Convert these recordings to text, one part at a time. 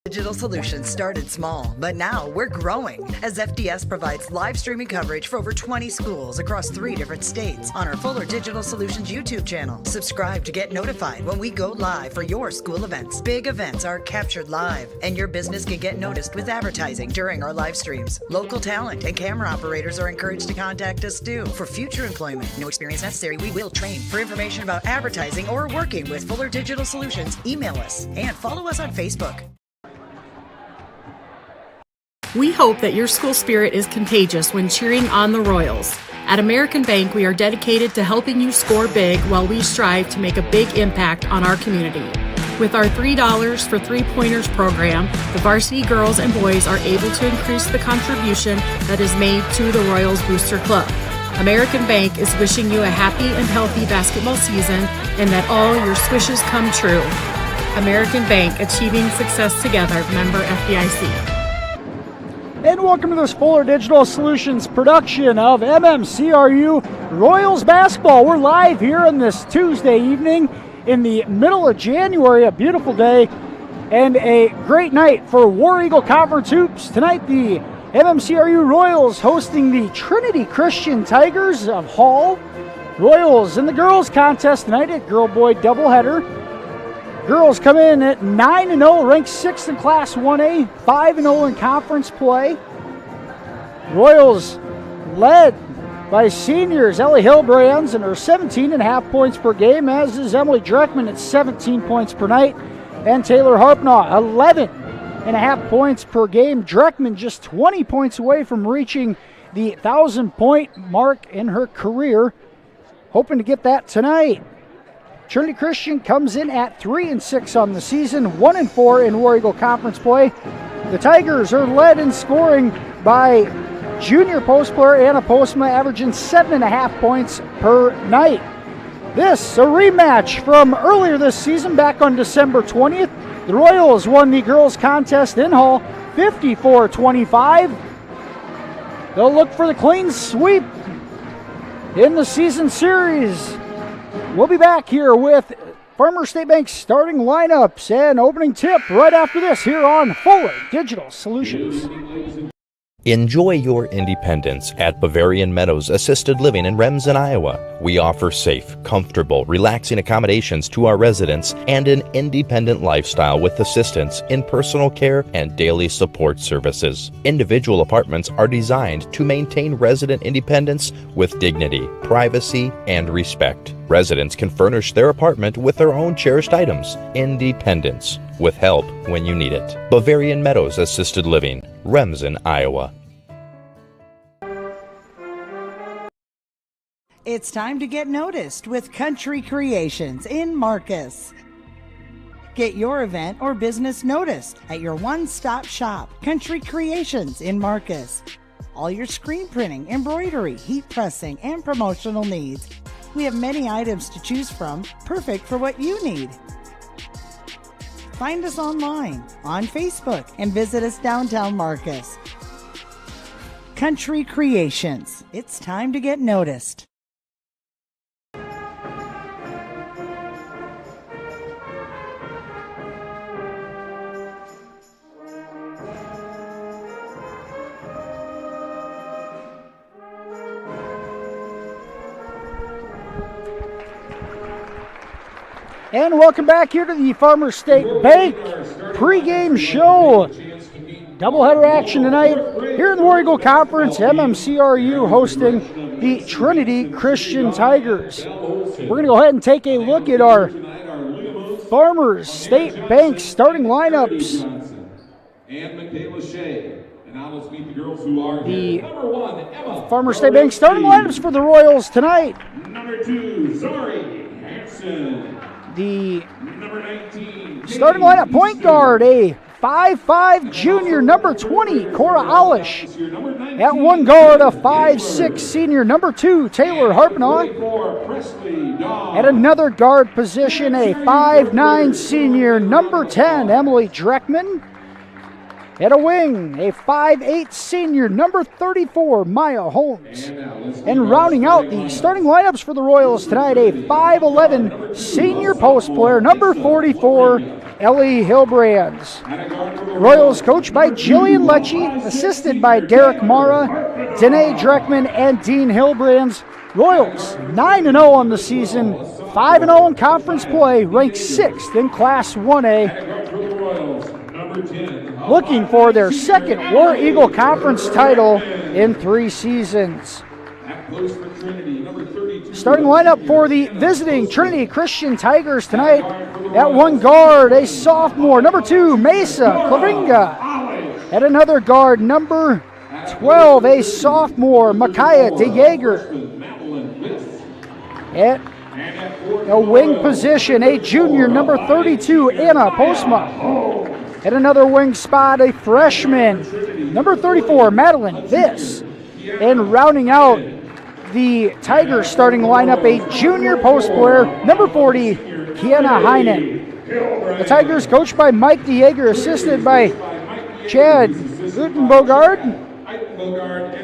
Digital Solutions started small, but now we're growing as FDS provides live streaming coverage for over 20 schools across 3 different states on our Fuller Digital Solutions YouTube channel. Subscribe to get notified when we go live for your school events. Big events are captured live, and your business can get noticed with advertising during our live streams. Local talent and camera operators are encouraged to contact us too. For future employment, no experience necessary, we will train. For information about advertising or working with Fuller Digital Solutions, email us and follow us on Facebook. We hope that your school spirit is contagious when cheering on the Royals. At American Bank, we are dedicated to helping you score big while we strive to make a big impact on our community. With our $3 for 3-pointers program, the varsity girls and boys are able to increase the contribution that is made to the Royals Booster Club. American Bank is wishing you a happy and healthy basketball season and that all your swishes come true. American Bank, achieving success together, member FDIC. And welcome to this Fuller Digital Solutions production of MMCRU Royals Basketball. We're live here on this Tuesday evening in the middle of January, a beautiful day and a great night for War Eagle Conference Hoops. Tonight, the MMCRU Royals hosting the Trinity Christian Tigers of Hall. Royals in the girls contest tonight at girl-boy doubleheader. Girls come in at 9-0, ranked 6th in Class 1A, 5-0 in conference play. Royals led by seniors Ellie Hillbrands and her 17.5 points per game, as is Emily Dreckman at 17 points per night, and Taylor Harpnaugh 11.5 points per game. Dreckman just 20 points away from reaching the 1,000-point mark in her career, hoping to get that tonight. Trinity Christian comes in at 3-6 on the season, 1-4 in War Eagle Conference play. The Tigers are led in scoring by junior post player Anna Postma, averaging 7.5 points per night. This, a rematch from earlier this season, back on December 20th. The Royals won the girls contest in Hall, 54-25. They'll look for the clean sweep in the season series. We'll be back here with Farmers State Bank's starting lineups and opening tip right after this here on Fuller Digital Solutions. Enjoy your independence at Bavarian Meadows Assisted Living in Remsen, Iowa. We offer safe, comfortable, relaxing accommodations to our residents and an independent lifestyle with assistance in personal care and daily support services. Individual apartments are designed to maintain resident independence with dignity, privacy, and respect. Residents can furnish their apartment with their own cherished items. Independence, with help when you need it. Bavarian Meadows Assisted Living, Remsen, Iowa. It's time to get noticed with Country Creations in Marcus. Get your event or business noticed at your one-stop shop, Country Creations in Marcus. All your screen printing, embroidery, heat pressing, and promotional needs. We have many items to choose from, perfect for what you need. Find us online, on Facebook, and visit us downtown Marcus. Country Creations. It's time to get noticed. And welcome back here to the Farmers State Bank pregame show. Doubleheader action tonight here in the War Eagle Conference. MMCRU hosting the Trinity Christian Tigers. We're going to go ahead and take a look at our Farmers State Bank starting lineups. The Farmers State Bank starting lineups for the Royals tonight. Number 2, Zari Hansen. The starting lineup: point guard, a 5'5" junior, number 20, Cora Alish. At one guard, a 5'6" senior, number 2, Taylor Harpnaugh. At another guard position, a 5'9" senior, number 10, Emily Dreckman. At a wing, a 5'8" senior, number 34, Maya Holmes. And rounding out the starting lineups for the Royals tonight, a 5'11" senior post player, number 44, Ellie Hillbrands. Royals coached by Jillian Lecce, assisted by Derek Mara, Danae Dreckman, and Dean Hillbrands. Royals 9-0 on the season, 5-0 in conference play, ranked 6th in Class 1A. Looking for their second War Eagle Conference title in 3 seasons. Starting lineup for the visiting Trinity Christian Tigers tonight. At one guard, a sophomore, number 2, Mesa Clavinga. At another guard, number 12, a sophomore, Micaiah DeJager. At a wing position, a junior, number 32, Anna Postma. At another wing spot, a freshman, number 34, Madeline Viss. And rounding out the Tigers starting lineup, a junior post player, number 40, Kiana Heinen. The Tigers coached by Mike DeJager, assisted by Chad Utenbogard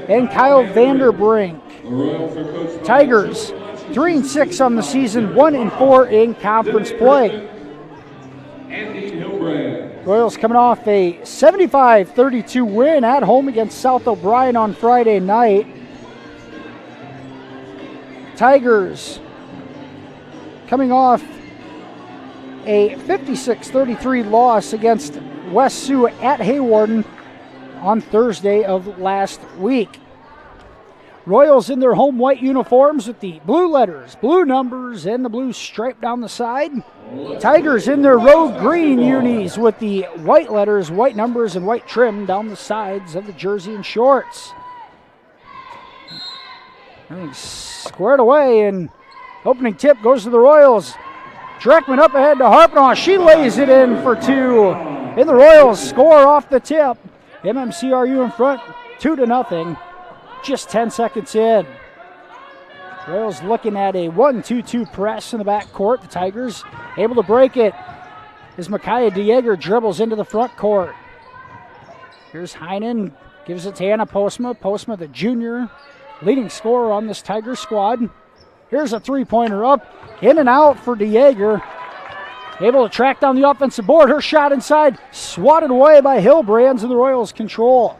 and Kyle Vanderbrink. Tigers 3-6 on the season, 1-4 in conference play. Royals coming off a 75-32 win at home against South O'Brien on Friday night. Tigers coming off a 56-33 loss against West Sioux at Haywarden on Thursday of last week. Royals in their home white uniforms with the blue letters, blue numbers, and the blue stripe down the side. Tigers in their road green unis with the white letters, white numbers, and white trim down the sides of the jersey and shorts. Everything's squared away, and opening tip goes to the Royals. Dreckman up ahead to Harpnaugh. She lays it in for 2. And the Royals score off the tip. MMCRU in front, 2-0. Just 10 seconds in. Royals looking at a 1-2-2 press in the back court. The Tigers able to break it as Micaiah DeJager dribbles into the front court. Here's Heinen, gives it to Anna Postma. Postma, the junior, leading scorer on this Tiger squad. Here's a three-pointer up, in and out for DeJager. Able to track down the offensive board. Her shot inside, swatted away by Hillbrands, and the Royals control.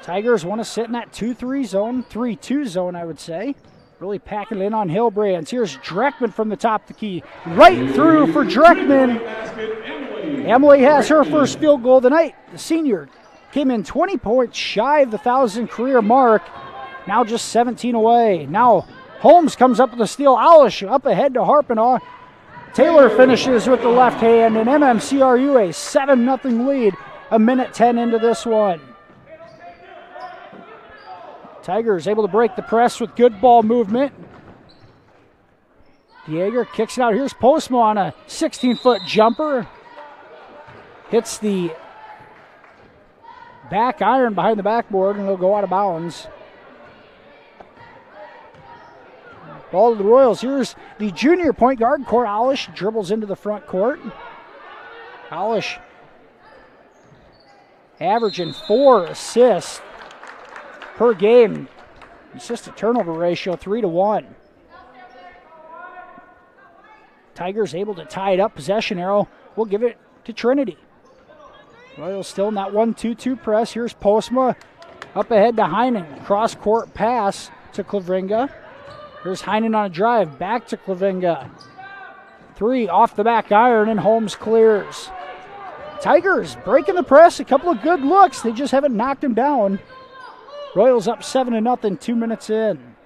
Tigers want to sit in that 2-3 zone, 3-2 zone, I would say. Really packing it in on Hillbrands. Here's Dreckman from the top of the key. Right through for Dreckman. Emily has her first field goal of the night. The senior came in 20 points shy of the 1,000 career mark. Now just 17 away. Now Holmes comes up with a steal. Alish up ahead to Harpnaugh. Taylor finishes with the left hand, and MMCRU a 7-0 lead. 1:10 into this one. Tigers able to break the press with good ball movement. DeJager kicks it out. Here's Postma on a 16-foot jumper. Hits the back iron behind the backboard, and it'll go out of bounds. Ball to the Royals. Here's the junior point guard, Cor Alish, dribbles into the front court. Alish averaging 4 assists per game. Assist to turnover ratio 3-1. Tigers able to tie it up. Possession arrow. We'll give it to Trinity. Royals still in that 1-2-2 press. Here's Postma up ahead to Heinen. Cross court pass to Clavinga. Here's Heinen on a drive. Back to Clavinga. 3 off the back iron, and Holmes clears. Tigers breaking the press. A couple of good looks. They just haven't knocked him down. Royals up 7-0, 2 minutes in.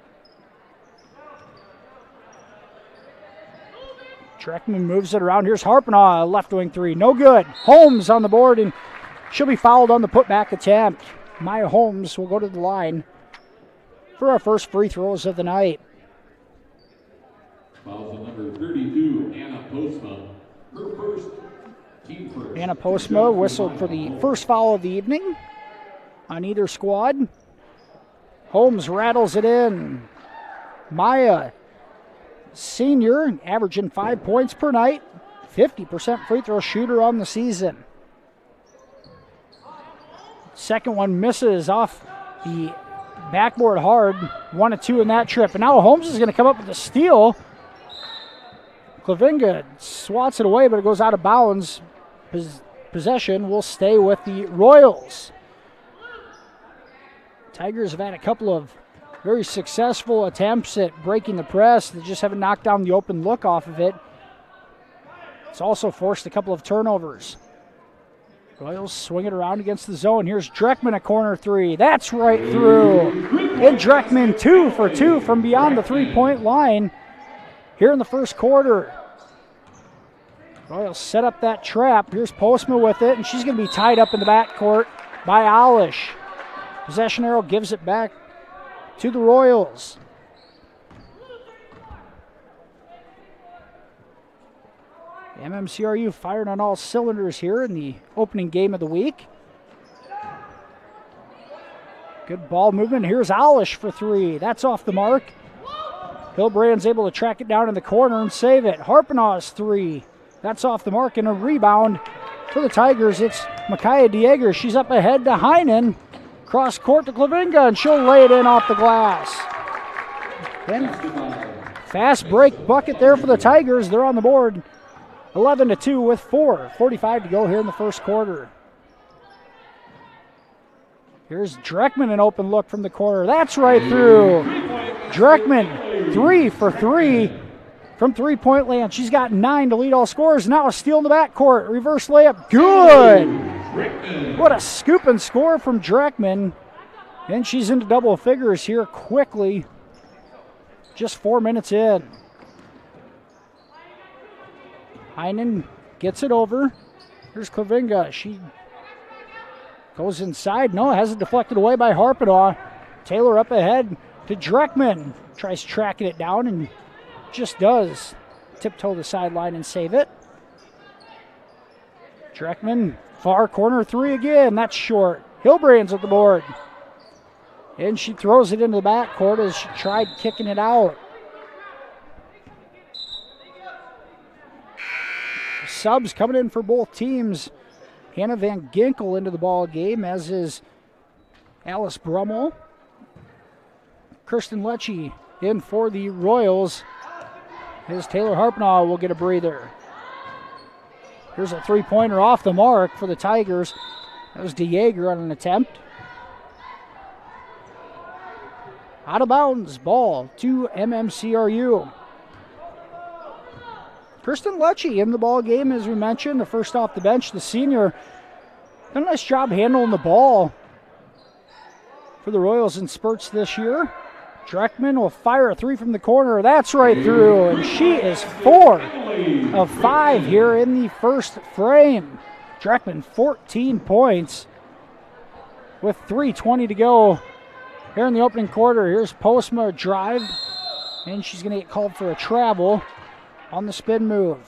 Dreckman moves it around. Here's Harpnaugh, left wing 3. No good. Holmes on the board, and she'll be fouled on the putback attempt. Maya Holmes will go to the line for our first free throws of the night. Fouls on number 32, Anna Postma. Her first, team first. Anna Postma whistled for the first foul of the evening on either squad. Holmes rattles it in. Maya, senior, averaging 5 points per night, 50% free throw shooter on the season. Second one misses off the backboard hard. 1-2 in that trip. And now Holmes is going to come up with a steal. Klavinga swats it away, but it goes out of bounds. Possession will stay with the Royals. Tigers have had a couple of very successful attempts at breaking the press. They just haven't knocked down the open look off of it. It's also forced a couple of turnovers. Royals swing it around against the zone. Here's Dreckman, a corner three. That's right through. And Dreckman 2 for 2 from beyond the three-point line here in the first quarter. Royals set up that trap. Here's Postma with it, and she's going to be tied up in the backcourt by Alish. Possession arrow gives it back to the Royals. MMCRU fired on all cylinders here in the opening game of the week. Good ball movement. Here's Alish for three. That's off the mark. Hilbrand's able to track it down in the corner and save it. Harpenaw's three. That's off the mark, and a rebound for the Tigers. It's Micaiah Dieger. She's up ahead to Heinen. Cross court to Klavinga, and she'll lay it in off the glass. Then fast break bucket there for the Tigers. They're on the board. 11-2 with 4:45 to go here in the first quarter. Here's Dreckman, an open look from the corner. That's right through. Dreckman 3 for 3 from three-point land. She's got 9 to lead all scorers. Now a steal in the backcourt. Reverse layup. Good. What a scoop and score from Dreckman. And she's into double figures here quickly. Just 4 minutes in. Heinen gets it over. Here's Klavinga. She goes inside. No, has it deflected away by Harpenaw. Taylor up ahead to Dreckman. Tries tracking it down and just does. Tiptoe the sideline and save it. Dreckman, far corner three again. That's short. Hilbrand's at the board. And she throws it into the backcourt as she tried kicking it out. Subs coming in for both teams. Hannah Van Ginkel into the ball game, as is Alice Brummel. Kirsten Lecce in for the Royals. As Taylor Harpenaw will get a breather. Here's a three-pointer off the mark for the Tigers. That was DeJager on an attempt. Out of bounds, ball to MMCRU. Kirsten Lecce in the ball game, as we mentioned, the first off the bench, the senior. Done a nice job handling the ball for the Royals in spurts this year. Dreckman will fire a three from the corner. That's right through, and she is 4 of 5 here in the first frame. Dreckman, 14 points with 3:20 to go here in the opening quarter. Here's Postma drive, and she's going to get called for a travel on the spin move.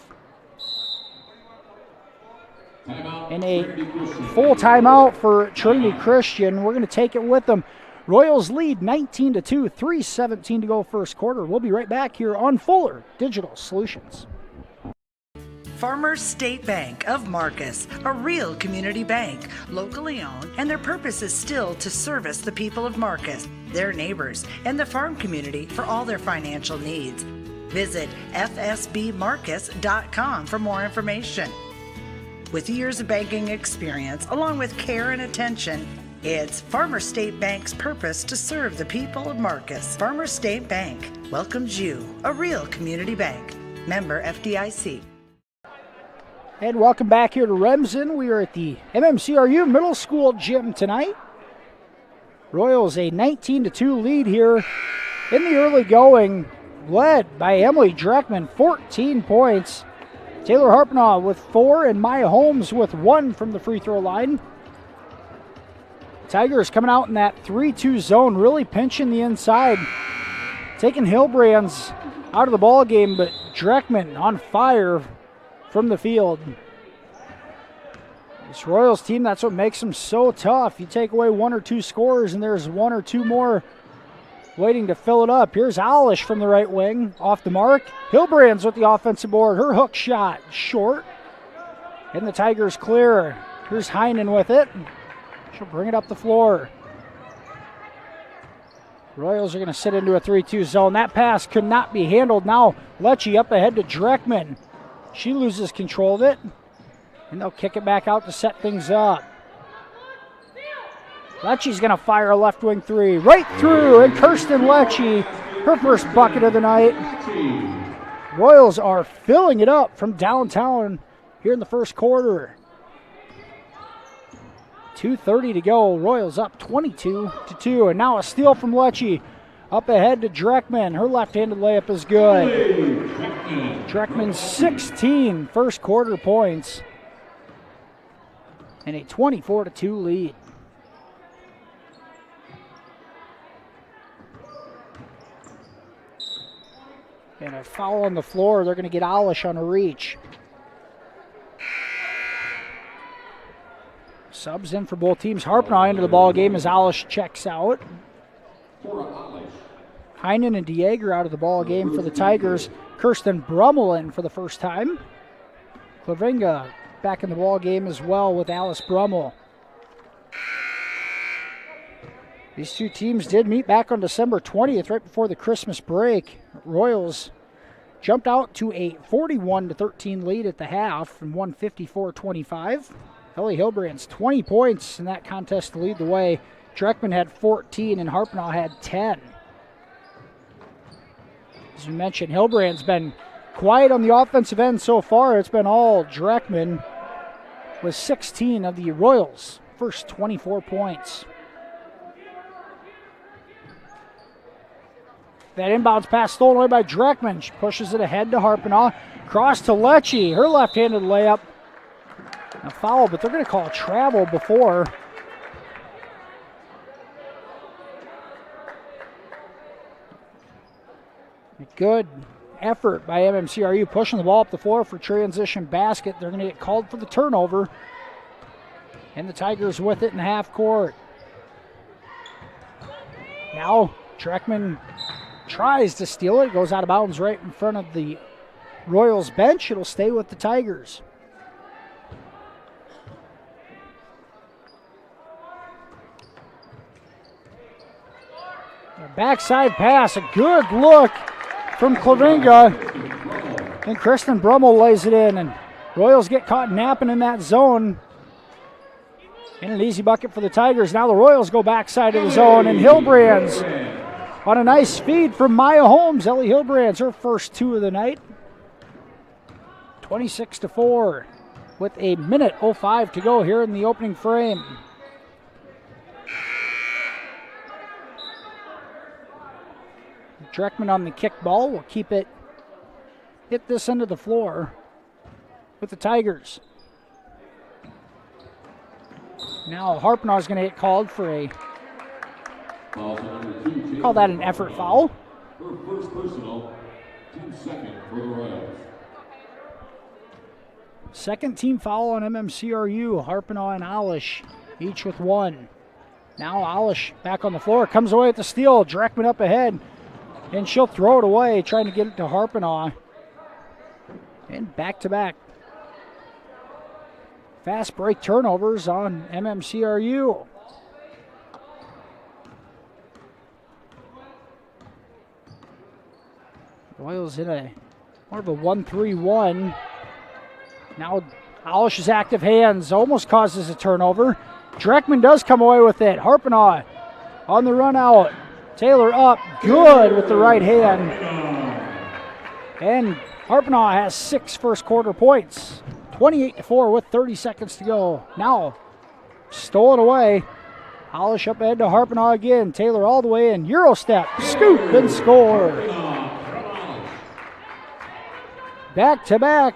And a full timeout for Trinity Christian. We're going to take it with them. Royals lead 19-2, 3:17 to go first quarter. We'll be right back here on Fuller Digital Solutions. Farmers State Bank of Marcus, a real community bank, locally owned, and their purpose is still to service the people of Marcus, their neighbors, and the farm community for all their financial needs. Visit fsbmarcus.com for more information. With years of banking experience, along with care and attention, it's Farmers State Bank's purpose to serve the people of Marcus. Farmers State Bank welcomes you, a real community bank. Member FDIC. And welcome back here to Remsen. We are at the MMCRU Middle School gym tonight. Royals a 19-2 lead here in the early going, led by Emily Dreckman, 14 points. Taylor Harpenaw with 4 and Maya Holmes with 1 from the free throw line. Tigers coming out in that 3-2 zone, really pinching the inside. Taking Hilbrand's out of the ball game, but Dreckman on fire from the field. This Royals team, that's what makes them so tough. You take away 1 or 2 scorers and there's 1 or 2 more waiting to fill it up. Here's Alish from the right wing, off the mark. Hilbrand's with the offensive board. Her hook shot, short. And the Tigers clear. Here's Heinen with it. She'll bring it up the floor. Royals are going to sit into a 3-2 zone. That pass could not be handled. Now Lecce up ahead to Dreckman. She loses control of it, and they'll kick it back out to set things up. Lecce's going to fire a left wing three right through, and Kirsten Lecce, her first bucket of the night. Royals are filling it up from downtown here in the first quarter. 2:30 to go. Royals up 22-2, and now a steal from Lecce. Up ahead to Dreckman. Her left-handed layup is good. Dreckman's 16 first quarter points and a 24-2 lead. And a foul on the floor. They're going to get Alish on a reach. Subs in for both teams. Harpnaugh into the ball game as Alish checks out. Heinen and Dieger out of the ball game for the Tigers. Kirsten Brummel in for the first time. Klavinga back in the ball game as well with Alice Brummel. These two teams did meet back on December 20th, right before the Christmas break. Royals jumped out to a 41-13 lead at the half and won 54-25. Ellie Hilbrand's 20 points in that contest to lead the way. Dreckman had 14 and Harpnaugh had 10. As we mentioned, Hilbrand's been quiet on the offensive end so far. It's been all Dreckman with 16 of the Royals' first 24 points. That inbounds pass stolen away by Dreckman. She pushes it ahead to Harpnaugh. Cross to Lecce. Her left-handed layup. A foul, but they're going to call a travel before. A good effort by MMCRU pushing the ball up the floor for transition basket. They're going to get called for the turnover. And the Tigers with it in half court. Now Dreckman tries to steal it. Goes out of bounds right in front of the Royals bench. It'll stay with the Tigers. A backside pass, a good look from Klavinga. And Kristen Brummel lays it in, and Royals get caught napping in that zone. And an easy bucket for the Tigers. Now the Royals go backside of the zone, and Hilbrand's on a nice feed from Maya Holmes. Ellie Hilbrand's her first two of the night. 26-4 with a minute 05 to go here in the opening frame. Dreckman on the kick ball will keep it, hit this end of the floor with the Tigers. Now Harpnaugh is going to get called for a, call that an effort foul. Her first personal, team second for the Royals. Second team foul on MMCRU. Harpnaugh and Alish each with one. Now Alish back on the floor, comes away with the steal. Dreckman up ahead. And she'll throw it away, trying to get it to Harpnaugh. And back-to-back fast break turnovers on MMCRU. Royals in a more of a 1-3-1. Now Alish's active hands almost causes a turnover. Dreckman does come away with it. Harpnaugh on the run out. Taylor up, good with the right hand. And Harpnaugh has 6 first quarter points. 28-4 with 30 seconds to go. Now, stolen away. Alish up ahead to Harpnaugh again. Taylor all the way in. Euro step, scoop, and score. Back-to-back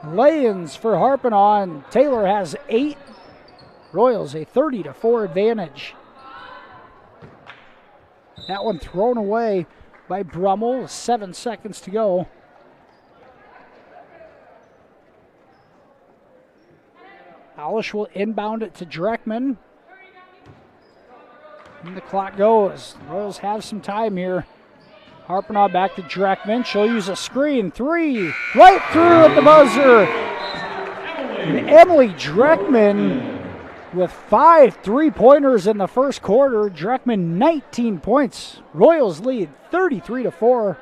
lay-ins for Harpnaugh, and Taylor has 8. Royals a 30-4 advantage. That one thrown away by Brummel. 7 seconds to go. Alish will inbound it to Dreckman. And the clock goes. The Royals have some time here. Harpnaugh back to Dreckman. She'll use a screen. 3. Right through at the buzzer. And Emily Dreckman with 5 3-pointers in the first quarter. Dreckman 19 points. Royals lead 33-4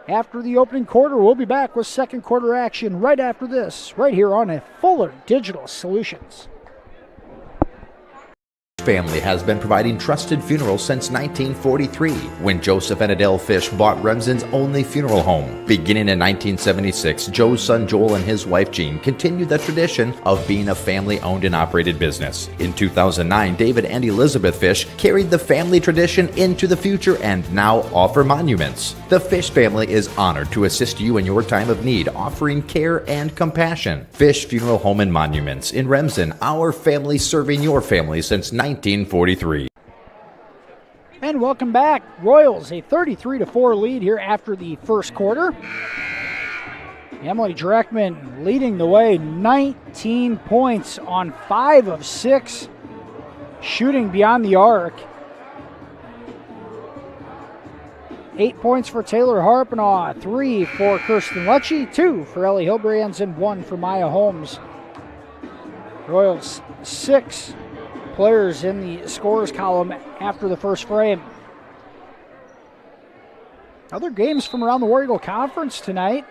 after the opening quarter. We'll be back with second quarter action right after this, right here on a Fuller Digital Solutions. Family has been providing trusted funerals since 1943, when Joseph and Adele Fish bought Remsen's only funeral home. Beginning in 1976, Joe's son Joel and his wife Jean continued the tradition of being a family-owned and operated business. In 2009, David and Elizabeth Fish carried the family tradition into the future and now offer monuments. The Fish family is honored to assist you in your time of need, offering care and compassion. Fish Funeral Home and Monuments in Remsen, our family serving your family since 1943. And welcome back. Royals a 33-4 lead here after the first quarter. Emily Dreckman leading the way, 19 points on 5 of 6, shooting beyond the arc. 8 points for Taylor Harpenaugh, 3 for Kirsten Lecce, 2 for Ellie Hilbrands, and 1 for Maya Holmes. Royals 6 players in the scorers column after the first frame. Other games from around the War Eagle Conference tonight.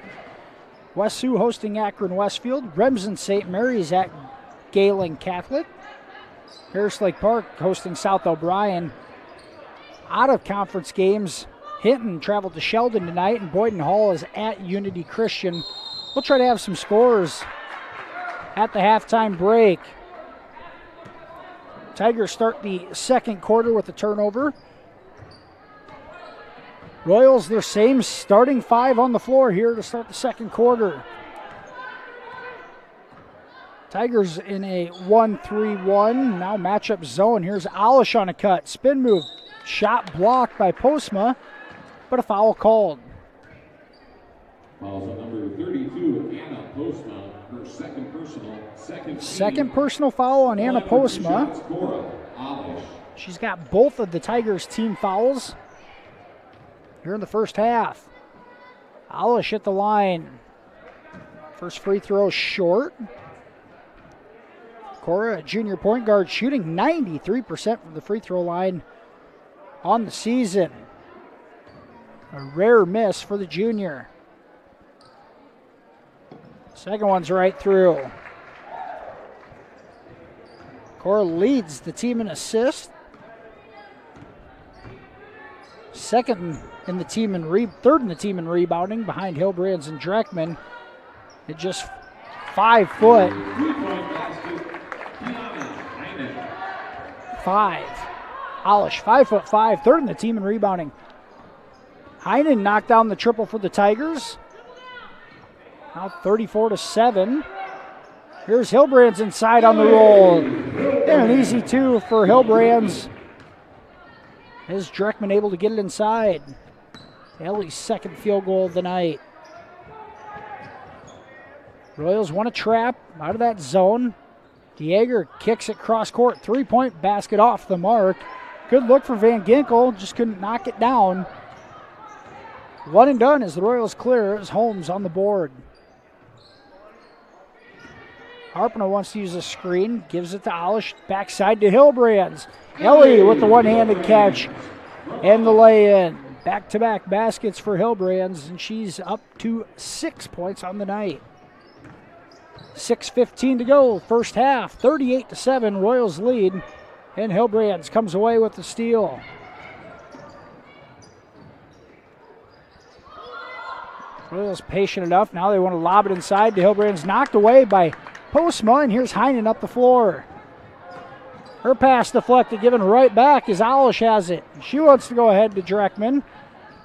West Sioux hosting Akron Westfield. Remsen St. Mary's at Galen Catholic. Harris Lake Park hosting South O'Brien. Out of conference games, Hinton traveled to Sheldon tonight, and Boyden Hall is at Unity Christian. We'll try to have some scores at the halftime break. Tigers start the second quarter with a turnover. Royals, their same starting 5 on the floor here to start the second quarter. Tigers in a 1-3-1, now matchup zone. Here's Alish on a cut, spin move, shot blocked by Postma, but a foul called. Fouls on number 32, Anna Postma, her second personal, second personal foul on Anna Postma. She's got both of the Tigers' team fouls here in the first half. Alish at the line. First free throw short. Cora, junior point guard, shooting 93% from the free throw line on the season. A rare miss for the junior. Second one's right through. Cora leads the team in assists. Third in the team in rebounding, behind Hilbrands and Dreckman at just 5 foot. 5. Alish, 5'5", third in the team in rebounding. Heinen knocked down the triple for the Tigers. Now 34-7. Here's Hilbrands inside on the roll. And an easy 2 for Hilbrands. Is Dreckman able to get it inside? Ellie's second field goal of the night. Royals want a trap out of that zone. Dieger kicks it cross court. 3-point basket off the mark. Good look for Van Ginkel. Just couldn't knock it down. One and done as the Royals clear as Holmes on the board. Harpenaugh wants to use a screen. Gives it to Alish. Backside to Hilbrands. Ellie with the one-handed catch and the lay-in. Back-to-back baskets for Hilbrands, and she's up to 6 points on the night. 6:15 to go, first half. 38-7, Royals lead, and Hilbrands comes away with the steal. Royals patient enough. Now they want to lob it inside to Hilbrands. Knocked away by Postma, and here's Heinen up the floor. Her pass deflected, given right back as Alish has it. She wants to go ahead to Dreckman.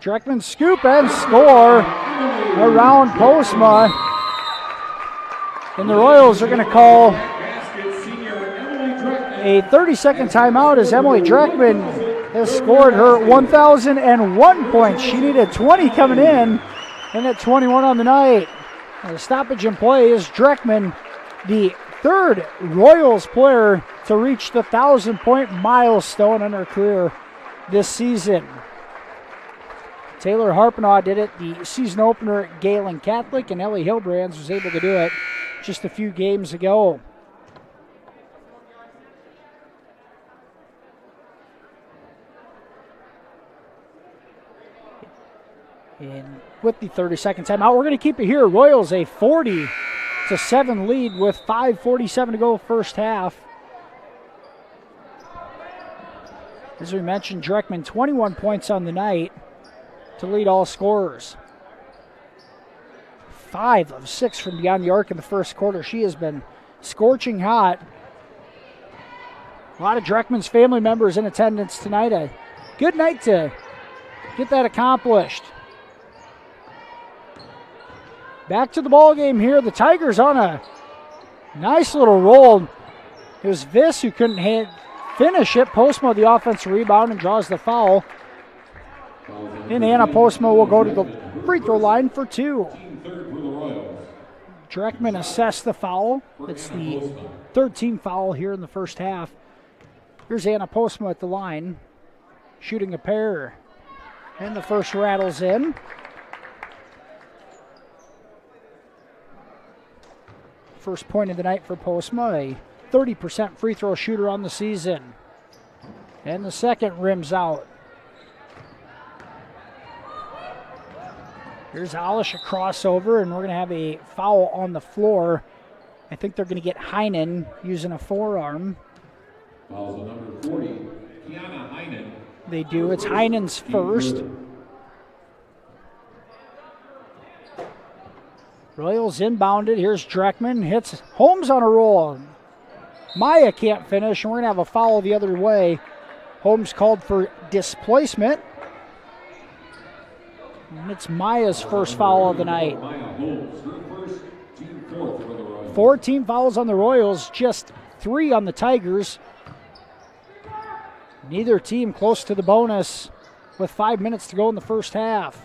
Dreckman scoop and score around Postma. And the Royals are going to call a 30-second timeout as Emily Dreckman has scored her 1,001 points. She needed 20 coming in, and at 21 on the night. The stoppage in play is Dreckman, the third Royals player to reach the 1,000-point milestone in her career this season. Taylor Harpenaugh did it the season opener at Galen Catholic, and Ellie Hilbrands was able to do it just a few games ago. And with the 30-second timeout, we're going to keep it here. Royals a 40-7 lead with 5:47 to go first half. As we mentioned, Dreckman 21 points on the night to lead all scorers. 5 of 6 from beyond the arc in the first quarter. She has been scorching hot. A lot of Dreckman's family members in attendance tonight. A good night to get that accomplished. Back to the ball game here. The Tigers on a nice little roll. It was Viss who couldn't finish it. Postma the offensive rebound and draws the foul. And Anna Postma will go to the free throw line for 2. Dreckman assessed the foul. It's the third team foul here in the first half. Here's Anna Postma at the line, shooting a pair. And the first rattles in. First point of the night for Postma, a 30% free throw shooter on the season. And the second rims out. Here's Alish, a crossover, and we're going to have a foul on the floor. I think they're going to get Heinen using a forearm. Fouls on number 40, Kiana Heinen. They do. It's Heinen's first. Royals inbounded. Here's Dreckman. Hits Holmes on a roll. Maya can't finish, and we're going to have a foul the other way. Holmes called for displacement. And it's Maya's first foul of the night. 4 team fouls on the Royals, just 3 on the Tigers. Neither team close to the bonus with 5 minutes to go in the first half.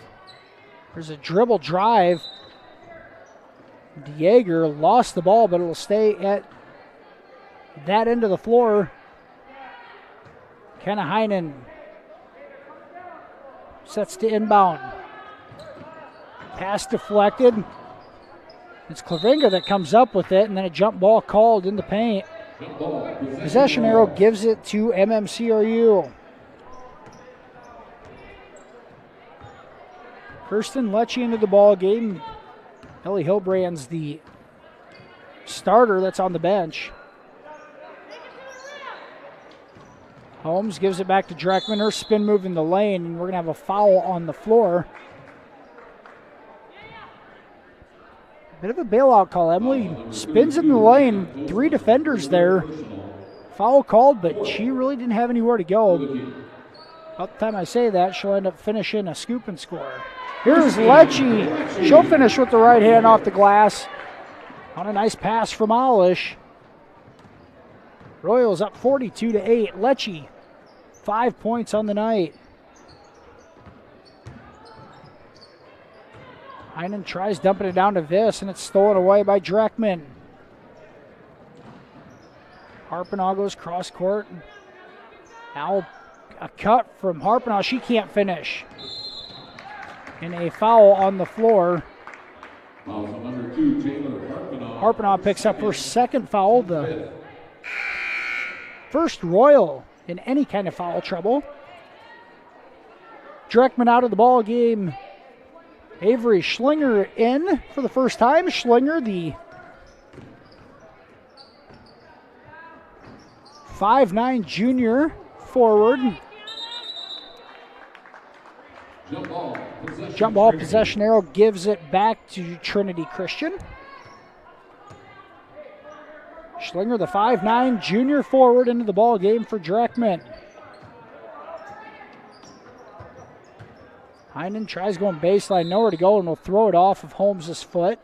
There's a dribble drive. Dieger lost the ball, but it will stay at that end of the floor. Kenna Heinen sets to inbound. Pass deflected. It's Klavinga that comes up with it, and then a jump ball called in the paint. Possession arrow gives it to MMCRU. Kirsten Lecce into the ball game. Ellie Hilbrand's the starter that's on the bench. Holmes gives it back to Dreckman. Her spin move in the lane, and we're going to have a foul on the floor. Bit of a bailout call. Emily spins in the lane. 3 defenders there. Foul called, but she really didn't have anywhere to go. About the time I say that, she'll end up finishing a scoop and score. Here's Lecce. She'll finish with the right hand off the glass on a nice pass from Alish. Royals up 42-8. Lecce, 5 points on the night. Heinen tries dumping it down to Viss, and it's stolen away by Dreckman. Harpenaugh goes cross court. Now a cut from Harpenaugh. She can't finish. And a foul on the floor. Number 2, Taylor Harpenaugh picks up her second foul. The first Royal in any kind of foul trouble. Dreckman out of the ball game. Avery Schlinger in for the first time. Schlinger, the 5'9" junior forward. Jump ball possession arrow gives it back to Trinity Christian. Schlinger, the 5'9" junior forward, into the ball game for Dreckman. Heinen tries going baseline, nowhere to go, and will throw it off of Holmes' foot.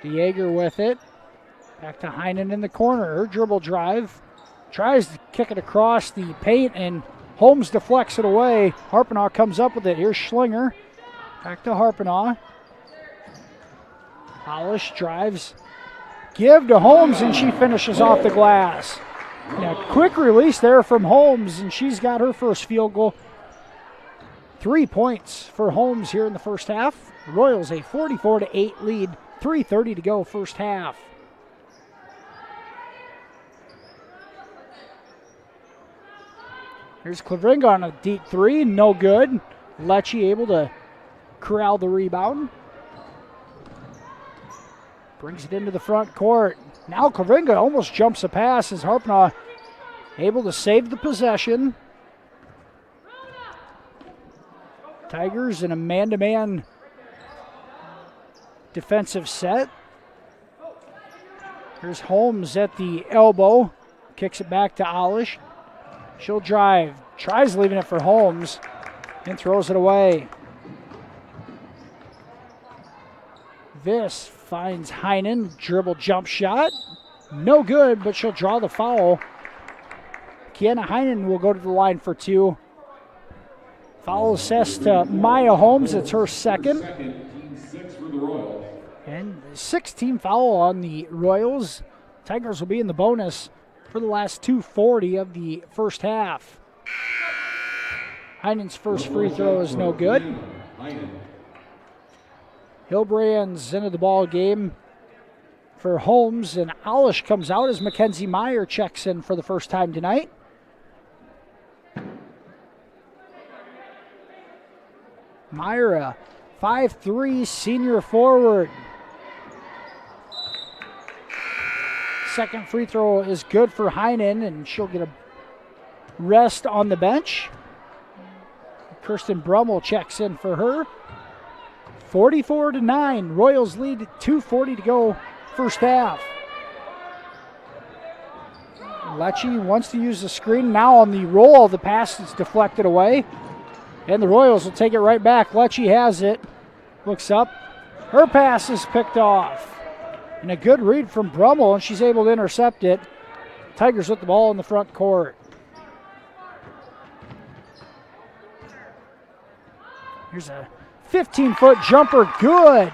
Dieger with it. Back to Heinen in the corner. Her dribble drive. Tries to kick it across the paint, and Holmes deflects it away. Harpenaugh comes up with it. Here's Schlinger. Back to Harpenaugh. Alish drives. Give to Holmes, and she finishes off the glass. Now, quick release there from Holmes, and she's got her first field goal. 3 points for Holmes here in the first half. Royals a 44-8 lead. 3:30 to go first half. Here's Clavringa on a deep three, no good. Lecce able to corral the rebound. Brings it into the front court. Now Clavringa almost jumps a pass as Harpnaugh able to save the possession. Tigers in a man-to-man defensive set. Here's Holmes at the elbow. Kicks it back to Alish. She'll drive. Tries leaving it for Holmes and throws it away. This finds Heinen. Dribble jump shot. No good, but she'll draw the foul. Kiana Heinen will go to the line for two. Foul assessed to Maya Holmes. It's her second. Team 6 for the Royals. And 16 foul on the Royals. Tigers will be in the bonus for the last 2:40 of the first half. Heinen's first free throw is no good. Hilbrand's into the ball game for Holmes, and Alish comes out as Mackenzie Meyer checks in for the first time tonight. Meyer, a 5'3" senior forward. Second free throw is good for Heinen, and she'll get a rest on the bench. Kirsten Brummel checks in for her. 44-9. Royals lead, 2:40 to go, first half. Lecce wants to use the screen. Now on the roll, the pass is deflected away. And the Royals will take it right back. Lecce has it. Looks up. Her pass is picked off. And a good read from Brummel, and she's able to intercept it. Tigers with the ball in the front court. Here's a 15-foot jumper. Good.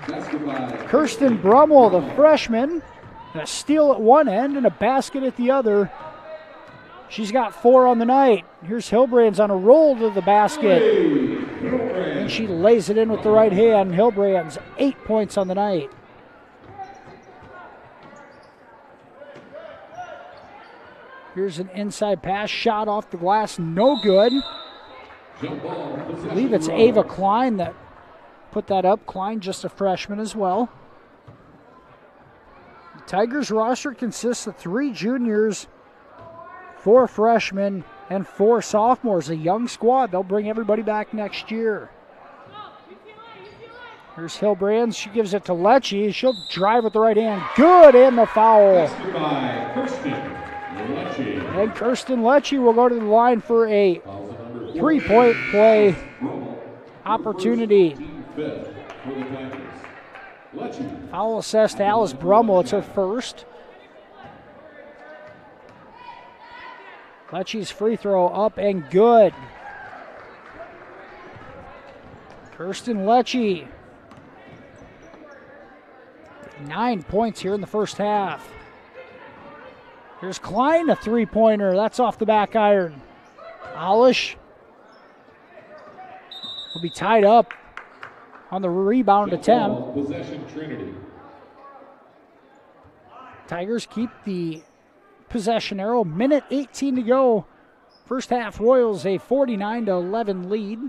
Kirsten Brummel, the freshman. A steal at one end and a basket at the other. She's got 4 on the night. Here's Hilbrand's on a roll to the basket. And she lays it in with the right hand. Hilbrand's 8 points on the night. Here's an inside pass, shot off the glass, no good. I believe it's Ava Klein that put that up. Klein, just a freshman as well. The Tigers roster consists of 3 juniors, 4 freshmen, and 4 sophomores. A young squad. They'll bring everybody back next year. Here's Hilbrand. She gives it to Lecce. She'll drive with the right hand. Good, and the foul. And Kirsten Lecce will go to the line for a 3-point play opportunity. Foul assessed to Alice Brummel. It's her first. Lecce's free throw up and good. Kirsten Lecce. 9 points here in the first half. Here's Klein, a 3-pointer. That's off the back iron. Alish will be tied up on the rebound attempt. Possession Trinity. Tigers keep the possession arrow. Minute 18 to go. First half, Royals a 49-11 lead.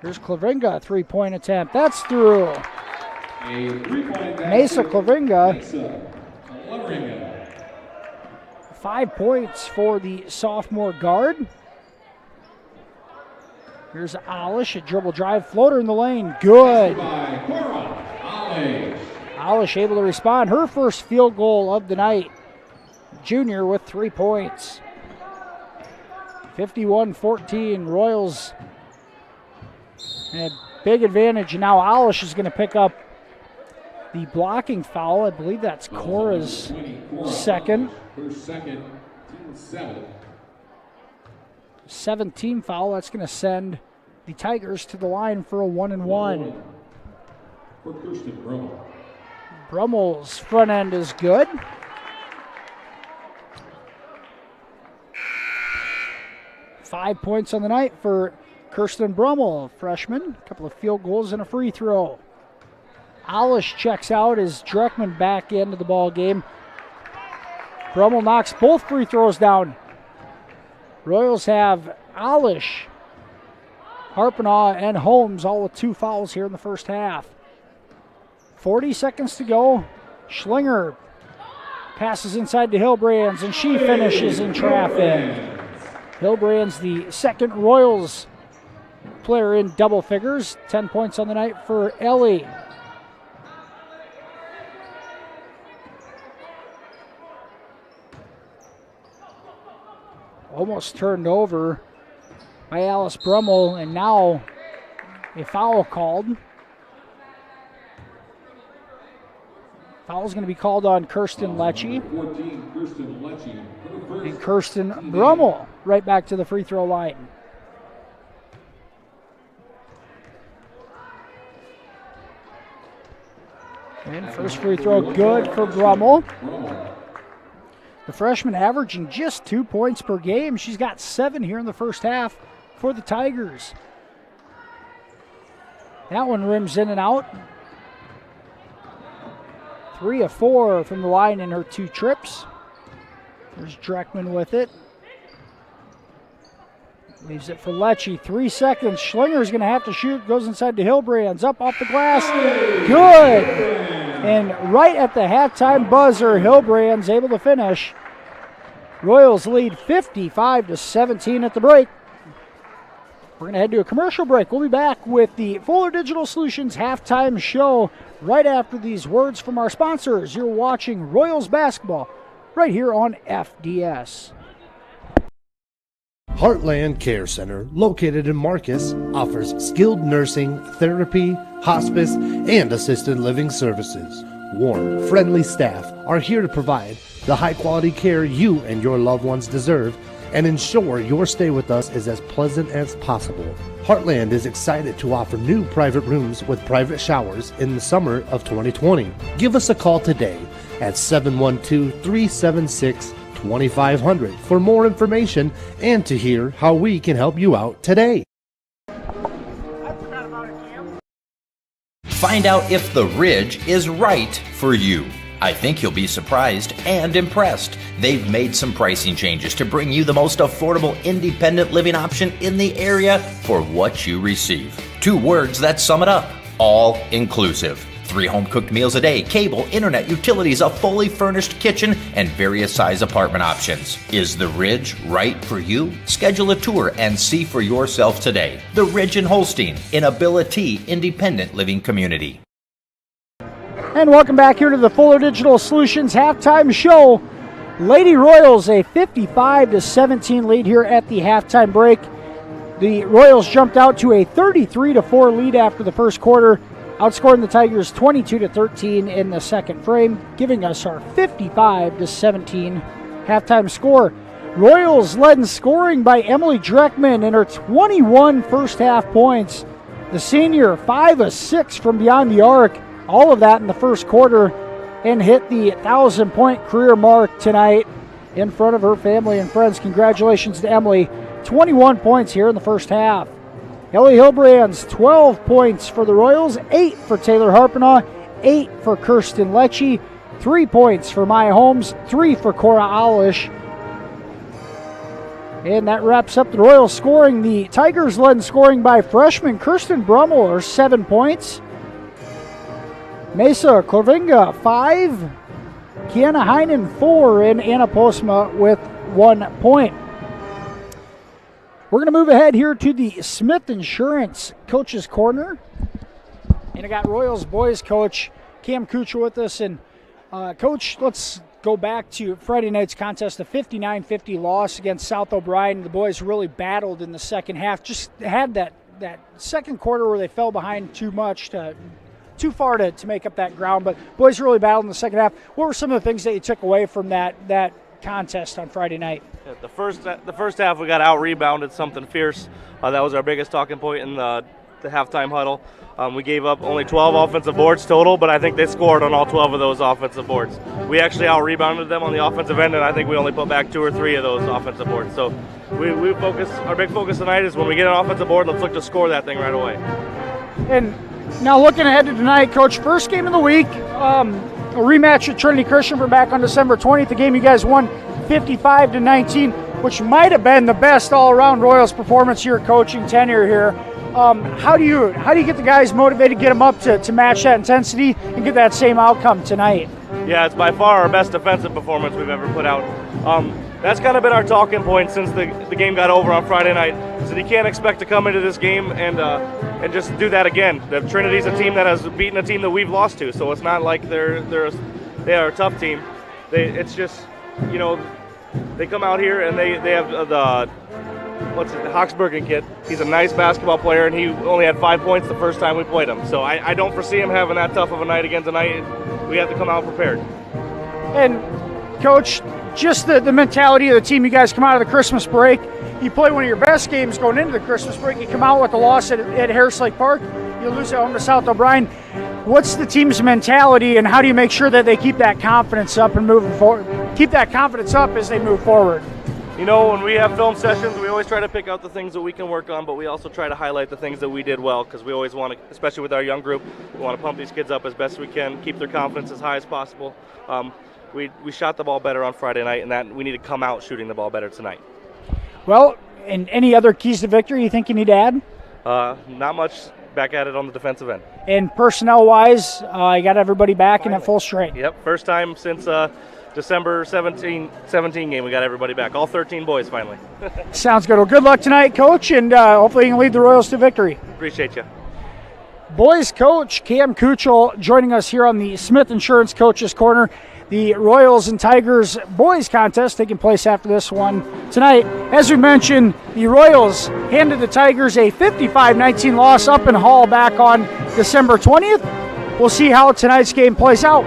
Here's Clavringa, a 3-point attempt. That's through. A 3-point Mesa Clavringa. Mesa Clavringa. 5 points for the sophomore guard. Here's Alish, a dribble drive floater in the lane. Good. By Cora Alish. Alish able to respond. Her first field goal of the night. Junior with 3 points. 51-14. Royals a big advantage. Now Alish is going to pick up the blocking foul. I believe that's Cora's second. Her second, team 7. 17 foul. That's going to send the Tigers to the line for a 1-and-1. For Kirsten Brummel. Brummel's front end is good. Five points on the night for Kirsten Brummel, freshman. A couple of field goals and a free throw. Alish checks out as Dreckman back into the ball game. Brummel knocks both free throws down. Royals have Alish, Harpenaugh, and Holmes all with 2 fouls here in the first half. 40 seconds to go. Schlinger passes inside to Hillbrands, and she finishes in traffic. Hillbrands, the second Royals player in double figures. 10 points on the night for Ellie. Almost turned over by Alice Brummel, and now a foul called. Foul's going to be called on Kirsten Lecce. And Kirsten Brummel right back to the free throw line. And first free throw good for Brummel. The freshman averaging just 2 points per game. She's got 7 here in the first half for the Tigers. That one rims in and out. 3 of 4 from the line in her 2 trips. There's Dreckman with it. Leaves it for Lecce. 3 seconds. Schlinger's going to have to shoot. Goes inside to Hillbrands. Up off the glass. Good. And right at the halftime buzzer, Hillbrands able to finish. Royals lead 55-17 at the break. We're going to head to a commercial break. We'll be back with the Fuller Digital Solutions halftime show right after these words from our sponsors. You're watching Royals basketball right here on FDS. Heartland Care Center, located in Marcus, offers skilled nursing, therapy, hospice, and assisted living services. Warm, friendly staff are here to provide the high-quality care you and your loved ones deserve and ensure your stay with us is as pleasant as possible. Heartland is excited to offer new private rooms with private showers in the summer of 2020. Give us a call today at 712-376-2500 for more information and to hear how we can help you out today. Find out if the Ridge is right for you. I think you'll be surprised and impressed. They've made some pricing changes to bring you the most affordable independent living option in the area for what you receive. 2 words that sum it up: all inclusive. 3 home-cooked meals a day, cable, internet, utilities, a fully furnished kitchen, and various size apartment options. Is the Ridge right for you? Schedule a tour and see for yourself today. The Ridge in Holstein, in Ability Independent Living Community. And welcome back here to the Fuller Digital Solutions halftime show. Lady Royals a 55-17 lead here at the halftime break. The Royals jumped out to a 33-4 lead after the first quarter, outscoring the Tigers 22-13 in the second frame, giving us our 55-17 halftime score. Royals led in scoring by Emily Dreckman in her 21 first half points. The senior 5 of 6 from beyond the arc, all of that in the first quarter, and hit the 1,000-point career mark tonight in front of her family and friends. Congratulations to Emily. 21 points here in the first half. Ellie Hillbrands, 12 points for the Royals, 8 for Taylor Harpenaugh, 8 for Kirsten Lecce, 3 points for Maya Holmes, 3 for Cora Alish. And that wraps up the Royals scoring. The Tigers led in scoring by freshman Kirsten Brummel, or 7 points. Mesa Corvinga, 5. Kiana Heinen, 4. And Anna Postma with 1 point. We're going to move ahead here to the Smith Insurance Coach's Corner. And I got Royals boys coach Cam Kuchel with us. And Coach, let's go back to Friday night's contest, a 59-50 loss against South O'Brien. The boys really battled in the second half. Just had that second quarter where they fell behind too far to make up that ground. But boys really battled in the second half. What were some of the things that you took away from that contest on Friday night? Yeah, the first half we got out-rebounded something fierce. That was our biggest talking point in the halftime huddle. We gave up only 12 offensive boards total, but I think they scored on all 12 of those offensive boards. We actually out-rebounded them on the offensive end, and I think we only put back 2 or 3 of those offensive boards. So we focus. Our big focus tonight is when we get an offensive board, let's look to score that thing right away. And now looking ahead to tonight, Coach, first game of the week, a rematch at Trinity Christian from back on December 20th, the game you guys won 55-19. which might have been the best all-around Royals performance of your coaching tenure here. How do you get the guys motivated, get them up to match that intensity and get that same outcome tonight? Yeah, it's by far our best defensive performance we've ever put out. That's kind of been our talking point since the game got over on Friday night. So you can't expect to come into this game and just do that again. The Trinity's a team that has beaten a team that we've lost to, so it's not like they are a tough team. It's just, you know, they come out here and they have the Hawksbergen kid. He's a nice basketball player, and he only had 5 points the first time we played him. So I don't foresee him having that tough of a night again tonight. We have to come out prepared. And Coach, just the mentality of the team. You guys come out of the Christmas break. You play one of your best games going into the Christmas break. You come out with a loss at Harris Lake Park. You lose at home to South O'Brien. What's the team's mentality, and how do you make sure that they keep that confidence up and moving forward? Keep that confidence up as they move forward. You know, when we have film sessions, we always try to pick out the things that we can work on, but we also try to highlight the things that we did well, because we always want to, especially with our young group, we want to pump these kids up as best we can, keep their confidence as high as possible. We shot the ball better on Friday night, and that we need to come out shooting the ball better tonight. Well, and any other keys to victory you think you need to add? Not much. Back at it on the defensive end. And personnel-wise, I got everybody back in at full strength. Yep, first time since December 17 game we got everybody back. All 13 boys finally. Sounds good. Well, good luck tonight, Coach, and hopefully you can lead the Royals to victory. Appreciate you. Boys coach Cam Kuchel joining us here on the Smith Insurance Coaches Corner. The Royals and Tigers boys contest taking place after this one tonight. As we mentioned, the Royals handed the Tigers a 55-19 loss up in Hall back on December 20th. We'll see how tonight's game plays out.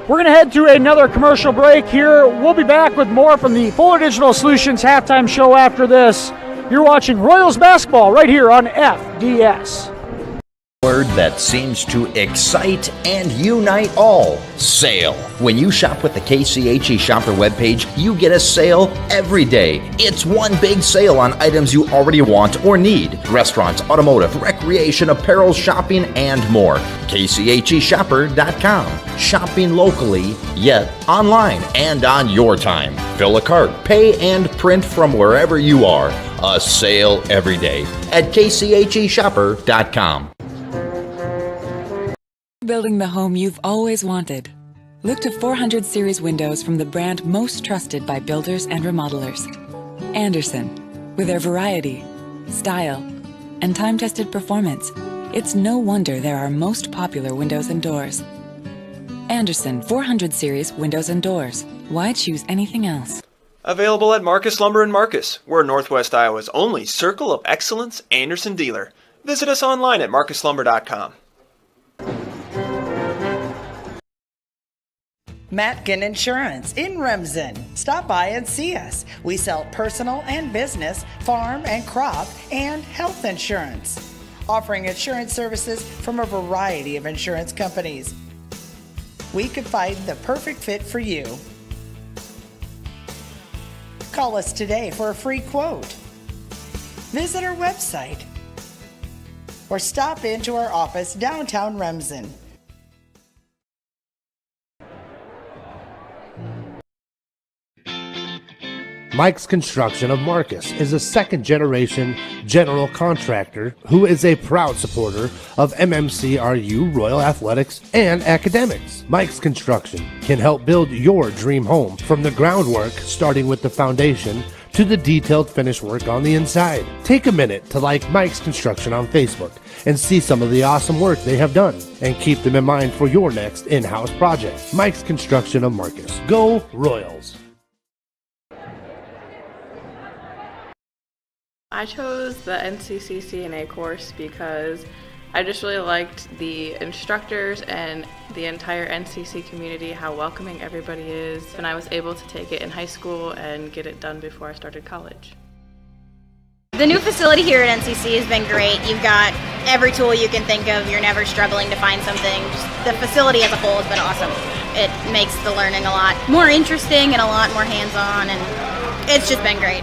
We're going to head to another commercial break here. We'll be back with more from the Fuller Digital Solutions halftime show after this. You're watching Royals basketball right here on FDS. Word that seems to excite and unite all. Sale. When you shop with the KCHE Shopper webpage, you get a sale every day. It's one big sale on items you already want or need. Restaurants, automotive, recreation, apparel, shopping, and more. KCHEshopper.com. Shopping locally, yet online and on your time. Fill a cart, pay, and print from wherever you are. A sale every day at KCHEshopper.com. Building the home you've always wanted. Look to 400 series windows from the brand most trusted by builders and remodelers. Andersen. With their variety, style, and time-tested performance, it's no wonder they're our most popular windows and doors. Andersen 400 series windows and doors. Why choose anything else? Available at Marcus Lumber in Marcus. We're Northwest Iowa's only Circle of Excellence Andersen dealer. Visit us online at marcuslumber.com. Matkin Insurance in Remsen. Stop by and see us. We sell personal and business, farm and crop, and health insurance. Offering insurance services from a variety of insurance companies. We could find the perfect fit for you. Call us today for a free quote. Visit our website or stop into our office downtown Remsen. Mike's Construction of Marcus is a second-generation general contractor who is a proud supporter of MMCRU Royal Athletics and academics. Mike's Construction can help build your dream home from the groundwork, starting with the foundation, to the detailed finish work on the inside. Take a minute to like Mike's Construction on Facebook and see some of the awesome work they have done, and keep them in mind for your next in-house project. Mike's Construction of Marcus. Go Royals! I chose the NCC CNA course because I just really liked the instructors and the entire NCC community, how welcoming everybody is, and I was able to take it in high school and get it done before I started college. The new facility here at NCC has been great. You've got every tool you can think of. You're never struggling to find something. Just the facility as a whole has been awesome. It makes the learning a lot more interesting and a lot more hands-on, and it's just been great.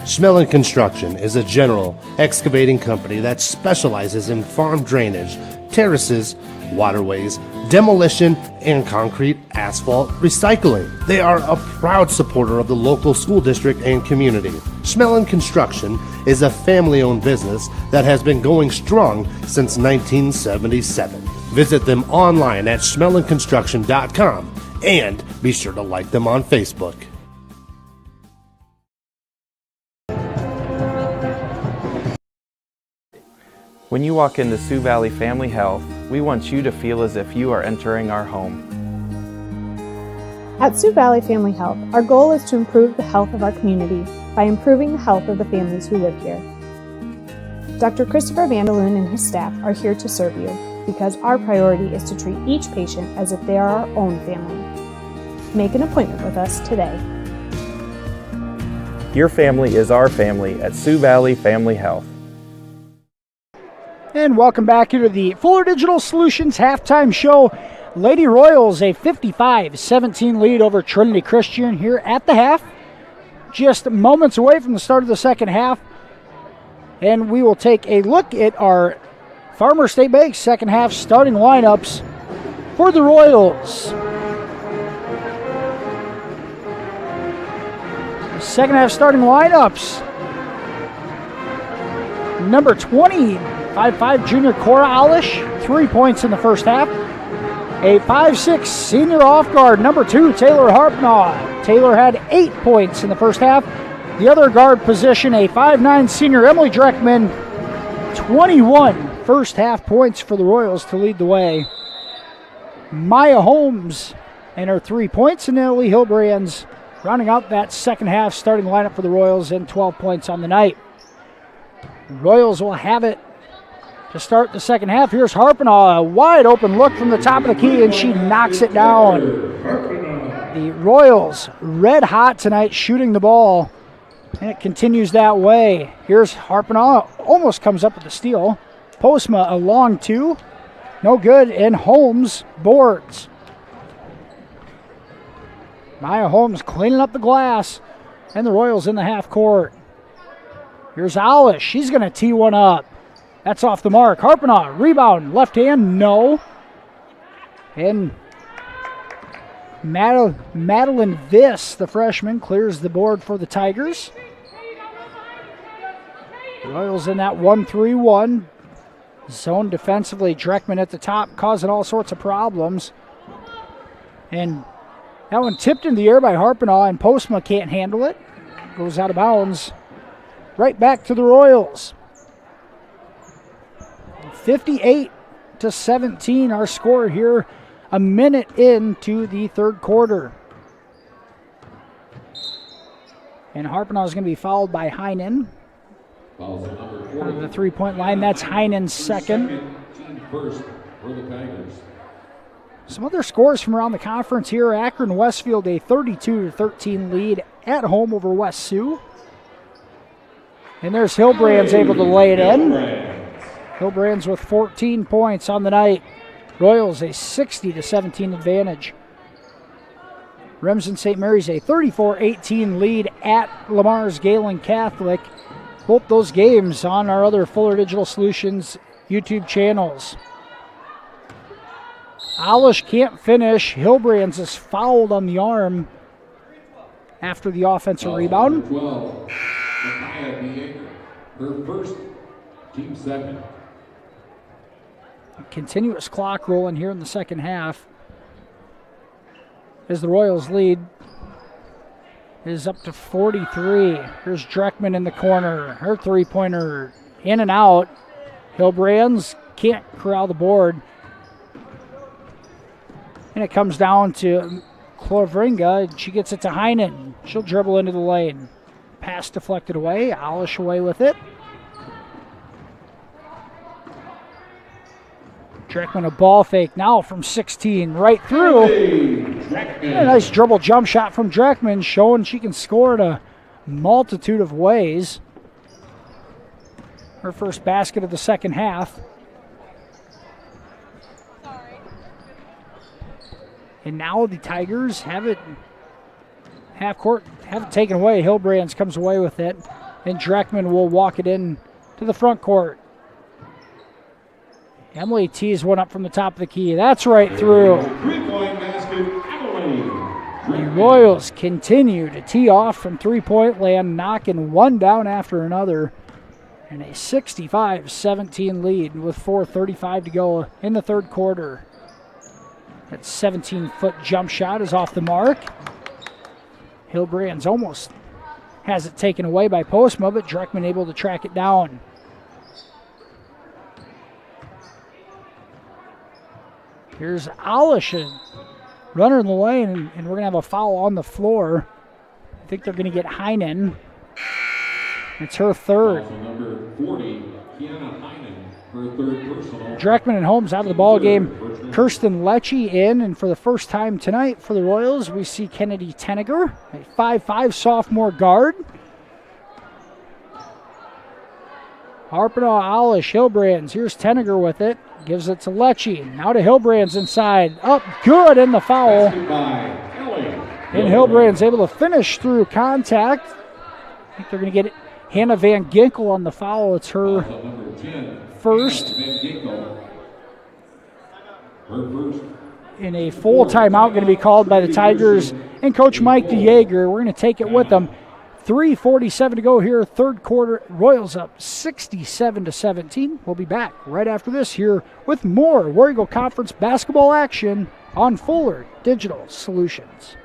Schmelling Construction is a general excavating company that specializes in farm drainage, terraces, waterways, demolition, and concrete asphalt recycling. They are a proud supporter of the local school district and community. Schmelling Construction is a family-owned business that has been going strong since 1977. Visit them online at schmellingconstruction.com and be sure to like them on Facebook. When you walk into Sioux Valley Family Health, we want you to feel as if you are entering our home. At Sioux Valley Family Health, our goal is to improve the health of our community by improving the health of the families who live here. Dr. Christopher Vandaloon and his staff are here to serve you because our priority is to treat each patient as if they are our own family. Make an appointment with us today. Your family is our family at Sioux Valley Family Health. And welcome back here to the Fuller Digital Solutions halftime show. Lady Royals a 55-17 lead over Trinity Christian here at the half. Just moments away from the start of the second half. And we will take a look at our Farmer State Bank second half starting lineups for the Royals. Second half starting lineups. Number 20, 5'5" junior Cora Alish, 3 points in the first half. A 5'6" senior off guard, number 2, Taylor Harpnaugh. Taylor had 8 points in the first half. The other guard position, a 5'9" senior Emily Dreckman, 21 first half points for the Royals to lead the way. Maya Holmes and her 3 points, and Natalie Hilbrands rounding out that second half starting lineup for the Royals and 12 points on the night. Royals will have it to start the second half. Here's Harpnaugh, a wide open look from the top of the key, and she knocks it down. The Royals red hot tonight shooting the ball, and it continues that way. Here's Harpnaugh, almost comes up with the steal. Postma a long 2, no good, and Holmes boards. Maya Holmes cleaning up the glass, and the Royals in the half court. Here's Alish, she's going to tee one up. That's off the mark. Harpnaugh, rebound, left hand, no. And Madeline Viss, the freshman, clears the board for the Tigers. Royals in that 1-3-1. Zone defensively, Dreckman at the top, causing all sorts of problems. And that one tipped in the air by Harpnaugh, and Postma can't handle it. Goes out of bounds. Right back to the Royals. 58-17, our score here, a minute into the third quarter. And Harpnaugh is going to be fouled by Heinen. On the three-point line, that's Heinen's second. Some other scores from around the conference here. Akron Westfield a 32-13 lead at home over West Sioux. And there's Hilbrands able to lay it in. Hilbrands with 14 points on the night. Royals a 60-17 advantage. Remsen St. Mary's a 34-18 lead at Lamar's Galen Catholic. Both those games on our other Fuller Digital Solutions YouTube channels. Alish can't finish. Hilbrands is fouled on the arm after the offensive rebound. 12, her first, team second. Continuous clock rolling here in the second half as the Royals lead is up to 43. Here's Dreckman in the corner. Her three-pointer in and out. Hilbrands can't corral the board. And it comes down to Clovringa. She gets it to Heinen. She'll dribble into the lane. Pass deflected away. Alish away with it. Dreckman a ball fake now from 16 right through. A nice dribble jump shot from Dreckman, showing she can score in a multitude of ways. Her first basket of the second half. And now the Tigers have it half court, have it taken away. Hilbrands comes away with it, and Dreckman will walk it in to the front court. Emily tees one up from the top of the key. That's right through. 3-point basket, Adelaide. The Royals continue to tee off from three-point land, knocking one down after another. And a 65-17 lead with 4:35 to go in the third quarter. That 17-foot jump shot is off the mark. Hilbrands almost has it taken away by Postma, but Dreckman able to track it down. Here's Alish, runner in the lane, and we're going to have a foul on the floor. I think they're going to get Heinen. It's her third. Also number 40, Kiana Heinen, her third personal. Dreckman and Holmes out of the ball game. Kirsten Lecce in, and for the first time tonight for the Royals, we see Kennedy Tenniger, a 5'5" sophomore guard. Harpenaw, Alish, Hilbrands. Here's Tenniger with it. Gives it to Lecce. Now to Hilbrands inside. Up good in the foul. And Hilbrands able to finish through contact. I think they're going to get it. Hannah Van Ginkel on the foul. It's her first. And a full timeout going to be called by the Tigers and Coach Mike DeJager. We're going to take it with them. 3:47 to go here, third quarter. Royals up 67-17. We'll be back right after this here with more War Eagle Conference basketball action on Fuller Digital Solutions.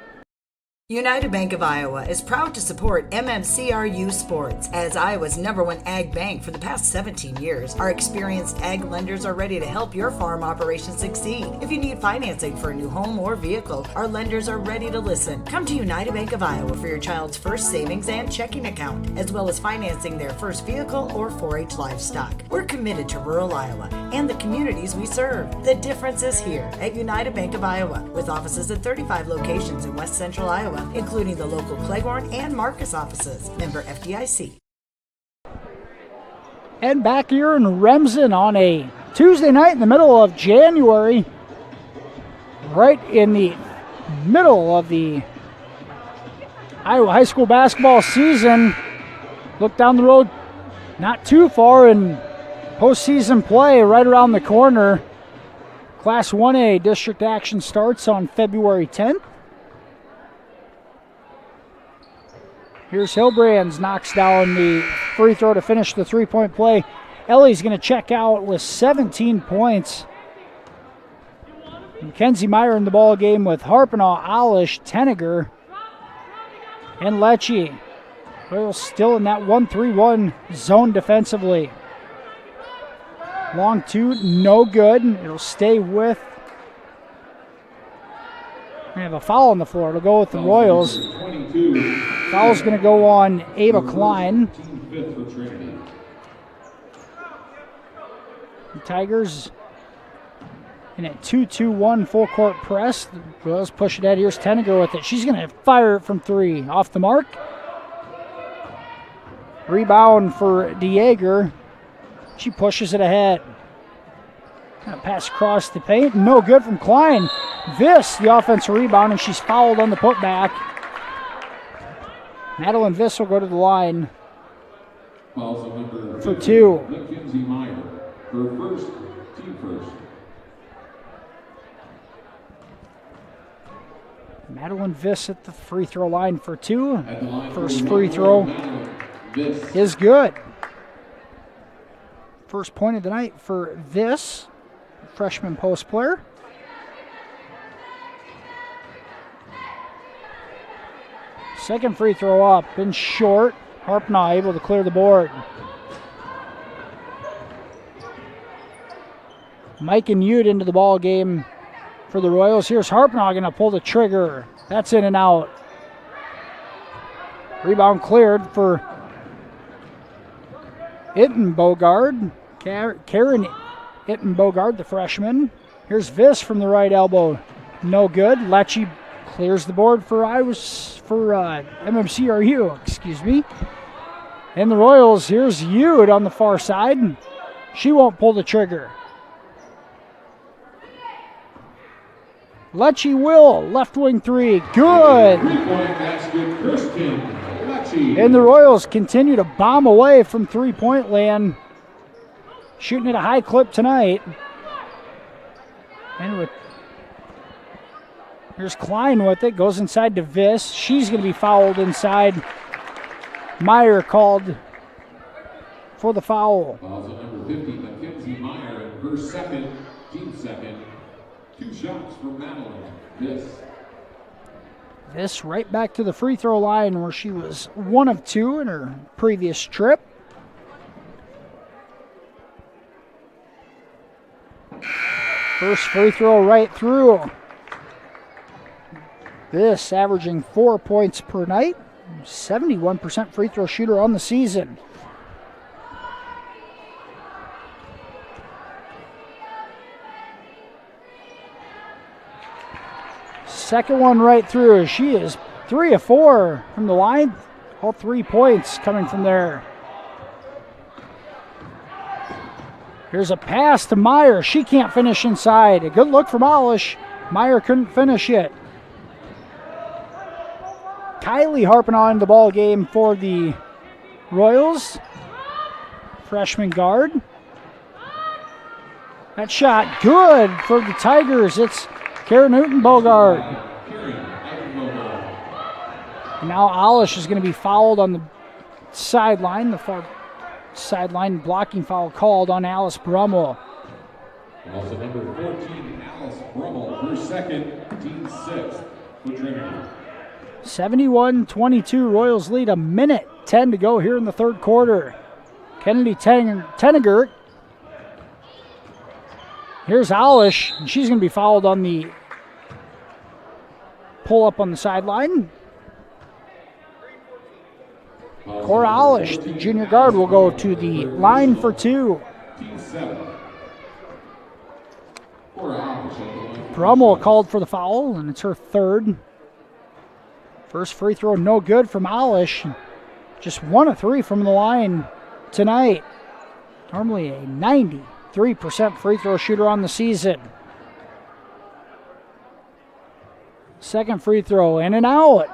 United Bank of Iowa is proud to support MMCRU Sports. As Iowa's #1 ag bank for the past 17 years, our experienced ag lenders are ready to help your farm operation succeed. If you need financing for a new home or vehicle, our lenders are ready to listen. Come to United Bank of Iowa for your child's first savings and checking account, as well as financing their first vehicle or 4-H livestock. We're committed to rural Iowa and the communities we serve. The difference is here at United Bank of Iowa, with offices at 35 locations in West Central Iowa, including the local Cleghorn and Marcus offices. Member FDIC. And back here in Remsen on a Tuesday night in the middle of January, right in the middle of the Iowa high school basketball season. Look down the road, not too far in postseason play, right around the corner. Class 1A district action starts on February 10th. Here's Hilbrands, knocks down the free throw to finish the three-point play. Ellie's going to check out with 17 points. Mackenzie Meyer in the ball game with Harpenaw, Alish, Tenniger, and Lecce. Royals still in that 1-3-1 zone defensively. Long two, no good. It'll stay with. We have a foul on the floor. It'll go with the Royals. Foul's going to go on Ava Klein. The Tigers in a 2-2-1 full court press. The Royals push it out. Here's Tenniger with it. She's going to fire it from three. Off the mark. Rebound for DeJager. She pushes it ahead. Pass across the paint. No good from Klein. Viss, the offensive rebound, and she's fouled on the putback. Madeline Viss will go to the line for two. Mackenzie Meyer, her first, team first. Madeline Viss at the free throw line for two. First free throw is good. First point of the night for Viss, freshman post player. Second free throw up and short. Harpenaw able to clear the board. Mike and Ute into the ball game for the Royals. Here's Harpenaw going to pull the trigger. That's in and out. Rebound cleared for Ittenbogard. Karen Ittenbogard, the freshman. Here's Viss from the right elbow. No good. Lecce clears the board for MMCRU, excuse me. And the Royals, here's Ute on the far side. She won't pull the trigger. Lecce will, left wing three, good. And the Royals continue to bomb away from three-point land. Shooting at a high clip tonight. And here's Klein with it, goes inside to Viss. She's going to be fouled inside. Meyer called for the foul. Fouls on number 50, Mackenzie Meyer, and her second, team second. 2 shots from Madeline. This right back to the free throw line where she was 1 of 2 in her previous trip. First free throw right through. This averaging 4 points per night. 71% free throw shooter on the season. Second one right through. She is 3 of 4 from the line. All 3 points coming from there. Here's a pass to Meyer. She can't finish inside. A good look from Alish. Meyer couldn't finish it. Kylie harping on the ball game for the Royals. Freshman guard. That shot good for the Tigers. It's Karen Newton-Bogart. And now Alish is going to be fouled on the sideline. The far sideline blocking foul called on Alice Brummel. Also number 14, Alice Brummel, her second, team 6th for Trinity. 71-22, Royals lead, 1:10 to go here in the third quarter. Kennedy Tenegert. Here's Alish, and she's going to be fouled on the pull up on the sideline. Cora Alish, the junior guard, will go to the line for 2. Brummel called for the foul, and it's her third. First free throw no good from Alish. Just 1 of 3 from the line tonight. Normally a 93% free throw shooter on the season. Second free throw in and out.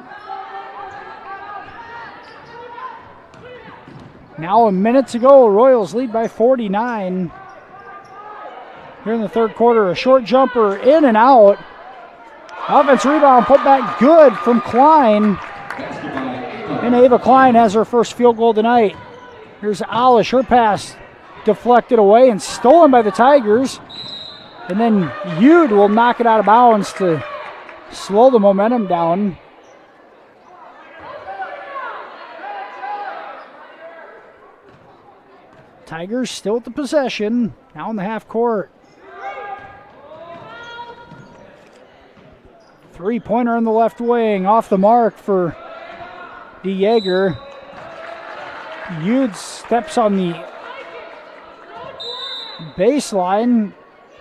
Now a minute to go. Royals lead by 49. Here in the third quarter, a short jumper in and out. Offense rebound put back good from Klein. And Ava Klein has her first field goal tonight. Here's Alish. Her pass deflected away and stolen by the Tigers. And then Yude will knock it out of bounds to slow the momentum down. Tigers still at the possession. Now in the half court. 3-pointer in the left wing. Off the mark for DeJager. Yude steps on the baseline.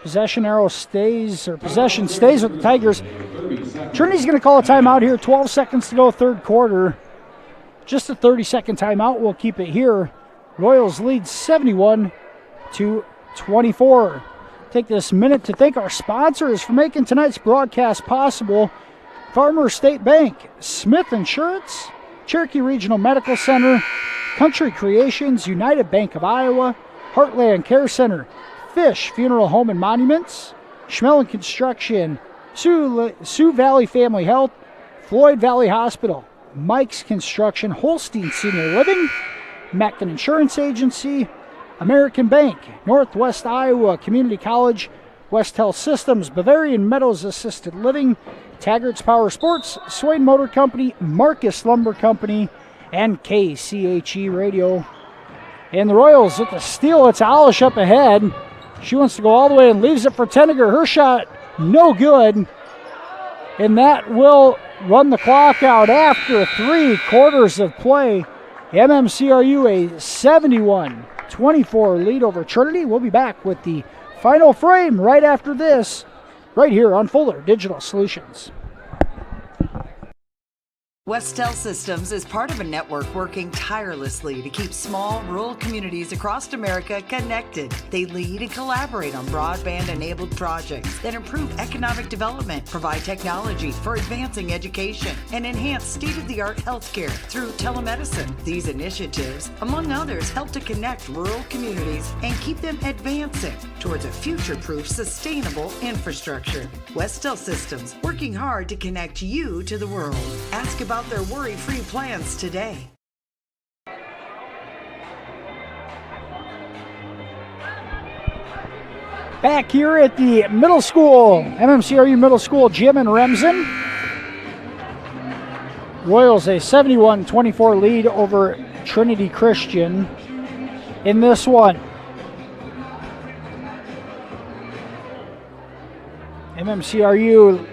Possession stays with the Tigers. Trinity's going to call a timeout here. 12 seconds to go, third quarter. Just a 30-second timeout. We'll keep it here. Royals lead 71-24. Take this minute to thank our sponsors for making tonight's broadcast possible. Farmer State Bank, Smith Insurance, Cherokee Regional Medical Center, Country Creations, United Bank of Iowa, Heartland Care Center, Fish Funeral Home and Monuments, Schmelling Construction, Sioux Valley Family Health, Floyd Valley Hospital, Mike's Construction, Holstein Senior Living, Mackin Insurance Agency, American Bank, Northwest Iowa Community College, West Health Systems, Bavarian Meadows Assisted Living, Taggart's Power Sports, Swain Motor Company, Marcus Lumber Company, and KCHE Radio. And the Royals with the steal. It's Alish up ahead. She wants to go all the way and leaves it for Tenneger. Her shot, no good. And that will run the clock out after 3 quarters of play. MMCRU a 71-24 lead over Trinity. We'll be back with the final frame right after this, right here on Fuller Digital Solutions. Westel Systems is part of a network working tirelessly to keep small, rural communities across America connected. They lead and collaborate on broadband-enabled projects that improve economic development, provide technology for advancing education, and enhance state-of-the-art healthcare through telemedicine. These initiatives, among others, help to connect rural communities and keep them advancing. towards a future-proof, sustainable infrastructure. Westel Systems, working hard to connect you to the world. Ask about their worry-free plans today. Back here at the middle school, MMCRU Middle School gym in Remsen. Royals a 71-24 lead over Trinity Christian in this one. MMCRU,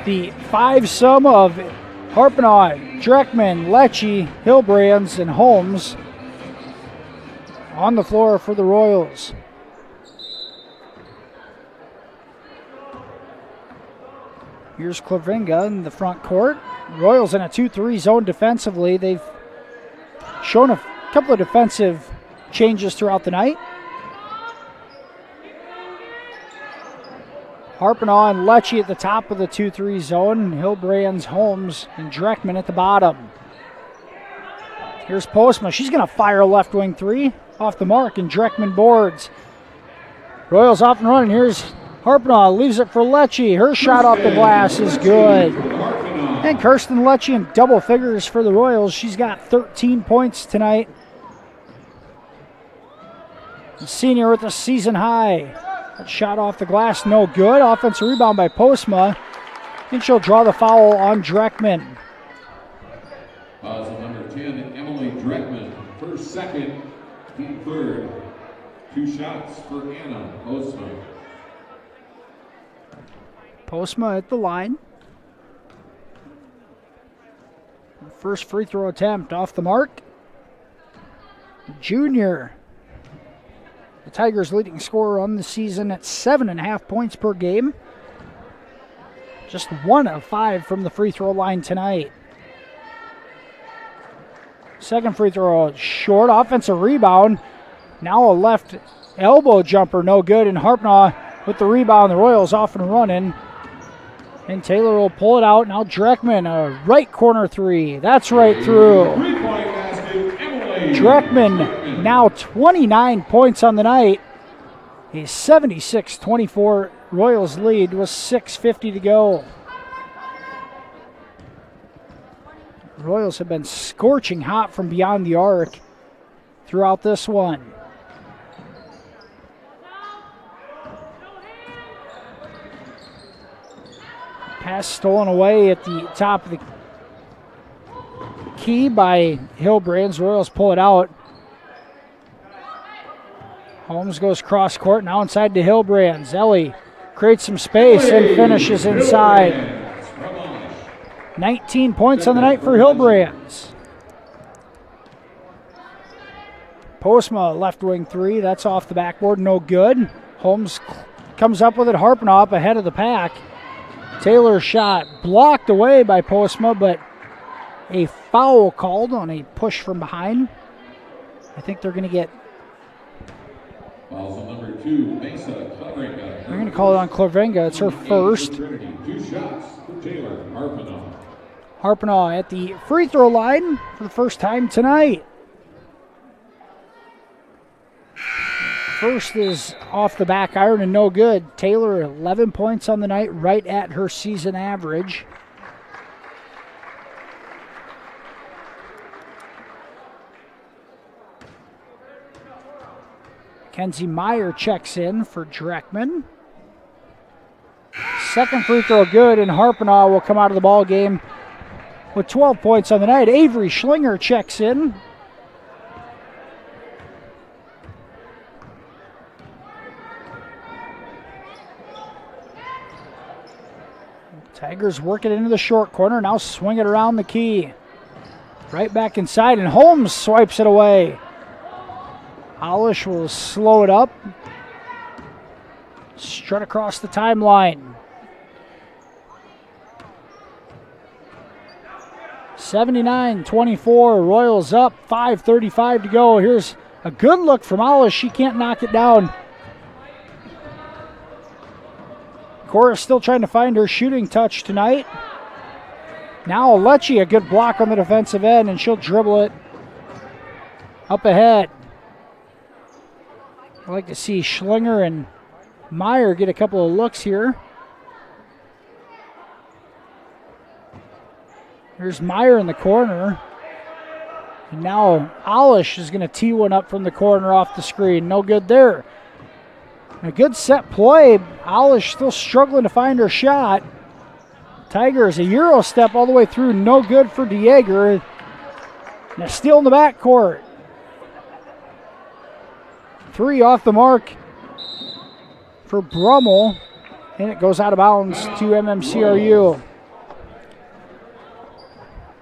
the five-sum of Harpanaugh, Dreckman, Lecce, Hillbrands, and Holmes on the floor for the Royals. Here's Clavinga in the front court. Royals in a 2-3 zone defensively. They've shown a couple of defensive changes throughout the night. Harpanaugh and Lecce at the top of the 2-3 zone. Hillbrands, Holmes, and Dreckman at the bottom. Here's Postma. She's going to fire a left wing three off the mark, and Dreckman boards. Royals off and running. Here's Harpanaugh, leaves it for Lecce. Her shot off the glass is good. And Kirsten Lecce in double figures for the Royals. She's got 13 points tonight. The senior with a season high. That shot off the glass, no good. Offensive rebound by Postma. And she'll draw the foul on Dreckman. Number 10, Emily Dreckman. First, second, team third. 2 shots for Anna Postma. Postma at the line. First free throw attempt off the mark. Junior. The Tigers' leading scorer on the season at 7.5 points per game. Just 1 of 5 from the free throw line tonight. Second free throw short. Offensive rebound. Now a left elbow jumper, no good. And Harpanaugh with the rebound. The Royals off and running. And Taylor will pull it out. Now Dreckman, a right corner three. That's right through. Dreckman now 29 points on the night. A 76-24 Royals lead with 6:50 to go. Royals have been scorching hot from beyond the arc throughout this one. Pass stolen away at the top of the key by Hillbrands. Royals pull it out. Holmes goes cross court, now inside to Hillbrands. Ellie creates some space and finishes inside. 19 points on the night for Hillbrands. Postma left wing three, that's off the backboard, no good. Holmes comes up with it, Harpanaugh up ahead of the pack. Taylor's shot blocked away by Postma, but a foul called on a push from behind. I think they're going to get... Number 2, Mesa Clavinga. They're going to call it on Clavinga. It's her first. 2 shots for Taylor Harpanaugh. Harpanaugh at the free throw line for the first time tonight. First is off the back iron and no good. Taylor 11 points on the night, right at her season average. Kenzie Meyer checks in for Dreckman. Second free throw good, and Harpanaugh will come out of the ball game with 12 points on the night. Avery Schlinger checks in. Tigers work it into the short corner, now swing it around the key. Right back inside, and Holmes swipes it away. Olish will slow it up. Strut across the timeline. 79-24, Royals up, 5:35 to go. Here's a good look from Olish. She can't knock it down. Cora still trying to find her shooting touch tonight. Now Lecce, a good block on the defensive end, and she'll dribble it up ahead. I'd like to see Schlinger and Meyer get a couple of looks here. Here's Meyer in the corner. And now Alish is going to tee one up from the corner off the screen. No good there. A good set play. Alish still struggling to find her shot. Tigers a Euro step all the way through. No good for DeYager. And a steal in the backcourt. 3 off the mark for Brummel. And it goes out of bounds to MMCRU.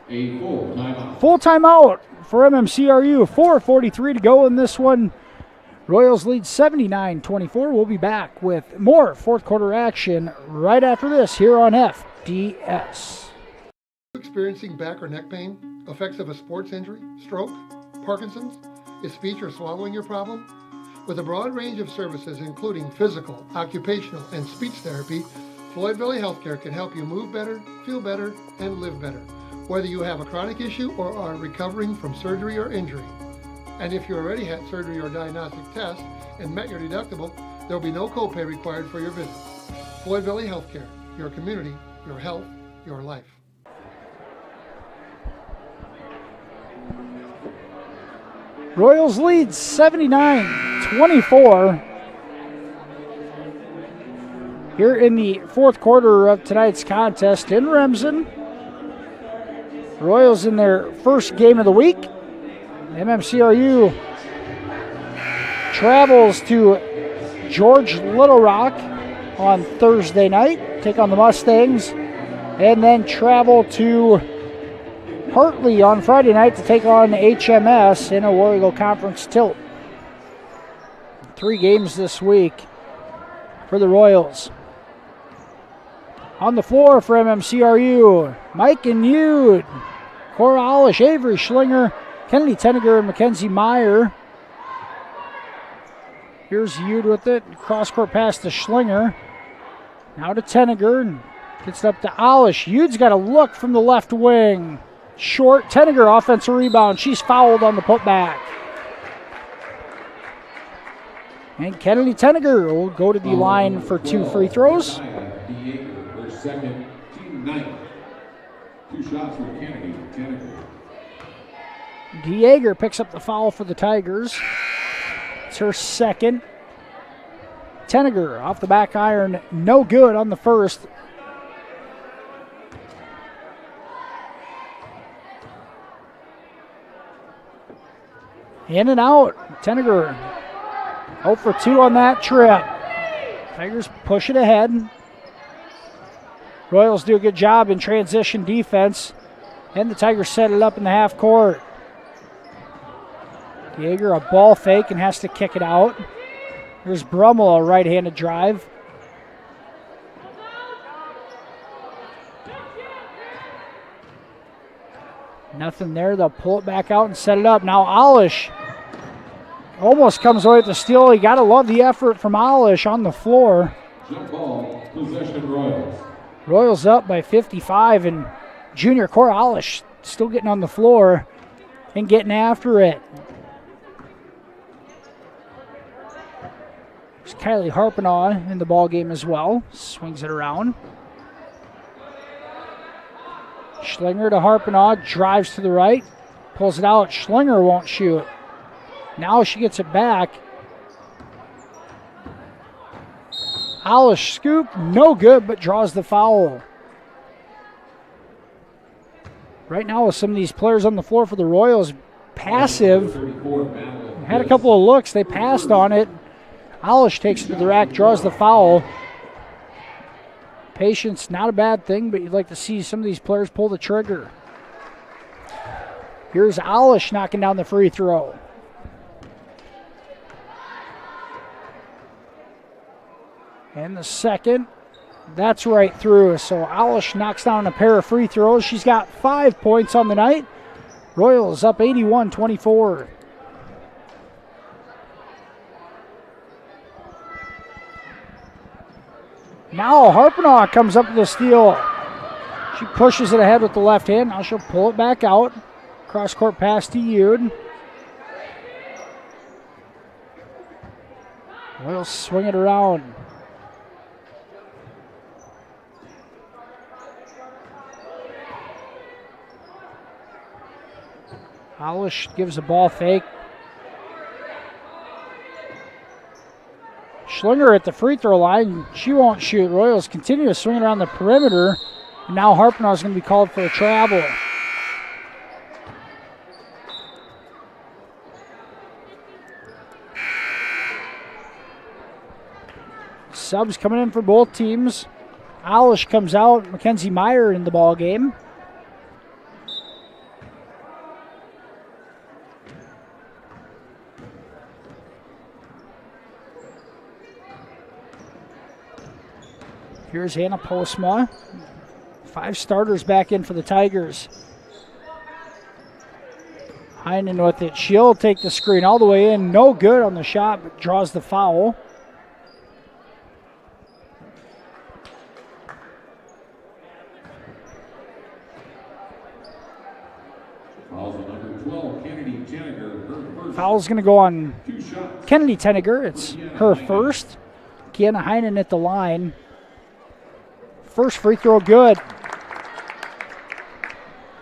A full timeout. Full timeout for MMCRU. 4:43 to go in this one. Royals lead 79-24. We'll be back with more fourth quarter action right after this here on FDS. Experiencing back or neck pain, effects of a sports injury, stroke, Parkinson's? Is speech or swallowing your problem? With a broad range of services including physical, occupational, and speech therapy, Floyd Valley Healthcare can help you move better, feel better, and live better, whether you have a chronic issue or are recovering from surgery or injury. And if you already had surgery or diagnostic tests and met your deductible, there will be no copay required for your visit. Floyd Valley Healthcare, your community, your health, your life. Royals lead 79-24 here in the fourth quarter of tonight's contest in Remsen. Royals in their first game of the week. MMCRU travels to George Little Rock on Thursday night, take on the Mustangs, and then travel to Hartley on Friday night to take on HMS in a War Eagle Conference tilt. 3 games this week for the Royals. On the floor for MMCRU, Mike and Yude, Cora Alish, Avery Schlinger, Kennedy Tenniger, and Mackenzie Meyer. Here's Yude with it. Cross-court pass to Schlinger. Now to Tenniger. And gets it up to Alish. Yude's got a look from the left wing. Short. Tenniger offensive rebound. She's fouled on the putback. And Kennedy Tenniger will go to the line for 2 free throws. DeYager, second, team 9. 2 shots for Kennedy Tenniger. DeYager picks up the foul for the Tigers. It's her second. Tenniger off the back iron, no good on the first. In and out. Tenniger 0 for 2 on that trip. Tigers push it ahead. Royals do a good job in transition defense. And the Tigers set it up in the half court. Yeager a ball fake and has to kick it out. Here's Brummel, a right-handed drive. Nothing there. They'll pull it back out and set it up. Now Alish almost comes away with the steal. You got to love the effort from Alish on the floor. Jump ball, possession Royals. Royals up by 55, and junior Cora Alish still getting on the floor and getting after it. There's Kylie Harpinaugh in the ball game as well. Swings it around. Schlinger to Harpinaugh, drives to the right, pulls it out. Schlinger won't shoot. Now she gets it back. Alish scoop, no good, but draws the foul. Right now with some of these players on the floor for the Royals, passive. Had a couple of looks, they passed on it. Alish takes it to the rack, draws the foul. Patience, not a bad thing, but you'd like to see some of these players pull the trigger. Here's Alish knocking down the free throw. And the second, that's right through. So Alish knocks down a pair of free throws. She's got 5 points on the night. Royals up 81-24. Now Harpinaugh comes up with a steal. She pushes it ahead with the left hand. Now she'll pull it back out. Cross-court pass to Yude. Royals swing it around. Hollish gives a ball fake. Schlinger at the free throw line. She won't shoot. Royals continue to swing it around the perimeter. And now Harpenau is going to be called for a travel. Subs coming in for both teams. Hollish comes out. Mackenzie Meyer in the ball game. Here's Hannah Postma. 5 starters back in for the Tigers. Heinen with it. She'll take the screen all the way in. No good on the shot, but draws the foul. Foul's going to go on Kennedy Tenniger. It's her first. Kiana Heinen at the line. First free throw good.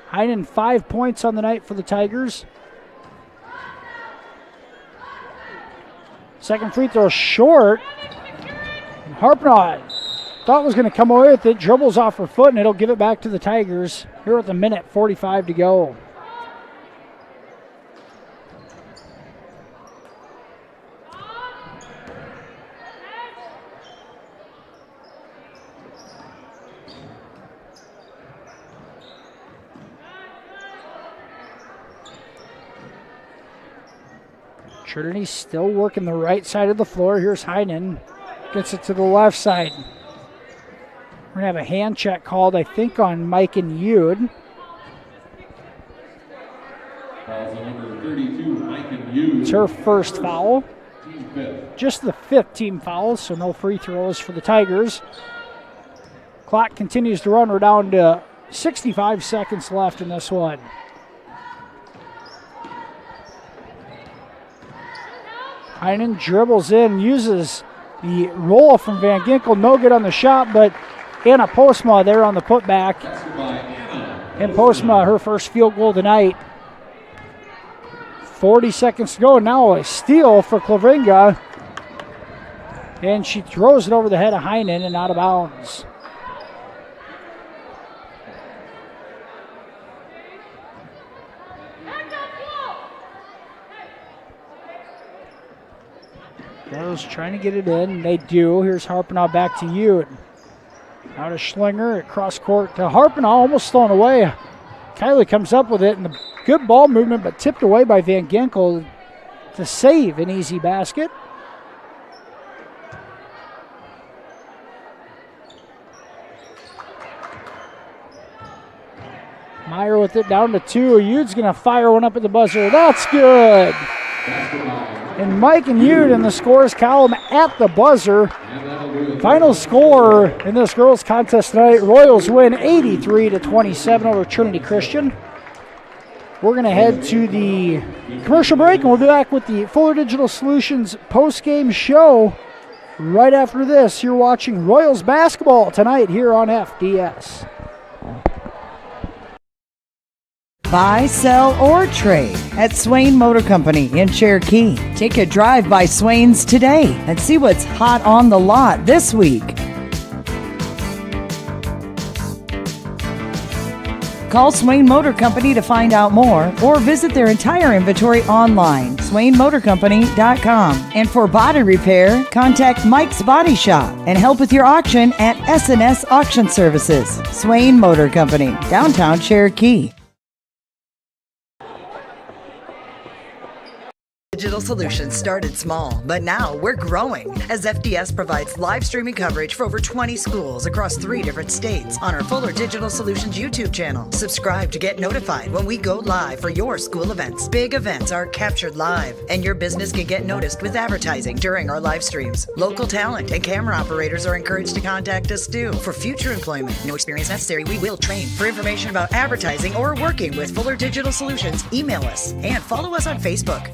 Heinen 5 points on the night for the Tigers. Second free throw short. Harpenau thought was going to come away with it. Dribbles off her foot and it'll give it back to the Tigers. Here with a minute 45 to go. Trinity still working the right side of the floor. Here's Heinen. Gets it to the left side. We're going to have a hand check called, I think, on Mike and Yude. It's her first foul. Just the 5th team foul, so no free throws for the Tigers. Clock continues to run. We're down to 65 seconds left in this one. Heinen dribbles in, uses the roll from Van Ginkel. No good on the shot, but Anna Postma there on the putback. And Postma, her first field goal tonight. 40 seconds to go. Now a steal for Clavringa. And she throws it over the head of Heinen and out of bounds. Rose trying to get it in. They do. Here's Harpenau back to Yude. Out of Schlinger at cross court to Harpenau, almost thrown away. Kylie comes up with it, and the good ball movement, but tipped away by Van Ginkel to save an easy basket. Meyer with it down to 2. Yude's going to fire one up at the buzzer. That's good. And Mike and Yude in the scores column at the buzzer. Final score in this girls contest tonight, Royals win 83-27 over Trinity Christian. We're going to head to the commercial break, and we'll be back with the Fuller Digital Solutions post-game show right after this. You're watching Royals basketball tonight here on FDS. Buy, sell, or trade at Swain Motor Company in Cherokee. Take a drive by Swain's today and see what's hot on the lot this week. Call Swain Motor Company to find out more or visit their entire inventory online, swainmotorcompany.com. And for body repair, contact Mike's Body Shop and help with your auction at S&S Auction Services. Swain Motor Company, downtown Cherokee. Digital Solutions started small, but now we're growing as FDS provides live streaming coverage for over 20 schools across 3 different states on our Fuller Digital Solutions YouTube channel. Subscribe to get notified when we go live for your school events. Big events are captured live, and your business can get noticed with advertising during our live streams. Local talent and camera operators are encouraged to contact us too. For future employment, no experience necessary, we will train. For information about advertising or working with Fuller Digital Solutions, email us and follow us on Facebook.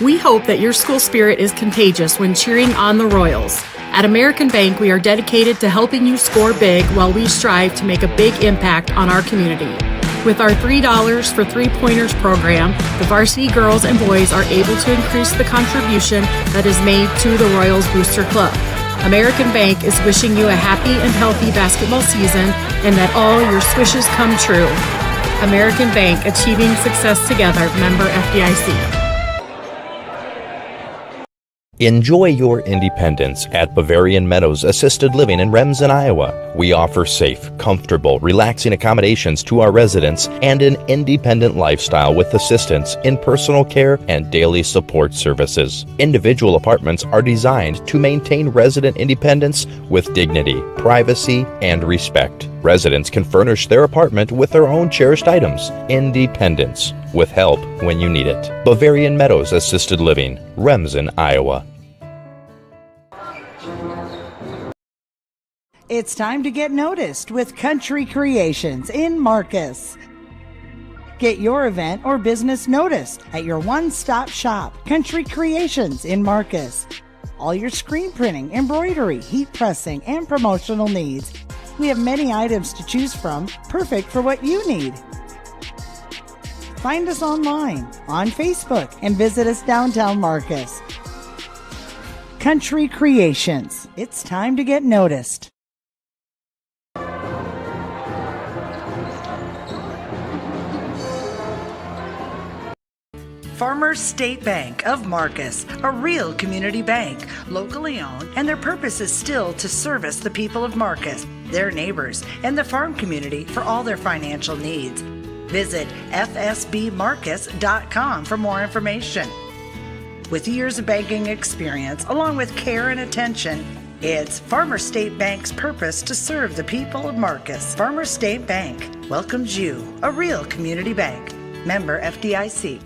We hope that your school spirit is contagious when cheering on the Royals. At American Bank, we are dedicated to helping you score big while we strive to make a big impact on our community. With our $3 for 3-pointers program, the varsity girls and boys are able to increase the contribution that is made to the Royals Booster Club. American Bank is wishing you a happy and healthy basketball season and that all your swishes come true. American Bank, achieving success together, member FDIC. Enjoy your independence at Bavarian Meadows Assisted Living in Remsen, Iowa. We offer safe, comfortable, relaxing accommodations to our residents and an independent lifestyle with assistance in personal care and daily support services. Individual apartments are designed to maintain resident independence with dignity, privacy, and respect. Residents can furnish their apartment with their own cherished items. Independence, with help when you need it. Bavarian Meadows Assisted Living, Remsen, Iowa. It's time to get noticed with Country Creations in Marcus. Get your event or business noticed at your one-stop shop, Country Creations in Marcus. All your screen printing, embroidery, heat pressing, and promotional needs. We have many items to choose from, perfect for what you need. Find us online, on Facebook, and visit us downtown Marcus. Country Creations. It's time to get noticed. Farmers State Bank of Marcus, a real community bank, locally owned, and their purpose is still to service the people of Marcus, their neighbors, and the farm community for all their financial needs. Visit fsbmarcus.com for more information. With years of banking experience, along with care and attention, it's Farmers State Bank's purpose to serve the people of Marcus. Farmers State Bank welcomes you, a real community bank. Member FDIC.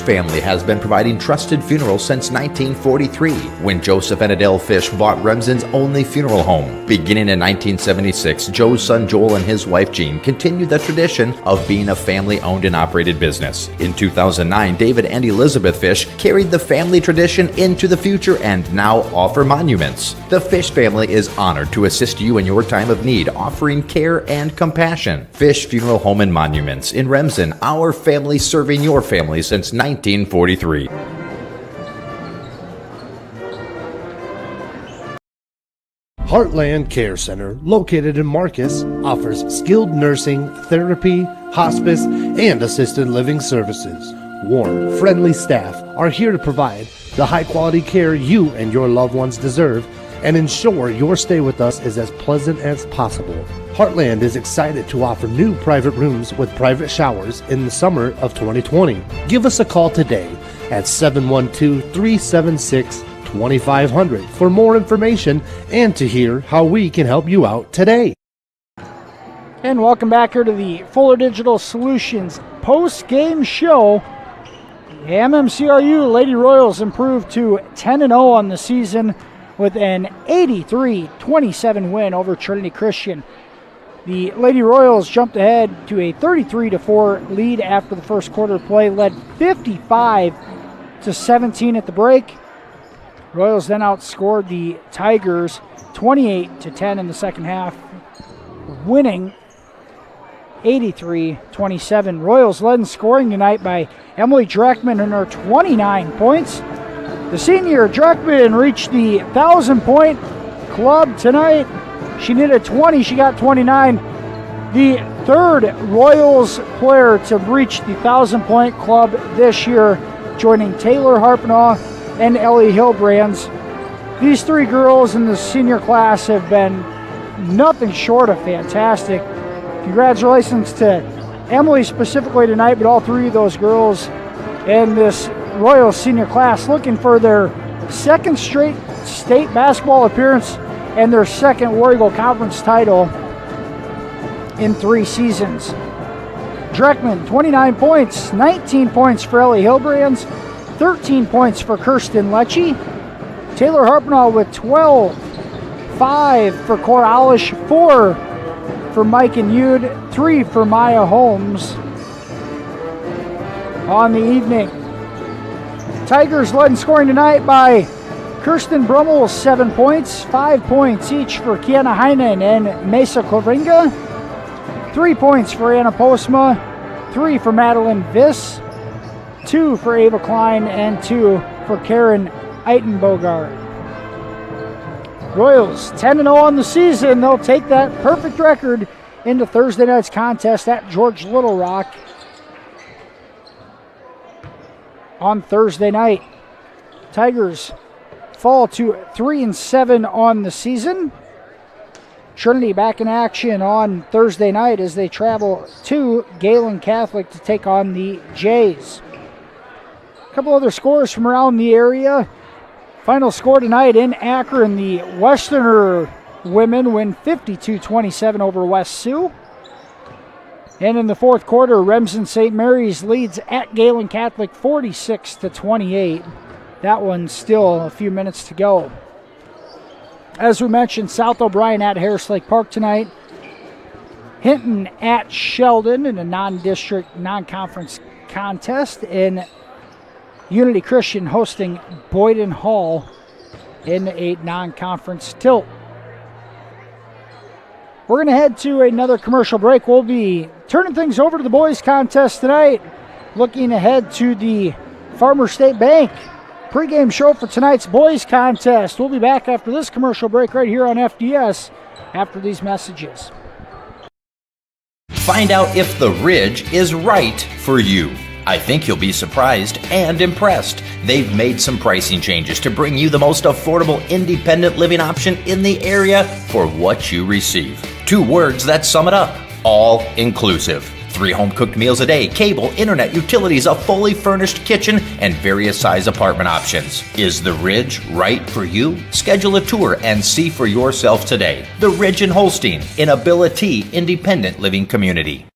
Family has been providing trusted funerals since 1943, when Joseph and Adele Fish bought Remsen's only funeral home. Beginning in 1976, Joe's son Joel and his wife Jean continued the tradition of being a family-owned and operated business. In 2009, David and Elizabeth Fish carried the family tradition into the future and now offer monuments. The Fish family is honored to assist you in your time of need, offering care and compassion. Fish Funeral Home and Monuments in Remsen, our family serving your family since 1943. Heartland Care Center, located in Marcus, offers skilled nursing, therapy, hospice, and assisted living services. Warm, friendly staff are here to provide the high-quality care you and your loved ones deserve and ensure your stay with us is as pleasant as possible. Heartland is excited to offer new private rooms with private showers in the summer of 2020. Give us a call today at 712-376-2500 for more information and to hear how we can help you out today. And welcome back here to the Fuller Digital Solutions post-game show. The MMCRU Lady Royals improved to 10-0 on the season with an 83-27 win over Trinity Christian. The Lady Royals jumped ahead to a 33-4 lead after the first quarter of play, led 55-17 at the break. Royals then outscored the Tigers 28-10 in the second half, winning 83-27. Royals led in scoring tonight by Emily Dreckman in her 29 points. The senior Dreckman reached the 1,000-point club tonight. She needed 20, she got 29. The third Royals player to reach the 1,000-point club this year, joining Taylor Harpenaugh and Ellie Hillbrands. These three girls in the senior class have been nothing short of fantastic. Congratulations to Emily specifically tonight, but all three of those girls in this Royals senior class looking for their second straight state basketball appearance and their second War Eagle Conference title in 3 seasons. Dreckman, 29 points, 19 points for Ellie Hillbrands, 13 points for Kirsten Lecce. Taylor Harpenaugh with 12, 5 for Cora Alish, 4 for Mike and Yude, 3 for Maya Holmes. on the evening. Tigers led in scoring tonight by Kirsten Brummel, 7 points, 5 points each for Kiana Heinen and Mesa Koringa, 3 points for Anna Postma, 3 for Madeline Viss, 2 for Ava Klein, and 2 for Karen Eitenbogart. Royals 10-0 on the season. They'll take that perfect record into Thursday night's contest at George Little Rock on Thursday night. Tigers fall to 3-7 on the season. Trinity back in action on Thursday night as they travel to Galen Catholic to take on the Jays. A couple other scores from around the area. Final score tonight in Akron, the Westerner women win 52-27 over West Sioux. And in the fourth quarter, Remsen St. Mary's leads at Galen Catholic 46-28. That one's still a few minutes to go. As we mentioned, South O'Brien at Harris Lake Park tonight. Hinton at Sheldon in a non-district, non-conference contest. And Unity Christian hosting Boyden Hall in a non-conference tilt. We're going to head to another commercial break. We'll be turning things over to the boys contest tonight. Looking ahead to the Farmer State Bank pregame show for tonight's boys contest. We'll be back after this commercial break right here on FDS after these messages. Find out if the Ridge is right for you. I think you'll be surprised and impressed. They've made some pricing changes to bring you the most affordable independent living option in the area for what you receive. 2 words that sum it up: all inclusive. 3 home-cooked meals a day, cable, internet, utilities, a fully furnished kitchen, and various size apartment options. Is the Ridge right for you? Schedule a tour and see for yourself today. The Ridge in Holstein, in Ability Independent Living Community.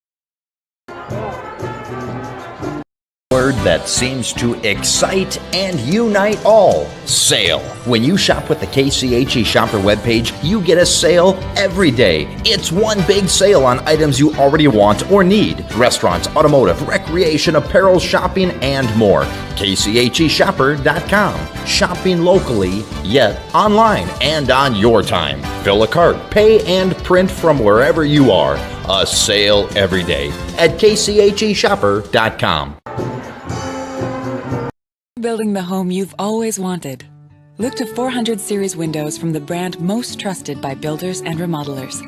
Word that seems to excite and unite all: sale. When you shop with the KCHE Shopper webpage, you get a sale every day. It's one big sale on items you already want or need: restaurants, automotive, recreation, apparel, shopping, and more. KCHEshopper.com. Shopping locally, yet online and on your time. Fill a cart, pay, and print from wherever you are. A sale every day at KCHEshopper.com. Building the home you've always wanted. Look to 400 series windows from the brand most trusted by builders and remodelers.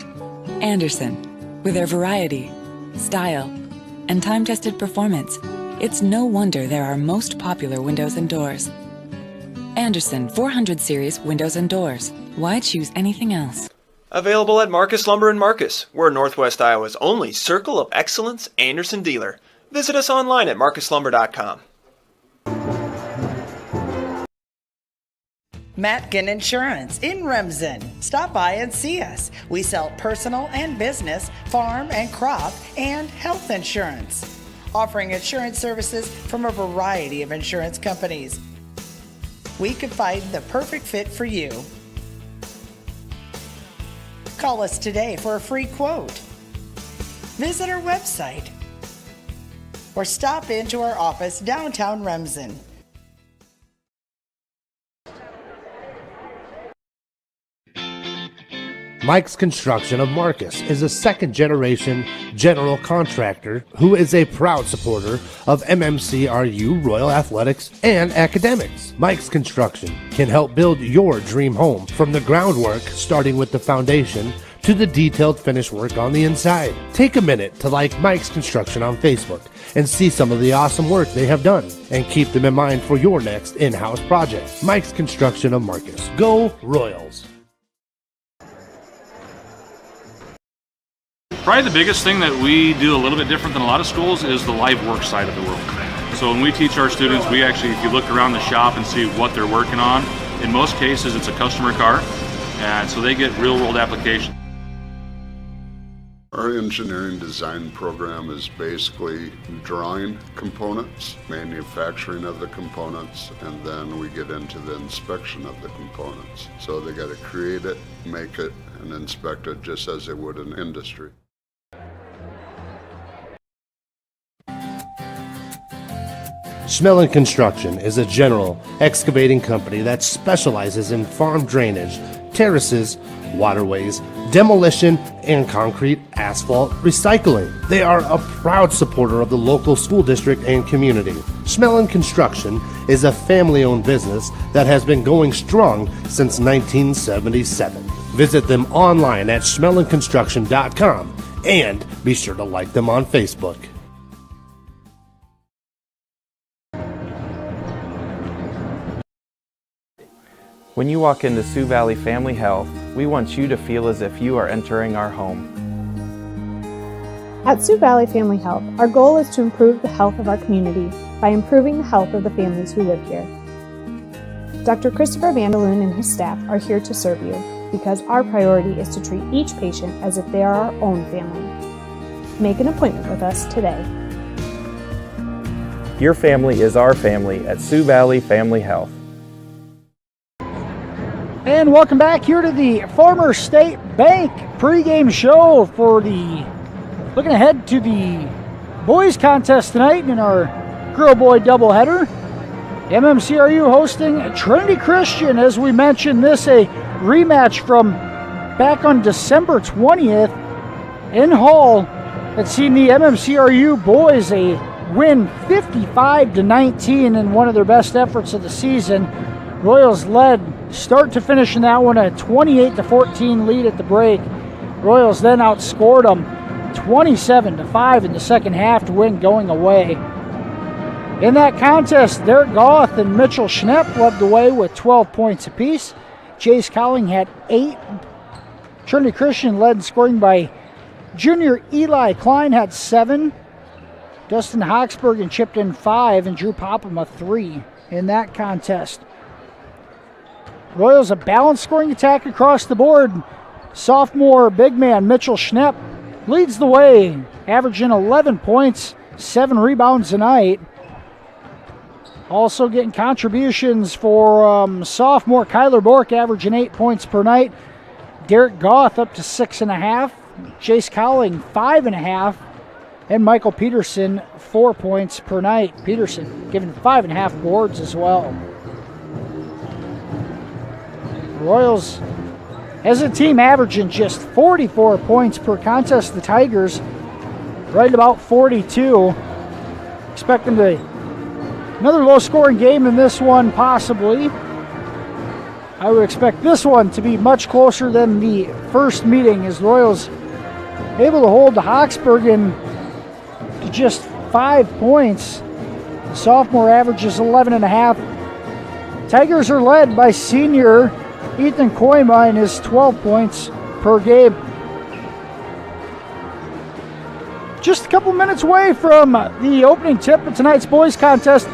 Andersen. With their variety, style, and time-tested performance, it's no wonder they're our most popular windows and doors. Andersen 400 series windows and doors. Why choose anything else? Available at Marcus Lumber in Marcus. We're Northwest Iowa's only Circle of Excellence Andersen dealer. Visit us online at marcuslumber.com. Matkin Insurance in Remsen. Stop by and see us. We sell personal and business, farm and crop, and health insurance. Offering insurance services from a variety of insurance companies. We could find the perfect fit for you. Call us today for a free quote. Visit our website or stop into our office downtown Remsen. Mike's Construction of Marcus is a second-generation general contractor who is a proud supporter of MMCRU, Royal Athletics, and academics. Mike's Construction can help build your dream home from the groundwork, starting with the foundation, to the detailed finish work on the inside. Take a minute to like Mike's Construction on Facebook and see some of the awesome work they have done, and keep them in mind for your next in-house project. Mike's Construction of Marcus. Go Royals! Probably the biggest thing that we do a little bit different than a lot of schools is the live work side of the world. So when we teach our students, we actually, if you look around the shop and see what they're working on, in most cases it's a customer car, and so they get real world application. Our engineering design program is basically drawing components, manufacturing of the components, and then we get into the inspection of the components. So they got to create it, make it, and inspect it just as they would in industry. Schmelling Construction is a general excavating company that specializes in farm drainage, terraces, waterways, demolition, and concrete asphalt recycling. They are a proud supporter of the local school district and community. Schmelling Construction is a family-owned business that has been going strong since 1977. Visit them online at schmellingconstruction.com and be sure to like them on Facebook. When you walk into Sioux Valley Family Health, we want you to feel as if you are entering our home. At Sioux Valley Family Health, our goal is to improve the health of our community by improving the health of the families who live here. Dr. Christopher Vandeloon and his staff are here to serve you because our priority is to treat each patient as if they are our own family. Make an appointment with us today. Your family is our family at Sioux Valley Family Health. And welcome back here to the Farmer State Bank pregame show for looking ahead to the boys contest tonight in our girl-boy doubleheader. MMCRU hosting Trinity Christian. As we mentioned, this a rematch from back on December 20th in Hall that seen the MMCRU boys win 55-19 in one of their best efforts of the season. Royals led start to finish in that one, a 28-14 lead at the break. Royals then outscored them 27-5 in the second half to win going away. In that contest, Derek Goth and Mitchell Schnepp led the way with 12 points apiece. Chase Cowling had 8. Trinity Christian led in scoring by junior Eli Klein had 7. Dustin Hawksbergen chipped in 5 and Drew Popham a 3 in that contest. Royals a balanced scoring attack across the board. Sophomore big man Mitchell Schnepp leads the way, averaging 11 points, 7 rebounds a night. Also getting contributions for sophomore Kyler Bork, averaging 8 points per night. Derek Goth up to 6.5. Chase Cowling 5.5. And Michael Peterson 4 points per night. Peterson giving 5.5 boards as well. Royals as a team averaging just 44 points per contest. The Tigers right about 42. Expect them to another low scoring game in this one possibly. I would expect this one to be much closer than the first meeting as Royals able to hold the Hawksbergen to just 5 points. The sophomore averages 11.5. Tigers are led by senior Ethan Koima and his 12 points per game. Just a couple minutes away from the opening tip of tonight's boys contest.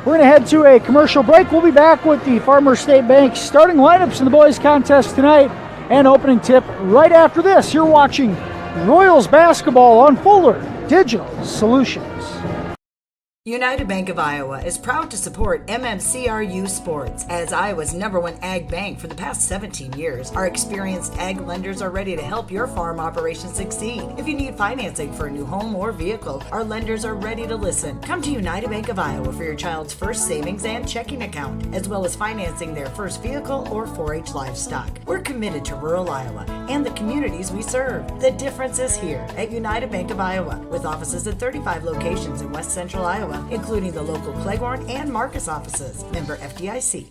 We're going to head to a commercial break. We'll be back with the Farmer State Bank starting lineups in the boys contest tonight and opening tip right after this. You're watching Royals basketball on Fuller Digital Solutions. United Bank of Iowa is proud to support MMCRU Sports. As Iowa's #1 ag bank for the past 17 years, our experienced ag lenders are ready to help your farm operation succeed. If you need financing for a new home or vehicle, our lenders are ready to listen. Come to United Bank of Iowa for your child's first savings and checking account, as well as financing their first vehicle or 4-H livestock. We're committed to rural Iowa and the communities we serve. The difference is here at United Bank of Iowa, with offices at 35 locations in West Central Iowa, including the local Cleghorn and Marcus offices. Member FDIC.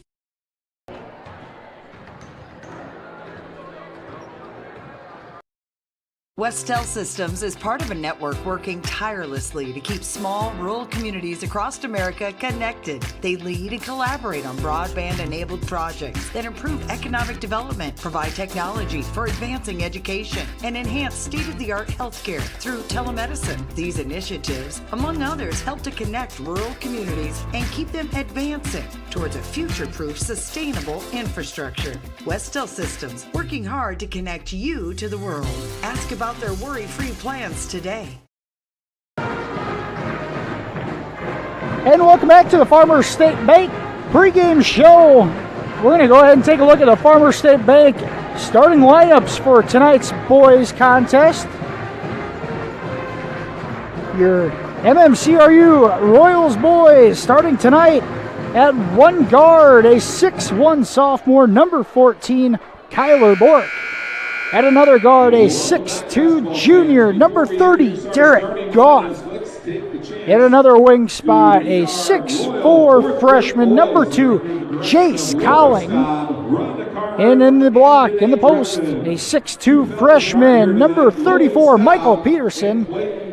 Westel Systems is part of a network working tirelessly to keep small, rural communities across America connected. They lead and collaborate on broadband-enabled projects that improve economic development, provide technology for advancing education, and enhance state-of-the-art healthcare through telemedicine. These initiatives, among others, help to connect rural communities and keep them advancing towards a future-proof, sustainable infrastructure. Westel Systems, working hard to connect you to the world. Ask about their worry-free plans today. And welcome back to the Farmer State Bank pregame show. We're going to go ahead and take a look at the Farmer State Bank starting lineups for tonight's boys contest. Your MMCRU Royals boys starting tonight at one guard, a 6'1 sophomore, number 14, Kyler Bork. At another guard, a 6'2 junior, number 30, Derek Goff. At another wing spot, a 6'4 freshman, number 2, Jace Colling. And in the block, in the post, a 6'2 freshman, number 34, Michael Peterson.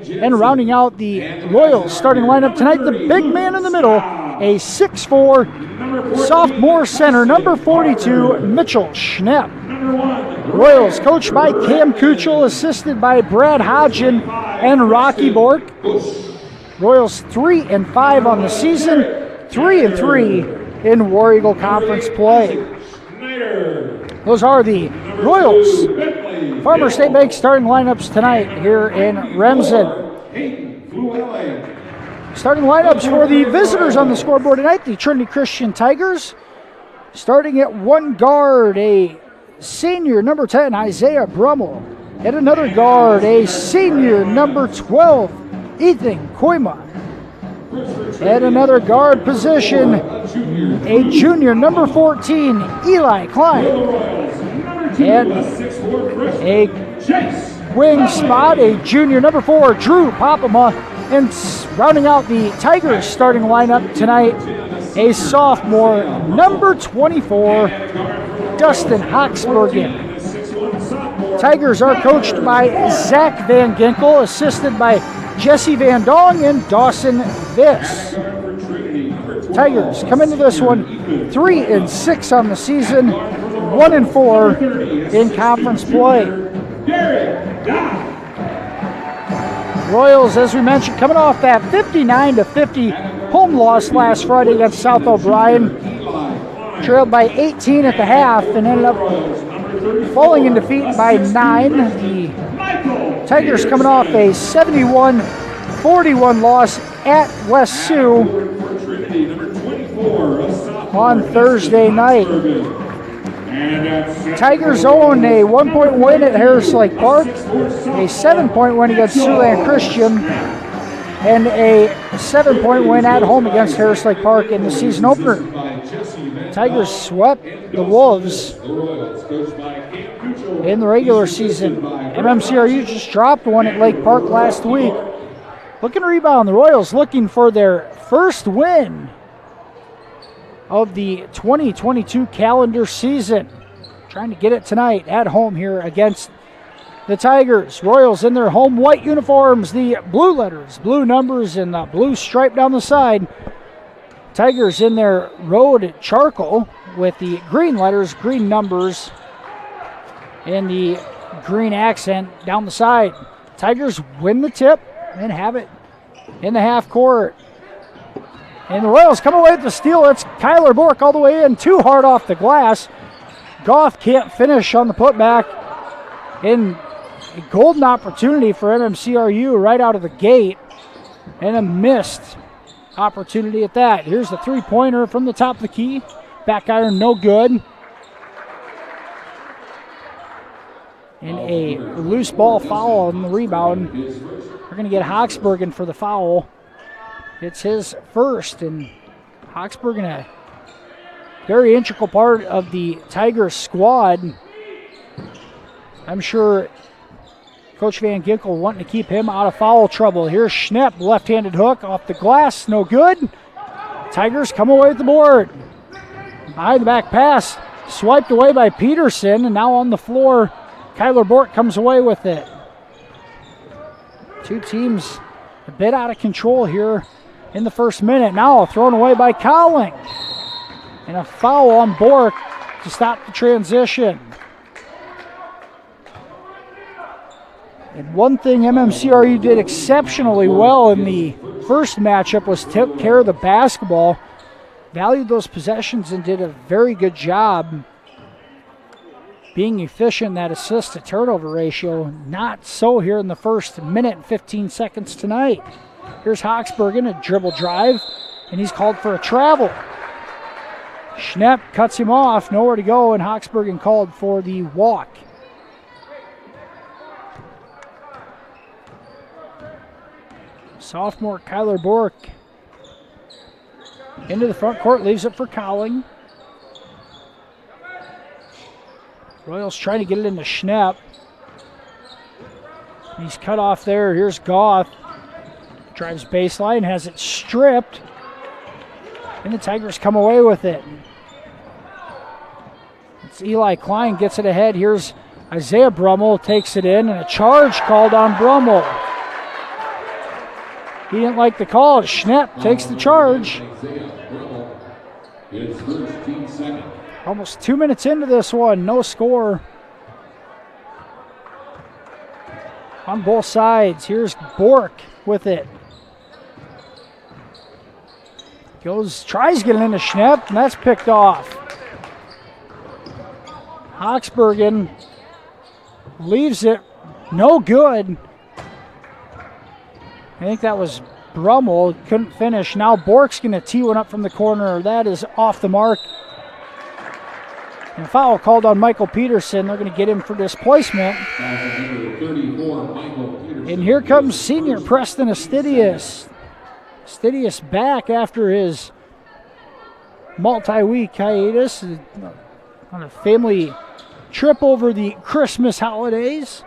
And rounding out the Royals starting lineup tonight, the big man in the middle, a 6'4 sophomore center, number 42, Mitchell Schnepp. Royals coached by Cam Kuchel, assisted by Brad Hodgen and Rocky Bork. Royals 3-5 on the season, 3-3 in War Eagle Conference play. Those are the Royals Farmer State Bank starting lineups tonight here in Remsen. Starting lineups for the visitors on the scoreboard tonight, the Trinity Christian Tigers. Starting at one guard, a senior, number 10, Isaiah Brummel. At another guard, a senior, number 12, Ethan Koima. At another guard position, a junior, number 14, Eli Klein. At a wing spot, a junior, number 4, Drew Popema. And rounding out the Tigers starting lineup tonight, a sophomore, number 24, Dustin Hoxbergen. Tigers are coached by Zach Van Ginkel, assisted by Jesse Van Dong and Dawson Viss. Tigers come into this one 3-6 on the season, 1-4 in conference play. Royals, as we mentioned, coming off that 59-50 home loss last Friday against South O'Brien. Trailed by 18 at the half and ended up falling in defeat by 9. The Tigers coming off a 71-41 loss at West Sioux on Thursday night. Tigers own a 1-point win at Harris Lake Park, a 7-point win against Siouxland Christian, and a 7-point win at home against Harris Lake Park in the season opener. Tigers swept the Wolves in the regular season. MMCRU just dropped one at Lake Park last week. Looking to rebound, the Royals looking for their first win of the 2022 calendar season. Trying to get it tonight at home here against the Tigers. Royals in their home white uniforms, the blue letters, blue numbers, and the blue stripe down the side. Tigers in their road charcoal with the green letters, green numbers, and the green accent down the side. Tigers win the tip and have it in the half court. And the Royals come away with the steal. It's Kyler Bork all the way in, too hard off the glass. Goff can't finish on the putback. And a golden opportunity for MMCRU right out of the gate. And a missed opportunity at that. Here's the three-pointer from the top of the key. Back iron, no good. And a loose ball foul on the rebound. We're going to get Hoxbergen for the foul. It's his first, and Hoxbergen, a very integral part of the Tigers squad. I'm sure Coach Van Ginkel wanting to keep him out of foul trouble. Here's Schnepp, left-handed hook off the glass, no good. Tigers come away with the board. Behind the back pass, swiped away by Peterson, and now on the floor, Kyler Bork comes away with it. Two teams a bit out of control here in the first minute. Now thrown away by Cowling. And a foul on Bork to stop the transition. And one thing MMCRU did exceptionally well in the first matchup was took care of the basketball, valued those possessions, and did a very good job being efficient in that assist to turnover ratio. Not so here in the first minute and 15 seconds tonight. Here's Hoxbergen, a dribble drive, and he's called for a travel. Schnepp cuts him off, nowhere to go, and Hoxbergen called for the walk. Sophomore Kyler Bork into the front court, leaves it for Cowling. Royals trying to get it into Schnepp. He's cut off there. Here's Goth. Drives baseline, has it stripped. And the Tigers come away with it. It's Eli Klein gets it ahead. Here's Isaiah Brummel, takes it in, and a charge called on Brummel. He didn't like the call. Schnepp takes the charge. Almost 2 minutes into this one, no score on both sides. Here's Bork with it. Tries getting into Schnepp, and that's picked off. Hochsbergen leaves it, no good. I think that was Brummel, couldn't finish. Now Bork's going to tee one up from the corner. That is off the mark. And a foul called on Michael Peterson. They're going to get him for displacement. And here comes senior Preston Astidius. Astidius back after his multi-week hiatus on a family trip over the Christmas holidays.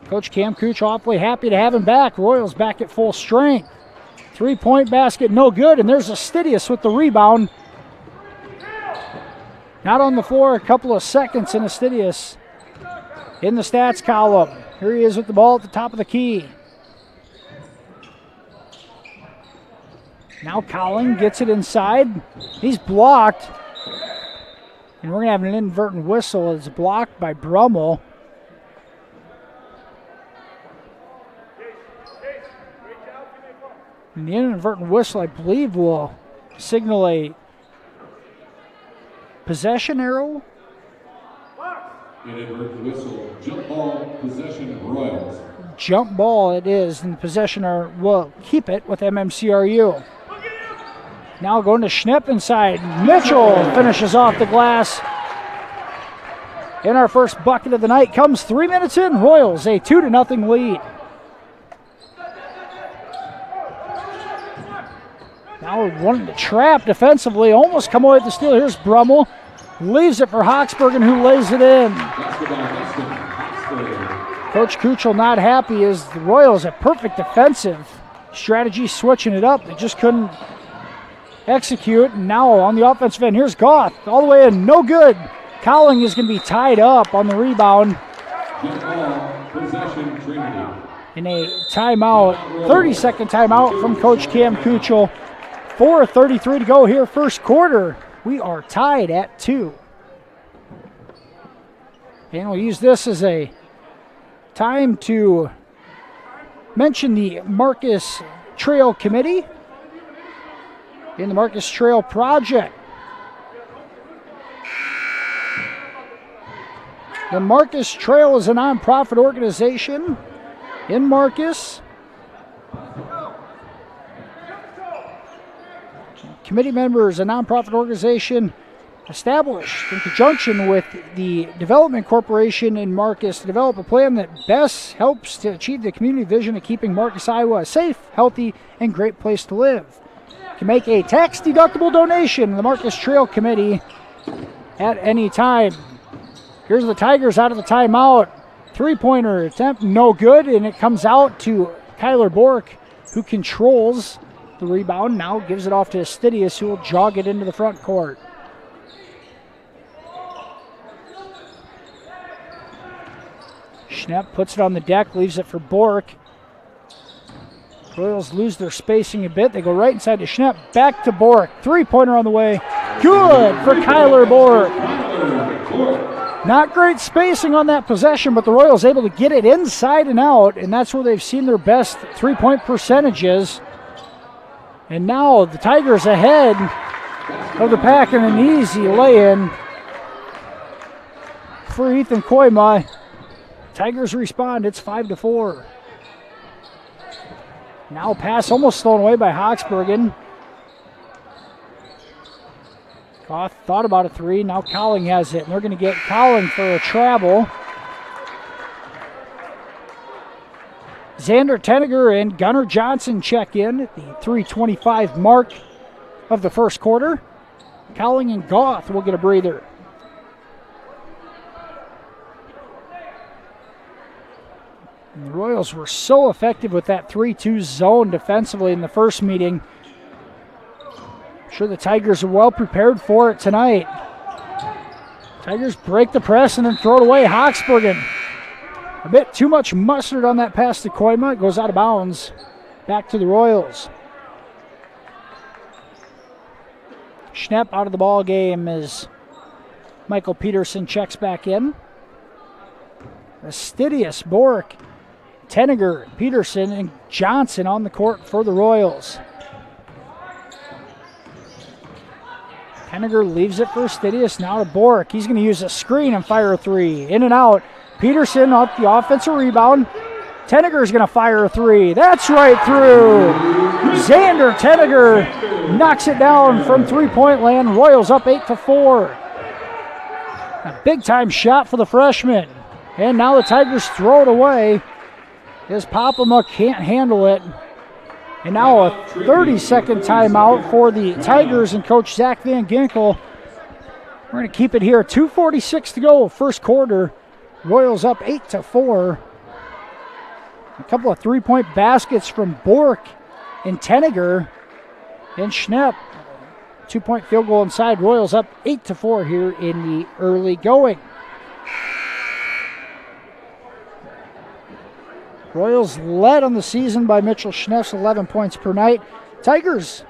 Coach Cam Cooch awfully happy to have him back. Royals back at full strength. 3-point basket, no good, and there's Astidius with the rebound. Not on the floor, a couple of seconds, and Astidius in the stats column. Here he is with the ball at the top of the key. Now Cowling gets it inside. He's blocked. And we're going to have an inadvertent whistle. It's blocked by Brummel. And the inadvertent whistle, I believe, will signal a possession arrow. Inadvertent whistle, jump ball, possession, Royals. Jump ball it is, and the possessioner will keep it with MMCRU. Now going to Schnepp inside. Mitchell finishes off the glass. And our first bucket of the night comes 3 minutes in. Royals a 2-0 lead. Now wanting to trap defensively, almost come away with the steal. Here's Brummel. Leaves it for Hochsbergen, who lays it in. Coach Kuchel not happy as the Royals a perfect defensive strategy, switching it up. They just couldn't execute. And now on the offensive end, here's Goth. All the way in, no good. Cowling is going to be tied up on the rebound. In a timeout, 30-second timeout from Coach Cam Kuchel. 4:33 to go here, first quarter. We are tied at 2. And we'll use this as a time to mention the Marcus Trail Committee in the Marcus Trail Project. The Marcus Trail is a nonprofit organization in Marcus. Committee members, a nonprofit organization established in conjunction with the Development Corporation in Marcus to develop a plan that best helps to achieve the community vision of keeping Marcus, Iowa a safe, healthy, and great place to live. You can make a tax-deductible donation to the Marcus Trail Committee at any time. Here's the Tigers out of the timeout. Three-pointer attempt, no good, and it comes out to Kyler Bork, who controls the rebound. Now gives it off to Astidius, who will jog it into the front court. Schnepp puts it on the deck, leaves it for Bork. Royals lose their spacing a bit. They go right inside to Schnepp, back to Bork. Three-pointer on the way. Good for Kyler Bork. Not great spacing on that possession, but the Royals able to get it inside and out, and that's where they've seen their best three-point percentages. And now the Tigers ahead of the pack in an easy lay-in for Ethan Koima. Tigers respond, it's 5-4. Now pass almost stolen away by Hochsbergen. Goth thought about a three, now Cowling has it, and they're going to get Cowling for a travel. Xander Tenniger and Gunnar Johnson check in at the 3:25 mark of the first quarter. Cowling and Goth will get a breather. And the Royals were so effective with that 3-2 zone defensively in the first meeting. I'm sure the Tigers are well prepared for it tonight. Tigers break the press and then throw it away. Hawksbergen. A bit too much mustard on that pass to Koima. It goes out of bounds. Back to the Royals. Schnepp out of the ball game as Michael Peterson checks back in. Astidius, Bork, Tenniger, Peterson, and Johnson on the court for the Royals. Tenniger leaves it for Astidius. Now to Bork. He's going to use a screen and fire a three. In and out. Peterson off the offensive rebound. Tenniger's going to fire a three. That's right through. Xander Tenniger knocks it down from three-point land. Royals up 8-4. A big-time shot for the freshman. And now the Tigers throw it away as Popema can't handle it. And now a 30-second timeout for the Tigers and Coach Zach Van Ginkel. We're going to keep it here. 2:46 to go, first quarter. Royals up 8-4. A couple of three-point baskets from Bork and Tenniger and Schnepp. 2-point field goal inside. Royals up 8-4 here in the early going. Royals led on the season by Mitchell Schnepp's 11 points per night. Tigers,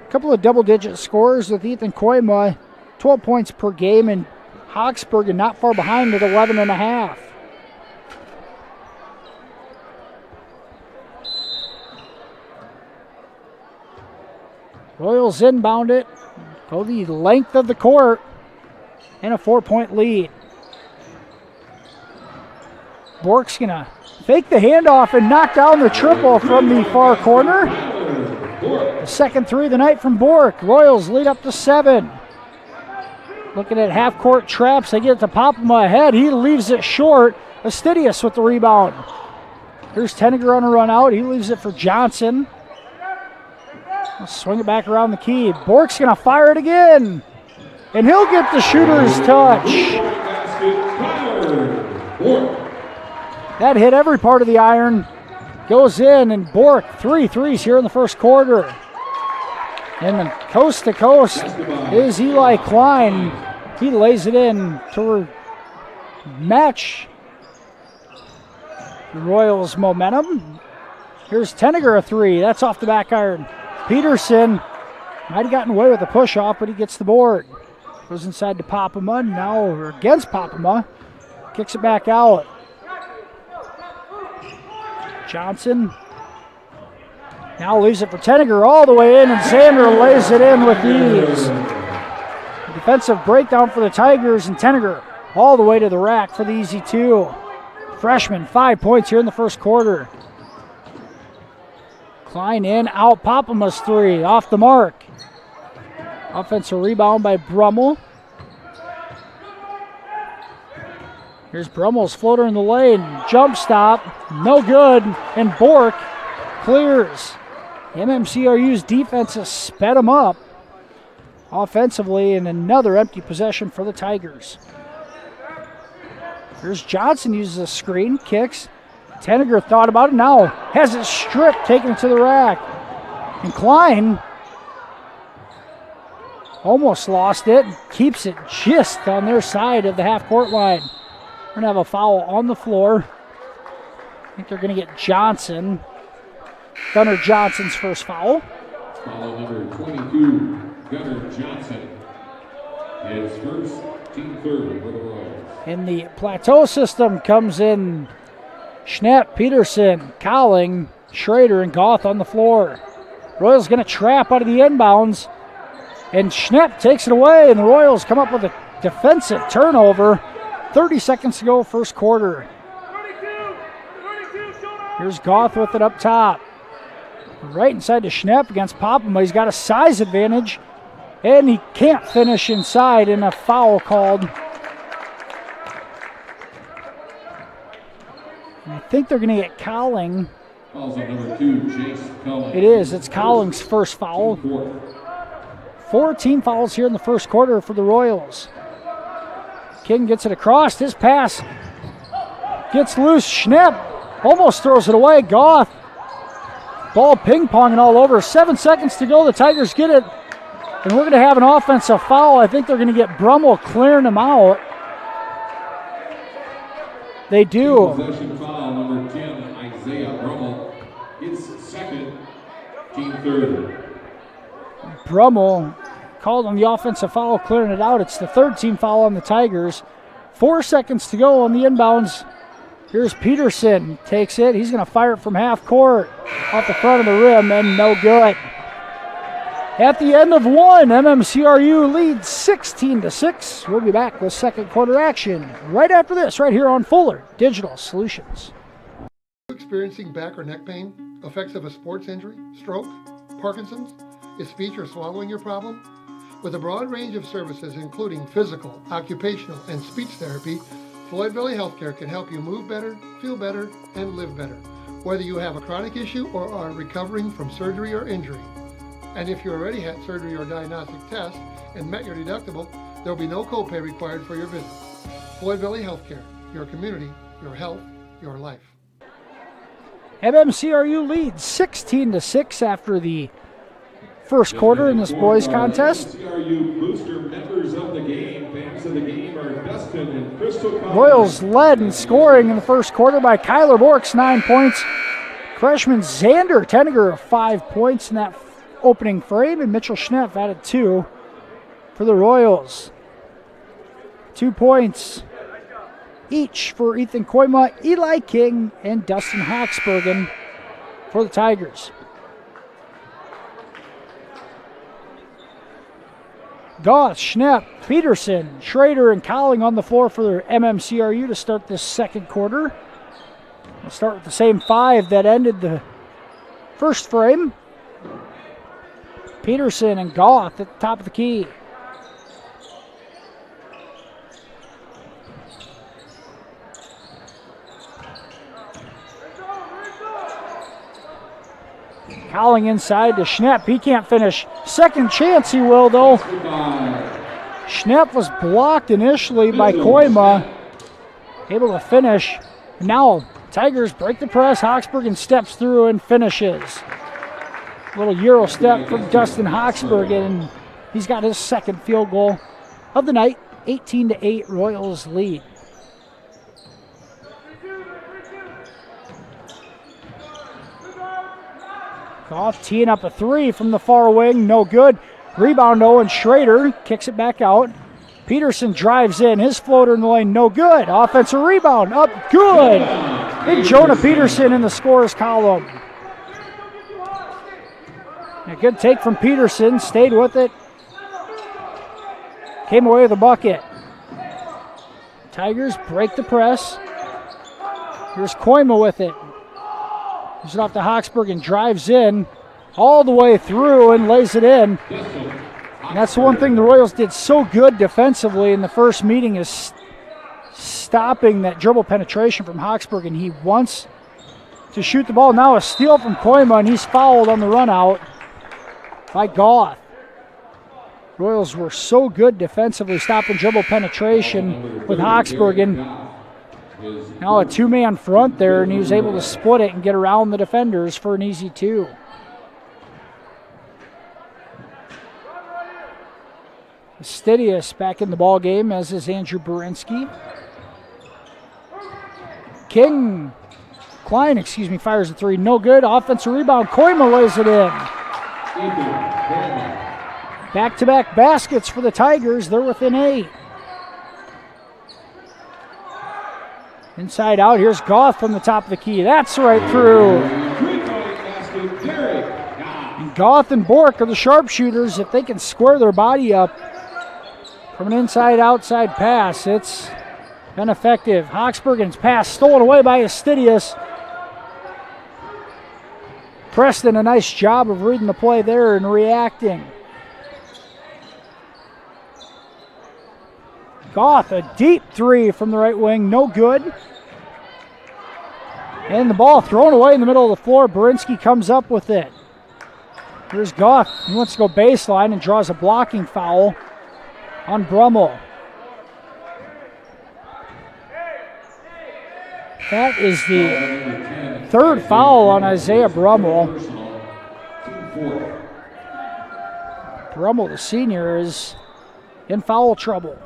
a couple of double-digit scores with Ethan Koima, 12 points per game, and Hawksbergen not far behind at 11.5. Royals inbound it, go the length of the court, and a 4-point lead. Bork's going to fake the handoff and knock down the triple from the far corner. The second three of the night from Bork. Royals lead up to 7. Looking at half-court traps. They get it to Popema ahead. He leaves it short. Astidius with the rebound. Here's Tenniger on a run out. He leaves it for Johnson. I'll swing it back around the key. Bork's going to fire it again. And he'll get the shooter's touch. That hit every part of the iron. Goes in, and Bork, 3 threes here in the first quarter. And then coast to coast is Eli Klein. He lays it in to match the Royals' momentum. Here's Tenniger a three. That's off the back iron. Peterson might have gotten away with a push-off, but he gets the board. Goes inside to Popema. Now against Popema. Kicks it back out. Johnson now leaves it for Tenniger all the way in, and Xander lays it in with ease. A defensive breakdown for the Tigers, and Tenniger all the way to the rack for the easy two. Freshman, 5 points here in the first quarter. Klein in, out, Popema's three, off the mark. Offensive rebound by Brummel. Here's Brummel's floater in the lane. Jump stop, no good, and Bork clears. MMCRU's defense has sped him up offensively, and another empty possession for the Tigers. Here's Johnson, uses a screen, kicks. Tenniger thought about it, now has it stripped, taken it to the rack. And Klein almost lost it, keeps it just on their side of the half-court line. We're going to have a foul on the floor. I think they're going to get Johnson. Gunnar Johnson's first foul. Foul number 22, Gunnar Johnson. His first, team third for the Royals. In the plateau system comes in Schnepp, Peterson, Cowling, Schrader, and Goth on the floor. Royals going to trap out of the inbounds. And Schnepp takes it away, and the Royals come up with a defensive turnover. 30 seconds to go, first quarter. Here's Goth with it up top. Right inside to Schnepp against Popema. He's got a size advantage, and he can't finish inside, and a foul called. And I think they're going to get Cowling. Fouls on number 2, Jace Cullen. It is. It's Cowling's first foul. 4 team fouls here in the first quarter for the Royals. King gets it across. His pass gets loose. Schnepp almost throws it away. Goff. Ball ping-ponging all over. 7 seconds to go. The Tigers get it. And we're going to have an offensive foul. I think they're going to get Brummel clearing them out. They do. Possession foul, number 10, Isaiah Brummel. It's second, team third. Brummel called on the offensive foul, clearing it out. It's the third team foul on the Tigers. 4 seconds to go on the inbounds. Here's Peterson, takes it. He's going to fire it from half court, off the front of the rim, and no good. At the end of one, MMCRU leads 16-6. We'll be back with second quarter action right after this, right here on Fuller Digital Solutions. Experiencing back or neck pain, effects of a sports injury, stroke, Parkinson's, is speech or swallowing your problem? With a broad range of services including physical, occupational, and speech therapy, Floyd Valley Healthcare can help you move better, feel better, and live better, whether you have a chronic issue or are recovering from surgery or injury. And if you already had surgery or diagnostic tests and met your deductible, there will be no copay required for your visit. Floyd Valley Healthcare, your community, your health, your life. MMCRU leads 16-6 after the first quarter in this boys contest. MMCRU booster members of the game, fans of the game are Dustin and Crystal Collins. Royals led in scoring in the first quarter by Kyler Borks, 9 points. Freshman Xander Tenniger, 5 points in that opening frame, and Mitchell Schnepp added 2 for the Royals. 2 points each for Ethan Koima, Eli King, and Dustin Hoxbergen for the Tigers. Goss, Schnepp, Peterson, Schrader, and Cowling on the floor for their MMCRU to start this second quarter. We'll start with the same 5 that ended the first frame. Peterson and Goth at the top of the key. Cowling inside to Schnepp. He can't finish. Second chance he will, though. Schnepp was blocked initially by Koima. Able to finish. Now Tigers break the press. Hoxbergen steps through and finishes. Little Euro step from Dustin Hoxbergen, and he's got his second field goal of the night. 18-8 Royals lead. Goff teeing up a 3 from the far wing, no good. Rebound Owen Schrader kicks it back out. Peterson drives in, his floater in the lane, no good. Offensive rebound, up good. Big Jonah Peterson in the scorer's column. A good take from Peterson, stayed with it. Came away with a bucket. Tigers break the press. Here's Koima with it. Gives it off to Hoxbergen, drives in all the way through and lays it in. And that's the one thing the Royals did so good defensively in the first meeting, is stopping that dribble penetration from Hoxbergen. He wants to shoot the ball. Now a steal from Koima, and he's fouled on the run out by Goth. Royals were so good defensively, stopping dribble penetration with Hoxbergen. Now a 2-man front there, and he was able to split it and get around the defenders for an easy 2. Stidius back in the ball game, as is Andrew Berinsky. Klein, fires a 3, no good. Offensive rebound, Koima lays it in. Back-to-back baskets for the Tigers, they're within 8. Inside out, here's Goth from the top of the key. That's right through. And Goth and Bork are the sharpshooters. If they can square their body up from an inside-outside pass, it's been effective. Hoxbergen's pass stolen away by Astidius. Preston, a nice job of reading the play there and reacting. Goth, a deep 3 from the right wing, no good. And the ball thrown away in the middle of the floor. Berinsky comes up with it. Here's Goff. He wants to go baseline and draws a blocking foul on Brummel. That is the third foul on Isaiah Brummel. Brummel, the senior, is in foul trouble.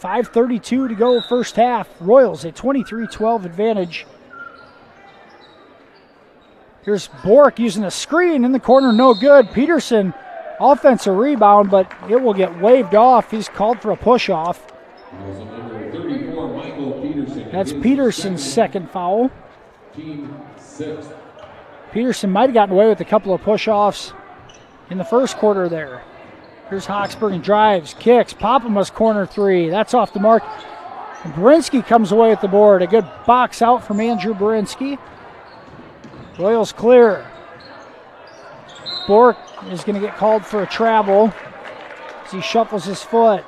5:32 to go first half. Royals a 23-12 advantage. Here's Bork using a screen in the corner, no good. Peterson, offensive rebound, but it will get waved off. He's called for a push-off. That's Peterson's second foul. Peterson might have gotten away with a couple of push-offs in the first quarter there. Here's Hawksburg and drives, kicks, Popama's corner three. That's off the mark. And Berinsky comes away with the board. A good box out from Andrew Berinsky. Royals clear. Bork is going to get called for a travel as he shuffles his foot.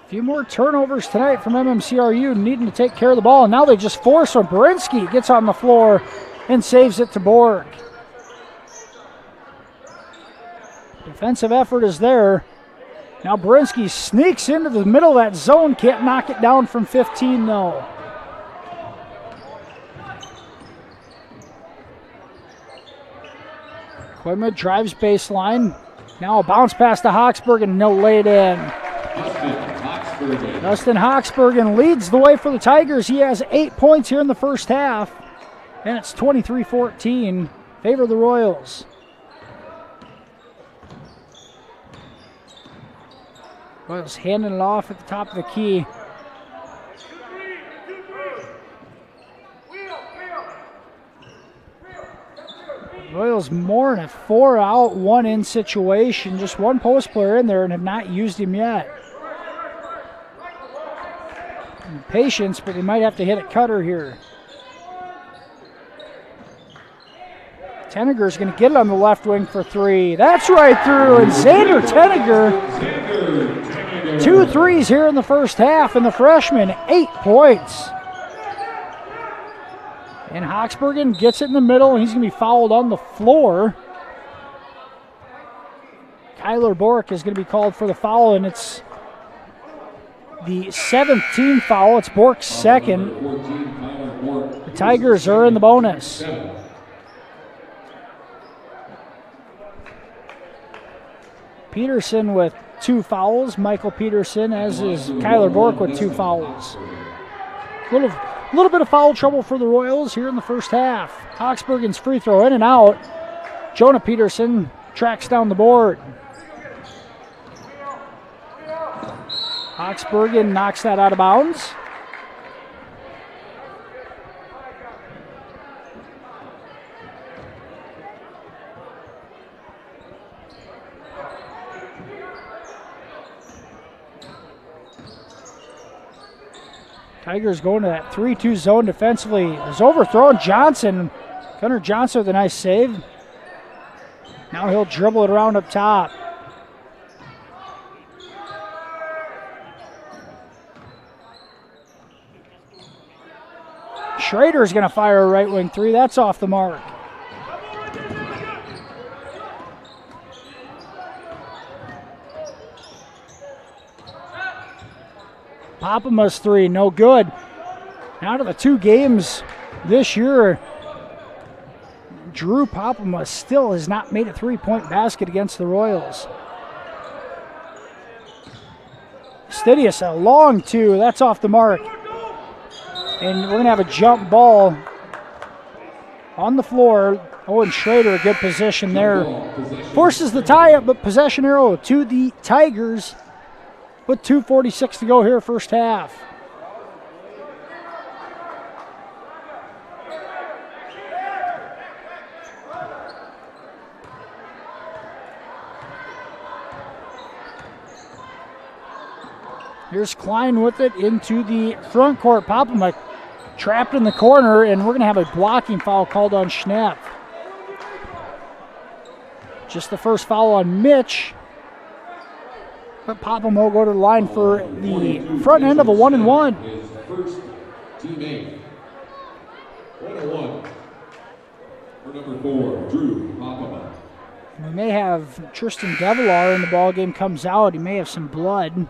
A few more turnovers tonight from MMCRU, needing to take care of the ball. And now they just force one. Berinsky gets on the floor and saves it to Bork. Defensive effort is there. Now Berinsky sneaks into the middle of that zone. Can't knock it down from 15 though. Quidma drives baseline. Now a bounce pass to Hawksburg and he'll lay it in. Dustin Hawksbergen leads the way for the Tigers. He has 8 points here in the first half. And it's 23-14. Favor the Royals. Royals handing it off at the top of the key. Royals more in a 4-out, 1-in situation. Just one post player in there and have not used him yet. Patience, but they might have to hit a cutter here. Tenniger's going to get it on the left wing for three. That's right through, and Xander Tenniger, 2 threes here in the first half, and the freshman, 8 points. And Hawksbergen gets it in the middle, and he's going to be fouled on the floor. Kyler Bork is going to be called for the foul, and it's the 7th team foul. It's Bork's second. The Tigers are in the bonus. Peterson with 2 fouls. Michael Peterson, as is Kyler Bork, with 2 fouls. A little bit of foul trouble for the Royals here in the first half. Hawksbergen's free throw in and out. Jonah Peterson tracks down the board. Hawksbergen knocks that out of bounds. Tigers going to that 3-2 zone defensively. Is overthrown Johnson. Gunnar Johnson with a nice save. Now he'll dribble it around up top. Schrader's going to fire a right wing 3. That's off the mark. Popama's 3, no good. Out of the 2 games this year, Drew Popama still has not made a 3-point basket against the Royals. Stidius, a long 2, that's off the mark. And we're going to have a jump ball on the floor. Owen Schrader, a good position there. Forces the tie-up, but possession arrow to the Tigers with 2:46 to go here first half. Here's Klein with it into the front court. Popama trapped in the corner, and we're going to have a blocking foul called on Schnapp. Just the first foul on Mitch. But Popham will go to the line for the front end of a 1-and-1. His first teammate. 1-1 for number 4, Drew Popham. We may have Tristan Devilar in the ball game comes out. He may have some blood.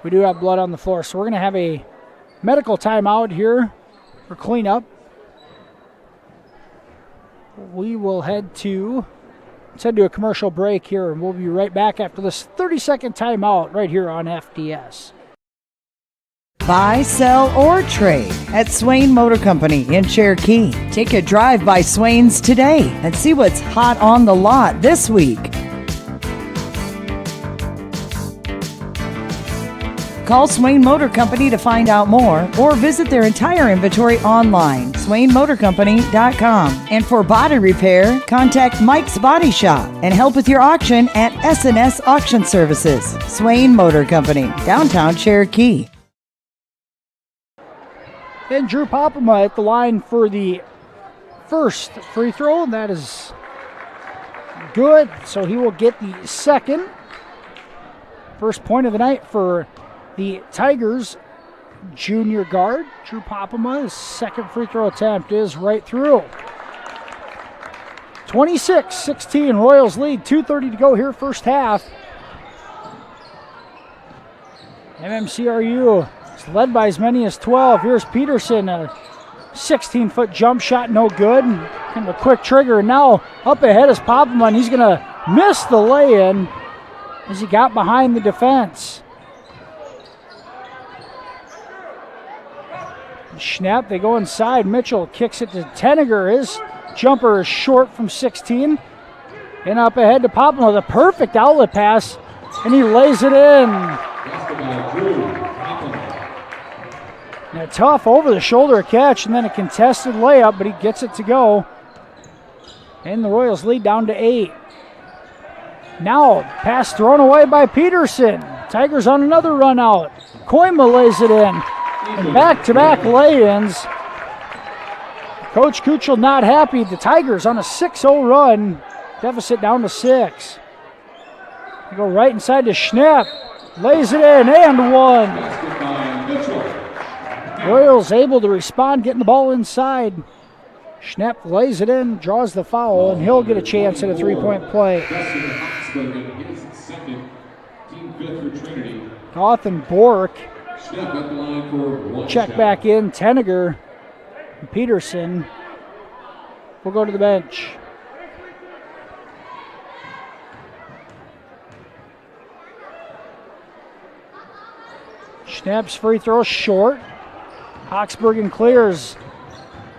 We do have blood on the floor, so we're going to have a medical timeout here for cleanup. We will head to a commercial break here, and we'll be right back after this 30-second timeout right here on FDS. Buy, sell, or trade at Swain Motor Company in Cherokee. Take a drive by Swain's today and see what's hot on the lot this week. Call Swain Motor Company to find out more or visit their entire inventory online, SwainMotorCompany.com. And for body repair, contact Mike's Body Shop and help with your auction at S&S Auction Services. Swain Motor Company, downtown Cherokee. And Drew Popham at the line for the first free throw, and that is good. So he will get the second. First point of the night for the Tigers junior guard, Drew Popham. His second free throw attempt is right through. 26-16, Royals lead, 2:30 to go here, first half. MMCRU is led by as many as 12. Here's Peterson, a 16-foot jump shot, no good. Kind of a quick trigger, and now up ahead is Popham, and he's going to miss the lay-in as he got behind the defense. Schnapp, they go inside. Mitchell kicks it to Tenniger. His jumper is short from 16. And up ahead to Popham with a perfect outlet pass, and he lays it in. And a tough over-the-shoulder catch, and then a contested layup, but he gets it to go. And the Royals lead down to 8. Now, pass thrown away by Peterson. Tigers on another run out. Koima lays it in. And back-to-back lay-ins. Coach Kuchel not happy. The Tigers on a 6-0 run. Deficit down to 6. They go right inside to Schnapp. Lays it in and one. Royals able to respond, getting the ball inside. Schnapp lays it in, draws the foul, and he'll get a chance at a three-point play. Goth and Bork check back in. Tenniger and Peterson will go to the bench. Schnapp's free throw short. Hoxbergen clears.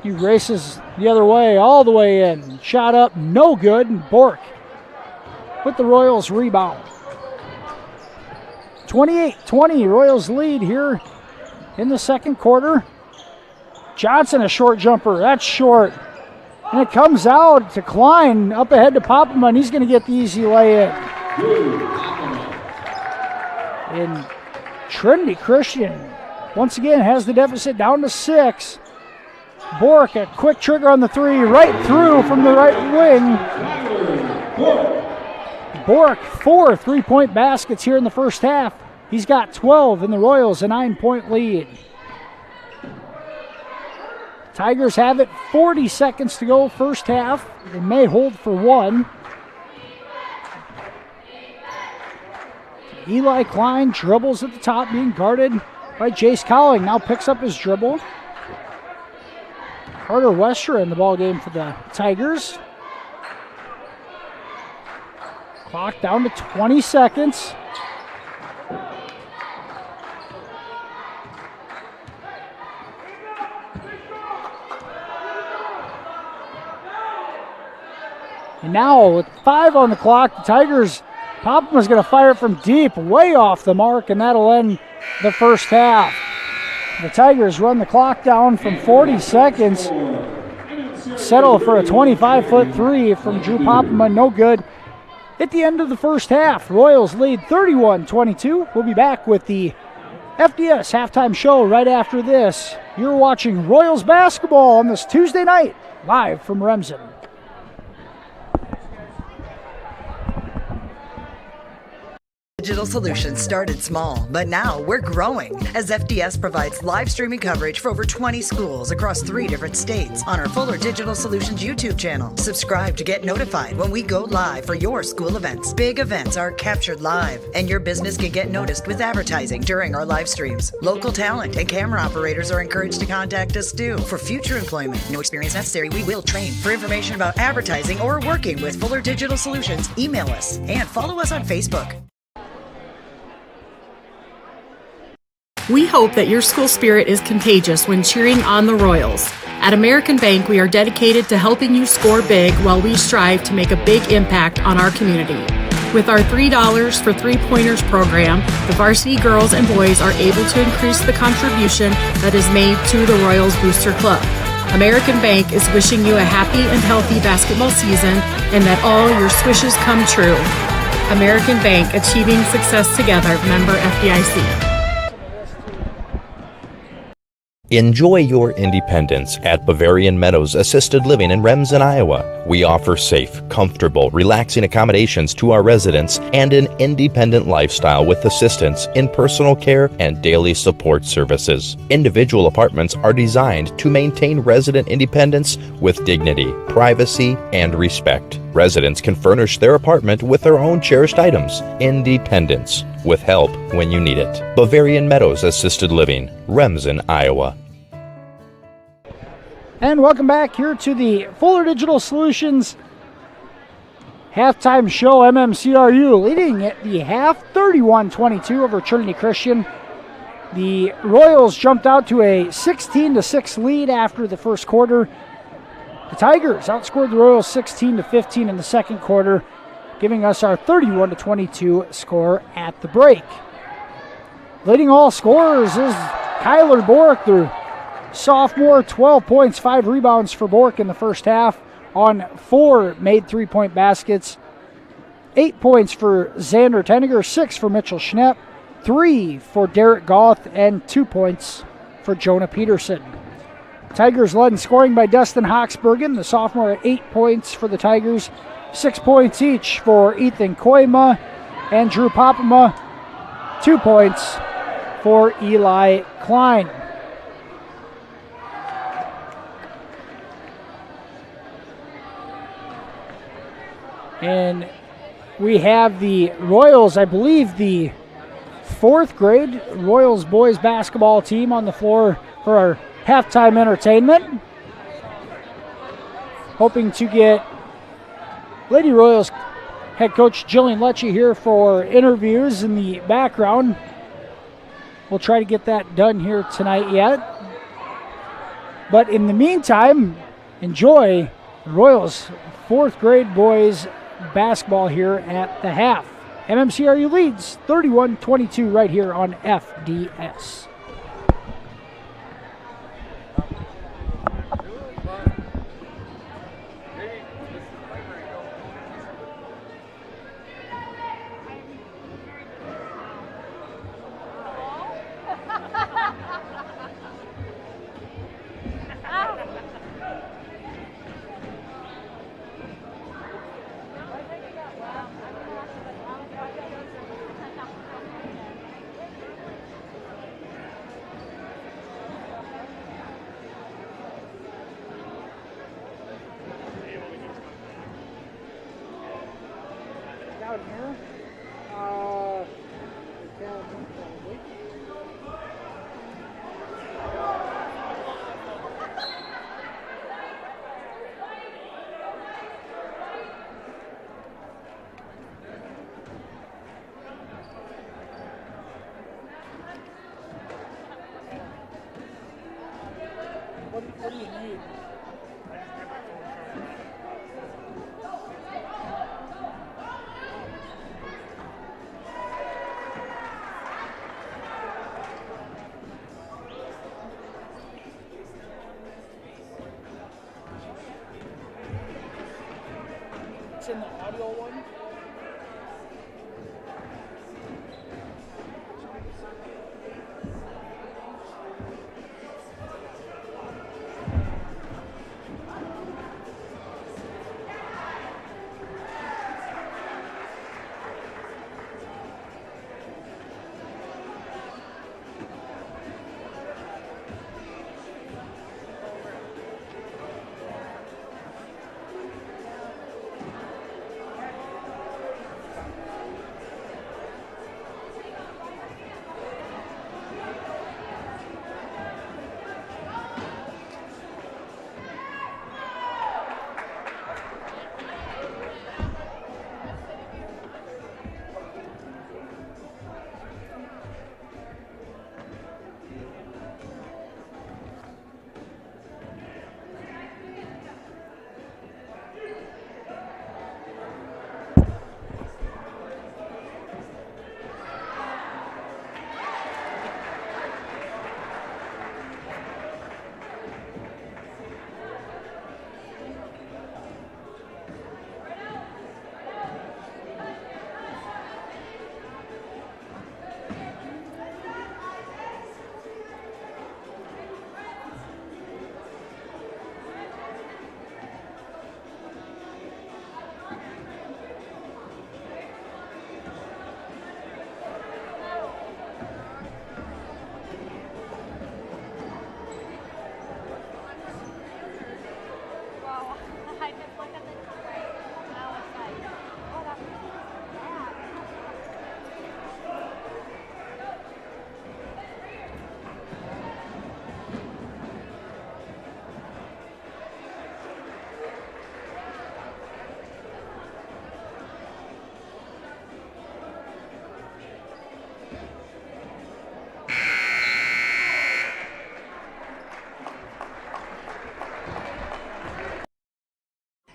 He races the other way, all the way in. Shot up, no good. And Bork with the Royals rebound. 28-20, Royals lead here in the second quarter. Johnson, a short jumper. That's short. And it comes out to Klein, up ahead to Popham, and he's going to get the easy lay-in. And Trinity Christian once again has the deficit down to 6. Bork, a quick trigger on the three, right through from the right wing. Bork, 4 3-point baskets here in the first half. He's got 12, and the Royals a 9-point lead. Tigers have it, 40 seconds to go first half. They may hold for one. Eli Klein dribbles at the top, being guarded by Jace Cowling. Now picks up his dribble. Carter Wester in the ball game for the Tigers. Clock down to 20 seconds. And now with 5 on the clock, the Tigers, Popham is going to fire from deep, way off the mark, and that'll end the first half. The Tigers run the clock down from 40 seconds. Settle for a 25-foot three from Drew Popham, no good. At the end of the first half, Royals lead 31-22. We'll be back with the FDS halftime show right after this. You're watching Royals basketball on this Tuesday night, live from Remsen. Digital Solutions started small, but now we're growing as FDS provides live streaming coverage for over 20 schools across 3 different states on our Fuller Digital Solutions YouTube channel. Subscribe to get notified when we go live for your school events. Big events are captured live, and your business can get noticed with advertising during our live streams. Local talent and camera operators are encouraged to contact us too. For future employment, no experience necessary, we will train. For information about advertising or working with Fuller Digital Solutions, email us and follow us on Facebook. We hope that your school spirit is contagious when cheering on the Royals. At American Bank, we are dedicated to helping you score big while we strive to make a big impact on our community. With our $3 for 3-pointers program, the varsity girls and boys are able to increase the contribution that is made to the Royals Booster Club. American Bank is wishing you a happy and healthy basketball season and that all your swishes come true. American Bank, achieving success together, member FDIC. Enjoy your independence at Bavarian Meadows Assisted Living in Remsen, Iowa. We offer safe, comfortable, relaxing accommodations to our residents and an independent lifestyle with assistance in personal care and daily support services. Individual apartments are designed to maintain resident independence with dignity, privacy, and respect. Residents can furnish their apartment with their own cherished items. Independence, with help when you need it. Bavarian Meadows Assisted Living, Remsen, Iowa. And welcome back here to the Fuller Digital Solutions halftime show. MMCRU leading at the half 31-22 over Trinity Christian. The Royals jumped out to a 16-6 lead after the first quarter. The Tigers outscored the Royals 16-15 in the second quarter, giving us our 31-22 score at the break. Leading all scorers is Kyler Bork, the sophomore, 12 points, 5 rebounds for Bork in the first half on 4 made 3-point baskets. 8 points for Xander Tenniger, 6 for Mitchell Schnepp, 3 for Derek Goth, and 2 points for Jonah Peterson. Tigers led in scoring by Dustin Hoxbergen, the sophomore, at 8 points for the Tigers, 6 points each for Ethan Koima and Drew Popema, 2 points for Eli Klein. And we have the Royals, I believe the 4th grade Royals boys basketball team on the floor for our halftime entertainment. Hoping to get Lady Royals head coach Jillian Lecce here for interviews in the background. We'll try to get that done here tonight yet. But in the meantime, enjoy the Royals 4th grade boys basketball here at the half. MMCRU leads 31-22 right here on FDS. What do you need? It's in the audio one.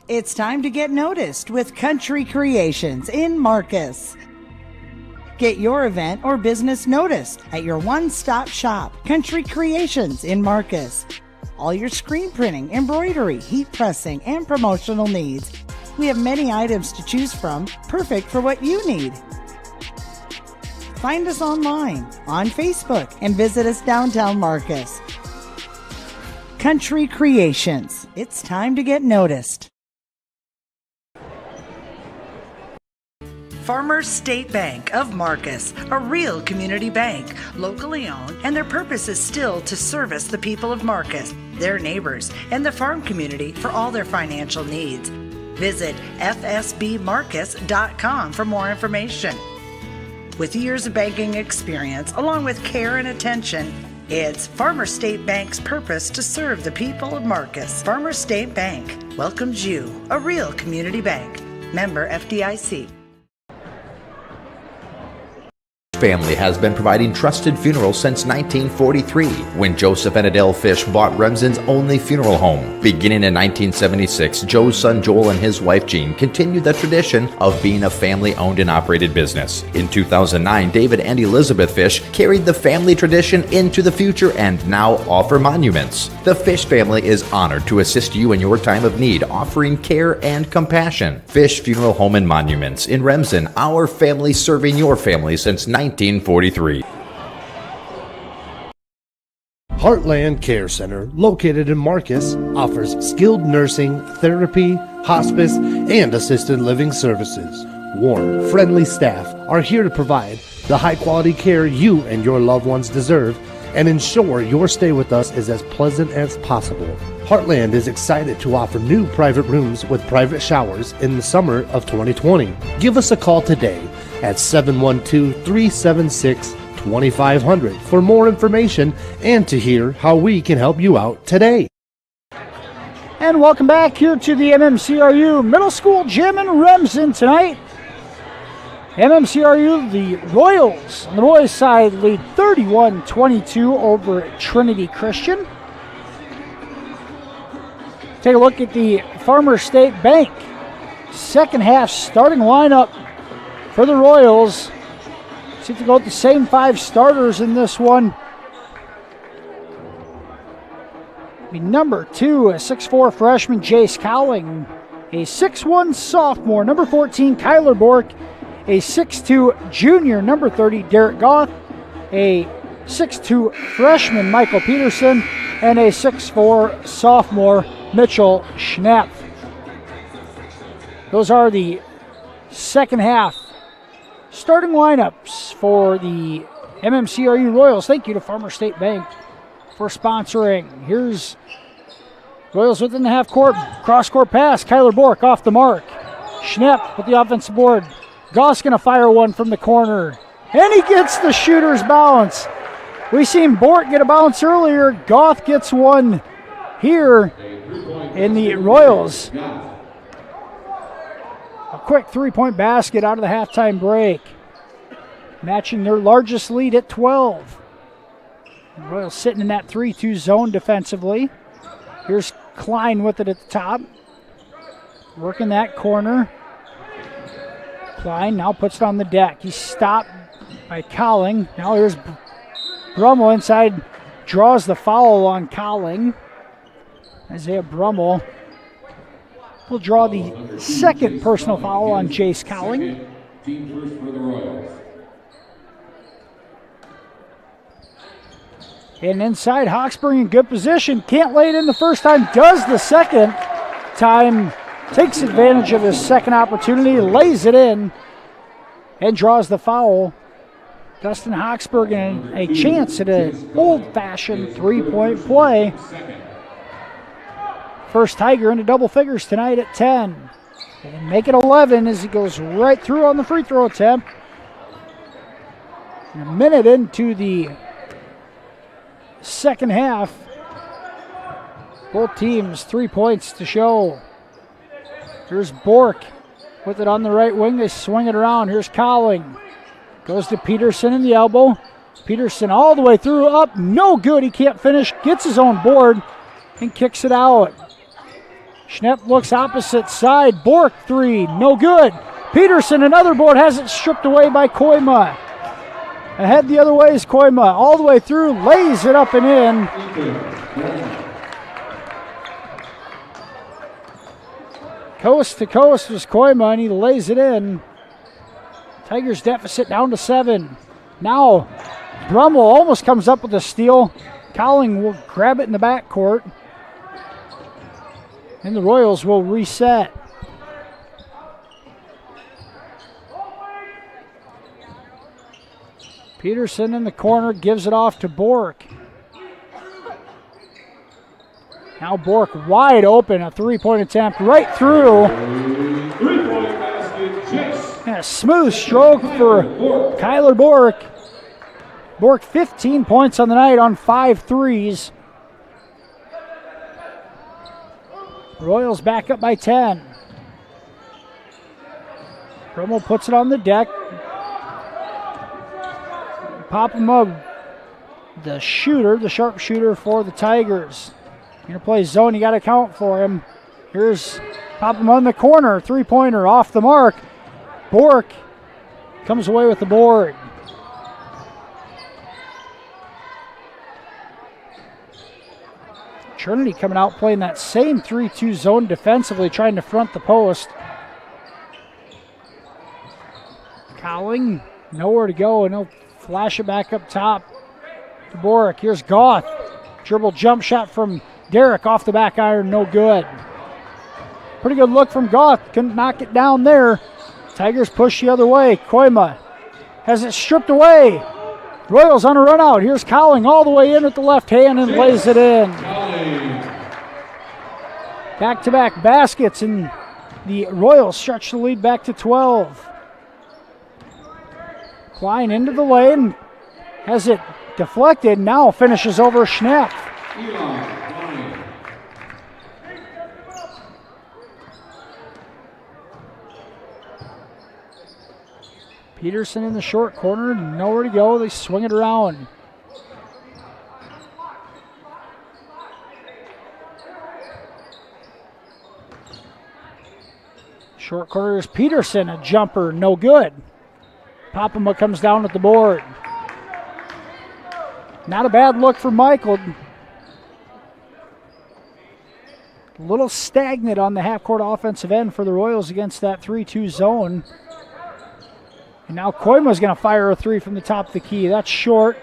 It's time to get noticed with Country Creations in Marcus. Get your event or business noticed at your one-stop shop, Country Creations in Marcus. All your screen printing, embroidery, heat pressing, and promotional needs. We have many items to choose from, perfect for what you need. Find us online, on Facebook, and visit us downtown Marcus. Country Creations. It's time to get noticed. Farmers State Bank of Marcus, a real community bank, locally owned, and their purpose is still to service the people of Marcus, their neighbors, and the farm community for all their financial needs. Visit fsbmarcus.com for more information. With years of banking experience, along with care and attention, it's Farmers State Bank's purpose to serve the people of Marcus. Farmers State Bank welcomes you, a real community bank. Member FDIC. Family has been providing trusted funerals since 1943, when Joseph and Adele Fish bought Remsen's only funeral home. Beginning in 1976, Joe's son Joel and his wife Jean continued the tradition of being a family-owned and operated business. In 2009, David and Elizabeth Fish carried the family tradition into the future and now offer monuments. The Fish family is honored to assist you in your time of need, offering care and compassion. Fish Funeral Home and Monuments in Remsen, our family serving your family since 1943. Heartland Care Center, located in Marcus, offers skilled nursing, therapy, hospice, and assisted living services. Warm, friendly staff are here to provide the high-quality care you and your loved ones deserve and ensure your stay with us is as pleasant as possible. Heartland is excited to offer new private rooms with private showers in the summer of 2020. Give us a call today at 712-376-2500 for more information and to hear how we can help you out today. And welcome back here to the MMCRU Middle School Gym in Remsen tonight. MMCRU, the Royals on the boys' side lead 31-22 over Trinity Christian. Take a look at the Farmers State Bank second half starting lineup for the Royals. Seem to go with the same five starters in this one. Be number 2, a 6'4 freshman, Jace Cowling. A 6'1 sophomore, number 14, Kyler Bork. A 6'2 junior, number 30, Derek Goff. A 6'2 freshman, Michael Peterson. And a 6'4 sophomore, Mitchell Schnapp. Those are the second half starting lineups for the MMCRU Royals. Thank you to Farmers State Bank for sponsoring. Here's Royals within the half court. Cross court pass. Kyler Bork off the mark. Schnapp with the offensive board. Goss going to fire one from the corner. And he gets the shooter's bounce. We seen Bork get a bounce earlier. Goff gets one here in the Royals. A quick three-point basket out of the halftime break, matching their largest lead at 12. The Royals sitting in that 3-2 zone defensively. Here's Klein with it at the top, working that corner. Klein now puts it on the deck. He's stopped by Cowling. Now here's Brummel inside, draws the foul on Cowling. Isaiah Brummel will draw the second personal foul on Jace Cowling. Team first for the Royals. And inside, Hawkesbury in good position. Can't lay it in the first time, does the second time. Takes advantage of his second opportunity, lays it in, and draws the foul. Dustin Hawkesbury getting a chance at an old-fashioned three-point play. First Tiger into double figures tonight at 10. And make it 11 as he goes right through on the free throw attempt. And a minute into the second half. Both teams 3 points to show. Here's Bork with it on the right wing. They swing it around. Here's Cowling. Goes to Peterson in the elbow. Peterson all the way through, up, no good. He can't finish. Gets his own board and kicks it out. Schnepp looks opposite side. Bork three, no good. Peterson, another board, has it stripped away by Koima. Ahead the other way is Koima. All the way through, lays it up and in. Coast to coast was Koima, and he lays it in. Tigers deficit down to 7. Now, Brummel almost comes up with a steal. Cowling will grab it in the backcourt. And the Royals will reset. Peterson in the corner gives it off to Bork. Now Bork wide open, a three-point attempt right through. Three-point basket, Chase. And a smooth stroke for Kyler Bork. Bork 15 points on the night on 5 threes. Royals back up by 10. Brummel puts it on the deck. Pop him up. The shooter, the sharpshooter for the Tigers. Gonna play zone, you gotta count for him. Here's pop him on the corner. Three-pointer off the mark. Bork comes away with the board. Trinity coming out playing that same 3-2 zone defensively, trying to front the post. Cowling, nowhere to go, and he'll flash it back up top to Bork. Here's Goth. Dribble jump shot from Derrick off the back iron, no good. Pretty good look from Goth, couldn't knock it down there. Tigers push the other way. Koima has it stripped away. Royals on a run out. Here's Cowling all the way in at the left hand and lays it in. Back-to-back baskets, and the Royals stretch the lead back to 12. Klein into the lane, has it deflected, now finishes over Schnepp. Peterson in the short corner, nowhere to go. They swing it around. Short corner is Peterson, a jumper, no good. Popema comes down at the board. Not a bad look for Michael. A little stagnant on the half-court offensive end for the Royals against that 3-2 zone. And now Koima's going to fire a three from the top of the key. That's short.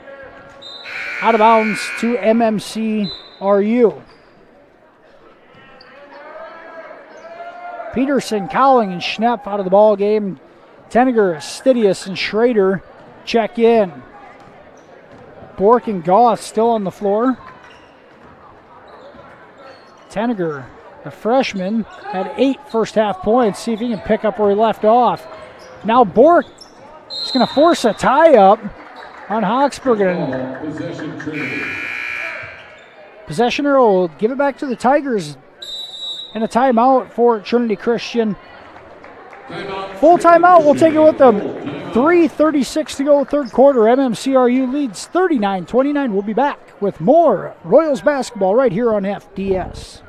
Out of bounds to MMCRU. Peterson, Cowling, and Schnepp out of the ball game. Tenniger, Stidius, and Schrader check in. Bork and Goss still on the floor. Tenniger, the freshman, had 8 first-half points. See if he can pick up where he left off. Now Bork is going to force a tie-up on Hawksbergen. Possession Trinity. Possessioner will give it back to the Tigers. And a timeout for Trinity Christian. Full timeout, we'll take it with them. 3:36 to go, third quarter. MMCRU leads 39-29. We'll be back with more Royals basketball right here on FDS.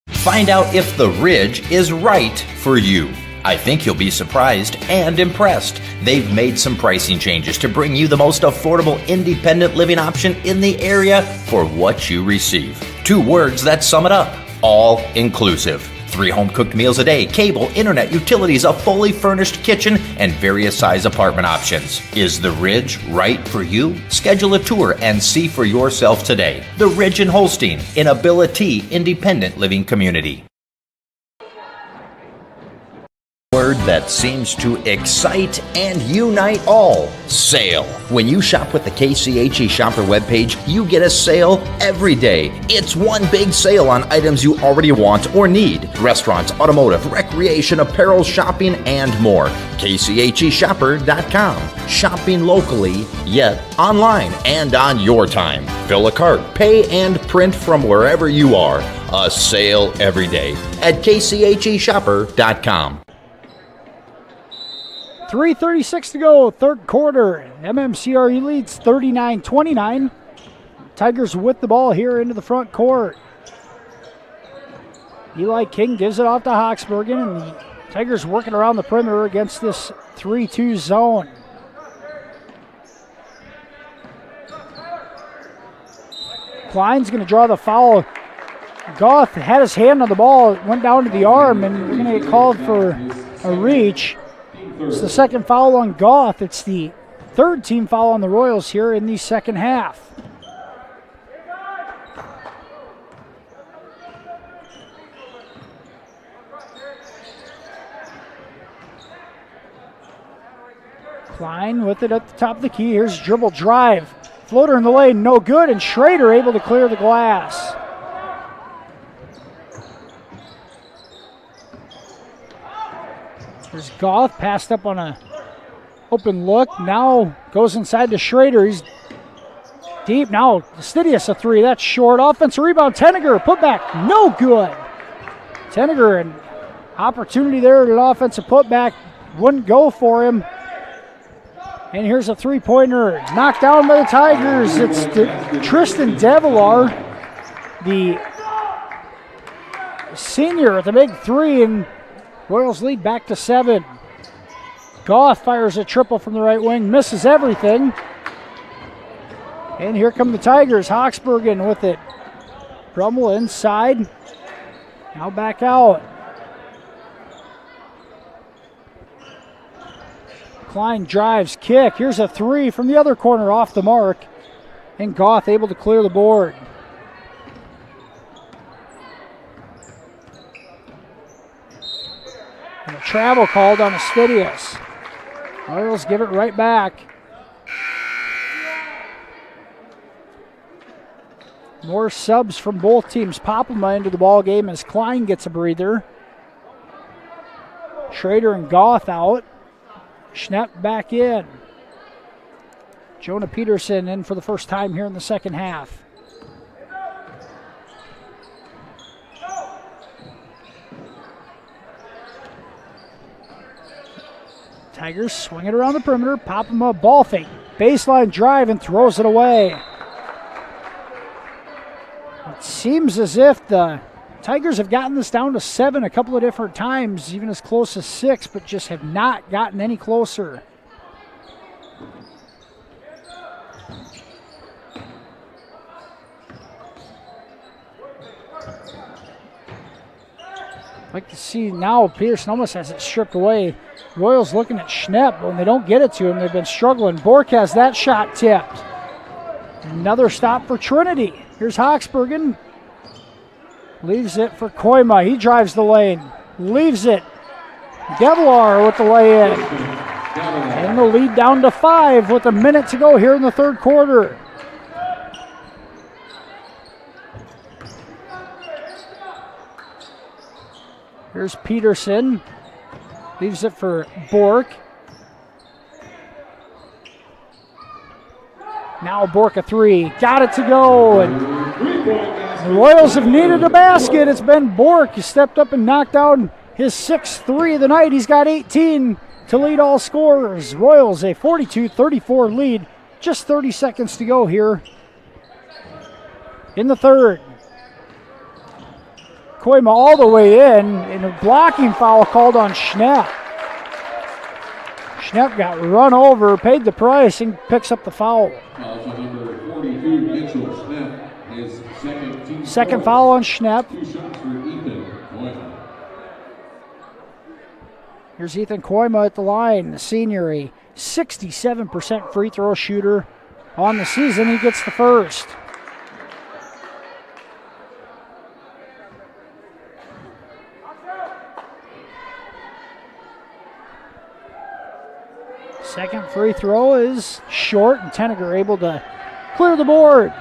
Find out if the Ridge is right for you. I think you'll be surprised and impressed. They've made some pricing changes to bring you the most affordable independent living option in the area for what you receive. 2 words that sum it up: all inclusive. 3 home-cooked meals a day, cable, internet, utilities, a fully furnished kitchen, and various size apartment options. Is the Ridge right for you? Schedule a tour and see for yourself today. The Ridge in Holstein, in Ability Independent Living Community. Word that seems to excite and unite all: sale. When you shop with the KCHE Shopper webpage, you get a sale every day. It's one big sale on items you already want or need: restaurants, automotive, recreation, apparel, shopping, and more. KCHEshopper.com. Shopping locally, yet online and on your time. Fill a cart, pay, and print from wherever you are. A sale every day at KCHEshopper.com. 3:36 to go, third quarter. MMCRU leads 39-29. Tigers with the ball here into the front court. Eli King gives it off to Hawksbergen, and the Tigers working around the perimeter against this 3-2 zone. Klein's going to draw the foul. Goth had his hand on the ball, it went down to the arm, and we're going to get called for a reach. It's the second foul on Goth. It's the third team foul on the Royals here in the second half. Klein with it at the top of the key. Here's dribble drive. Floater in the lane, no good, and Schrader able to clear the glass. There's Goth passed up on a open look. Now goes inside to Schrader. He's deep. Now Stidius a three. That's short. Offensive rebound. Tenniger put back. No good. Tenniger, an opportunity there at an offensive putback. Wouldn't go for him. And here's a three-pointer knocked down by the Tigers. It's Tristan Devilar, the senior at the big three, and Royals lead back to 7. Goth fires a triple from the right wing, misses everything. And here come the Tigers. Hawksbergen with it. Brummel inside. Now back out. Klein drives, kick. Here's a three from the other corner off the mark. And Goth able to clear the board. And a travel called on Astidius. Royals give it right back. More subs from both teams. Popelma into the ball game as Klein gets a breather. Schrader and Goth out. Schnepp back in. Jonah Peterson in for the first time here in the second half. Tigers swing it around the perimeter. Popelma ball fake. Baseline drive and throws it away. It seems as if the Tigers have gotten this down to 7 a couple of different times, even as close as 6, but just have not gotten any closer. Like to see now Peterson almost has it stripped away. Royals looking at Schnepp, but when they don't get it to him, they've been struggling. Bork has that shot tipped. Another stop for Trinity. Here's Hawksbergen. Leaves it for Koima. He drives the lane. Leaves it. Devilar with the lay-in. And the lead down to 5 with a minute to go here in the third quarter. Here's Peterson. Leaves it for Bork. Now Bork a three. Got it to go. And the Royals have needed a basket. It's been Bork. He stepped up and knocked down his 6th three of the night. He's got 18 to lead all scorers. Royals a 42-34 lead. Just 30 seconds to go here in the third. Koima all the way in, and a blocking foul called on Schnepp. Schnepp got run over, paid the price, and picks up the foul. Number 42, Mitchell Schnepp, his second foul on Schnepp. 2 shots for Ethan Koima. Here's Ethan Koima at the line, the senior, a 67% free throw shooter on the season. He gets the first. Second free throw is short, and Tenniger able to clear the board.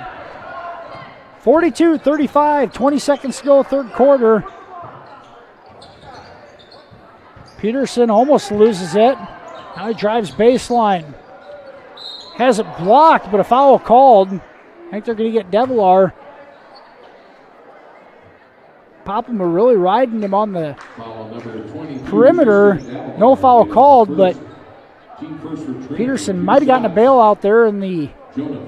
42-35, 20 seconds to go, third quarter. Peterson almost loses it. Now he drives baseline. Has it blocked, but a foul called. I think they're going to get Devilar. Popelma really riding him on the perimeter. No foul called, but Peterson might have gotten a bailout there in the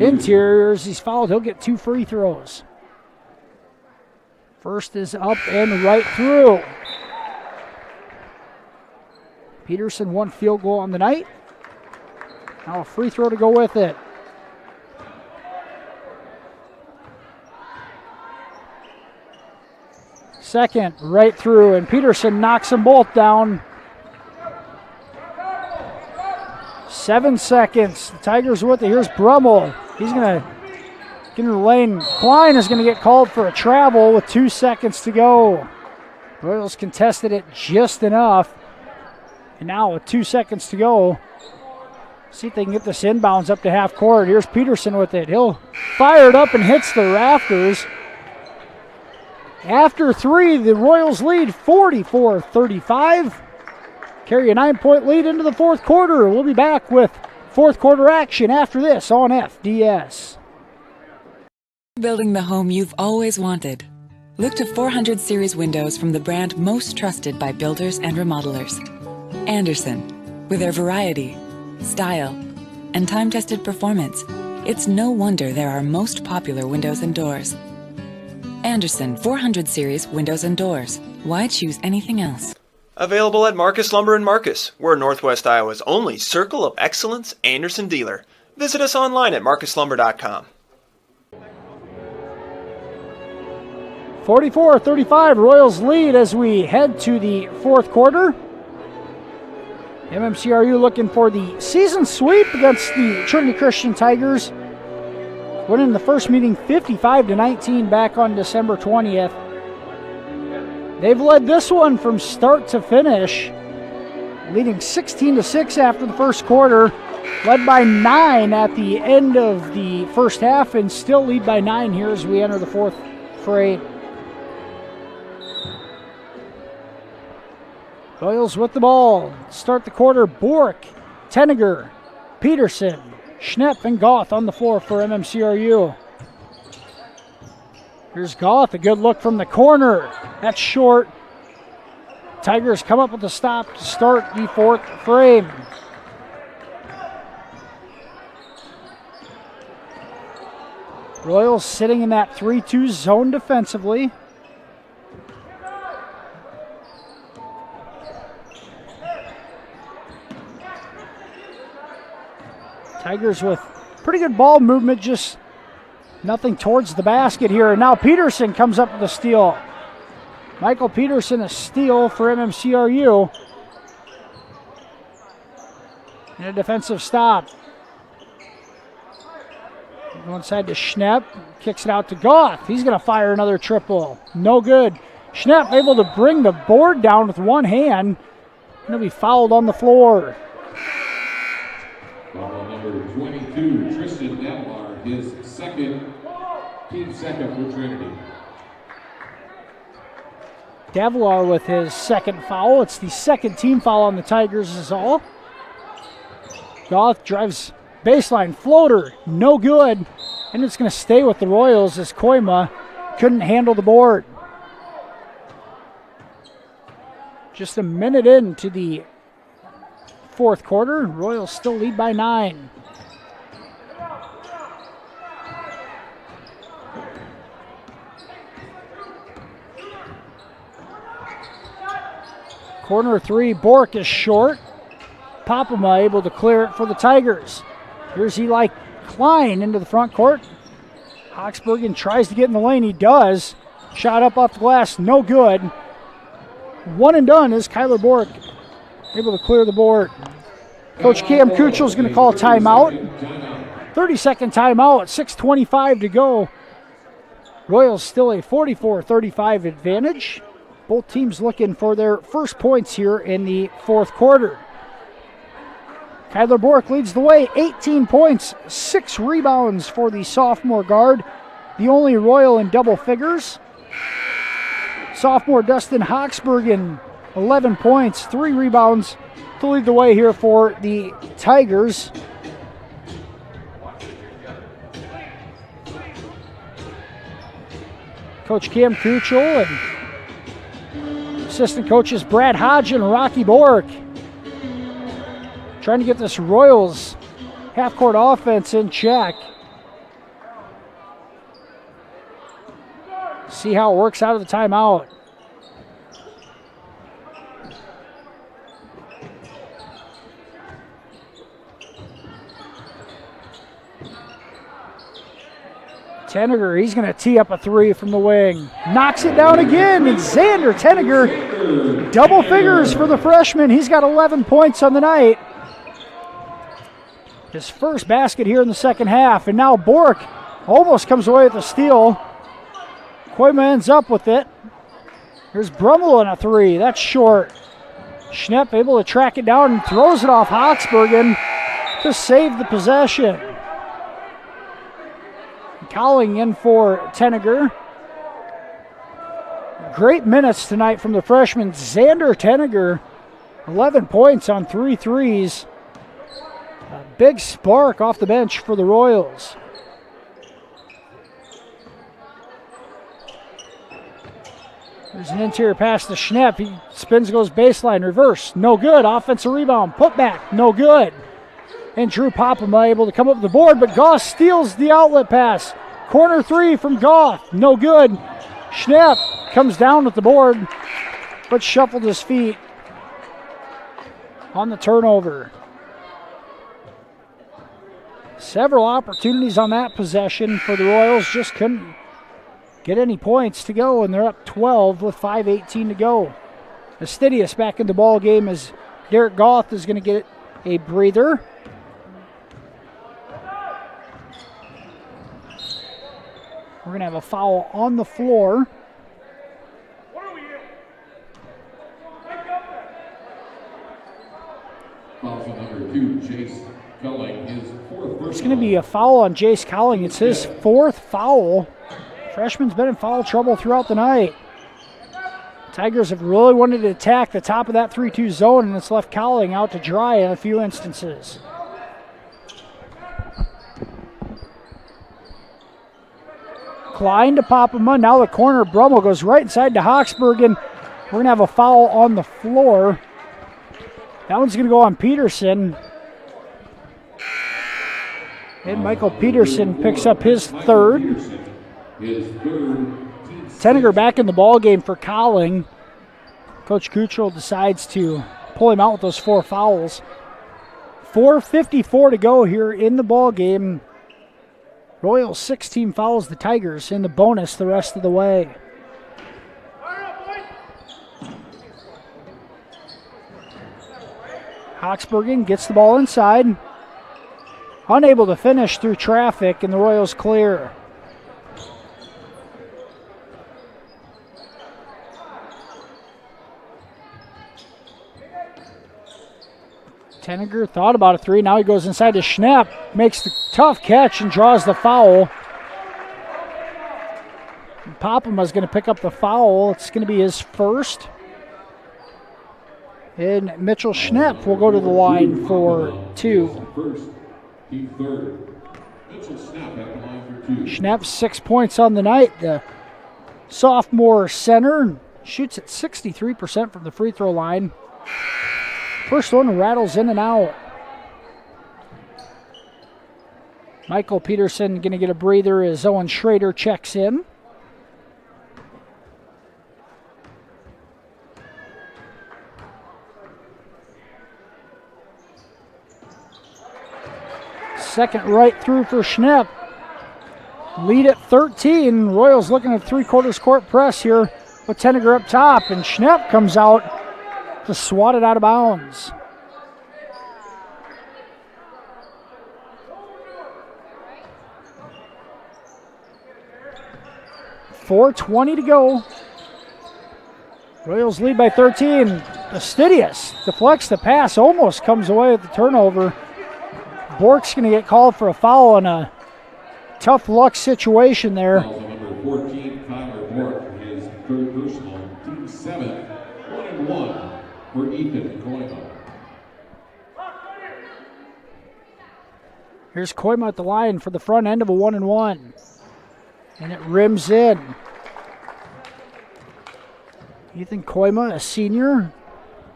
interior. As he's fouled, he'll get 2 free throws. First is up and right through. Peterson, 1 field goal on the night. Now a free throw to go with it. Second, right through, and Peterson knocks them both down. 7 seconds. The Tigers with it. Here's Brummel. He's going to get in the lane. Klein is going to get called for a travel with 2 seconds to go. Royals contested it just enough. And now with 2 seconds to go, see if they can get this inbounds up to half court. Here's Peterson with it. He'll fire it up and hits the rafters. After 3, the Royals lead 44-35. Carry a 9-point lead into the fourth quarter. We'll be back with fourth quarter action after this on FDS. Building the home you've always wanted. Look to 400 series windows from the brand most trusted by builders and remodelers. Andersen. With their variety, style, and time-tested performance, it's no wonder they're our most popular windows and doors. Andersen 400 series windows and doors. Why choose anything else? Available at Marcus Lumber in Marcus. We're Northwest Iowa's only Circle of Excellence Andersen dealer. Visit us online at marcuslumber.com. 44-35, Royals lead as we head to the fourth quarter. MMCRU looking for the season sweep against the Trinity Christian Tigers. Winning the first meeting 55-19 back on December 20th. They've led this one from start to finish, leading 16-6 after the first quarter, led by 9 at the end of the first half, and still lead by 9 here as we enter the fourth fray. Royals with the ball. Start the quarter. Bork, Tenniger, Peterson, Schnepp, and Goth on the floor for MMCRU. Here's Goth, a good look from the corner. That's short. Tigers come up with a stop to start the fourth frame. Royals sitting in that 3-2 zone defensively. Tigers with pretty good ball movement, just nothing towards the basket here. And now Peterson comes up with a steal. Michael Peterson, a steal for MMCRU. And a defensive stop. Go inside to Schnepp, kicks it out to Goth. He's going to fire another triple. No good. Schnepp able to bring the board down with one hand. Going to be fouled on the floor. Foul number 22, Tristan Devlar, his second, team second for Trinity. Devlar with his second foul. It's the second team foul on the Tigers is all. Goth drives baseline floater, no good. And it's going to stay with the Royals as Koima couldn't handle the board. Just a minute into the fourth quarter, Royals still lead by 9. Corner 3, Bork is short. Popema able to clear it for the Tigers. Here's Eli Klein into the front court. Hawksbergen tries to get in the lane. He does. Shot up off the glass, no good. One and done is Kyler Bork able to clear the board. Coach Cam Kuchel is going to call timeout. 30-second timeout, 6:25 to go. Royals still a 44-35 advantage. Both teams looking for their first points here in the fourth quarter. Kyler Bork leads the way, 18 points, 6 rebounds for the sophomore guard, the only Royal in double figures. Sophomore Dustin Hawksbergen, 11 points, 3 rebounds to lead the way here for the Tigers. Coach Cam Kuchel and assistant coaches Brad Hodge and Rocky Bork trying to get this Royals half-court offense in check. See how it works out of the timeout. Tenniger, he's going to tee up a three from the wing. Knocks it down again, and Xander Tenniger, double figures for the freshman. He's got 11 points on the night. His first basket here in the second half, and now Bork almost comes away with a steal. Koima ends up with it. Here's Brummel on a three. That's short. Schnepp able to track it down and throws it off Hochsbergen to save the possession. Cowling in for Tenniger. Great minutes tonight from the freshman Xander Tenniger. 11 points on 3 threes. A big spark off the bench for the Royals. There's an interior pass to Schnepp. He spins, goes baseline, reverse. No good. Offensive rebound. Put back. No good. And Drew Popema able to come up the board, but Goff steals the outlet pass. Corner three from Goff. No good. Schnepp comes down with the board, but shuffled his feet on the turnover. Several opportunities on that possession for the Royals. Just couldn't get any points to go, and they're up 12 with 5:18 to go. Astidius back in the ball game as Derek Goff is going to get a breather. We're going to have a foul on the floor. Foul number 2, Chase Culling, his fourth. There's going to be a foul on Jace Cowling. It's his fourth foul. Freshman's been in foul trouble throughout the night. Tigers have really wanted to attack the top of that 3-2 zone, and it's left Cowling out to dry in a few instances. Klein to Popema. Now the corner. Brummel goes right inside to Hochsbergen. We're going to have a foul on the floor. That one's going to go on Peterson. And Michael Peterson picks up his third. Tenniger back in the ball game for Cowling. Coach Kuchel decides to pull him out with those 4 fouls. 4:54 to go here in the ball game. Royals 16 fouls, the Tigers in the bonus the rest of the way. Hochsbergen gets the ball inside. Unable to finish through traffic, and the Royals clear. Tenniger thought about a three. Now he goes inside to Schnepp. Makes the tough catch and draws the foul. Popema's going to pick up the foul. It's going to be his first. And Mitchell Schnepp will go to the line for 2. First, he third. Mitchell Schnepp at the line for 2. Schnepp 6 points on the night. The sophomore center shoots at 63% from the free throw line. First one rattles in and out. Michael Peterson going to get a breather as Owen Schrader checks in. Second right through for Schnepp. Lead at 13. Royals looking at 3/4 court press here with Tenniger up top, and Schnepp comes out to swat it out of bounds. .420 to go. Royals lead by 13. Astidius deflects the pass, almost comes away with the turnover. Bork's going to get called for a foul in a tough luck situation there. Foul number 14, Tyler Bork, his third personal, team 7, 1-1 for Ethan Koima. Here's Koima at the line for the front end of a 1-1. And it rims in. Ethan Koima, a senior,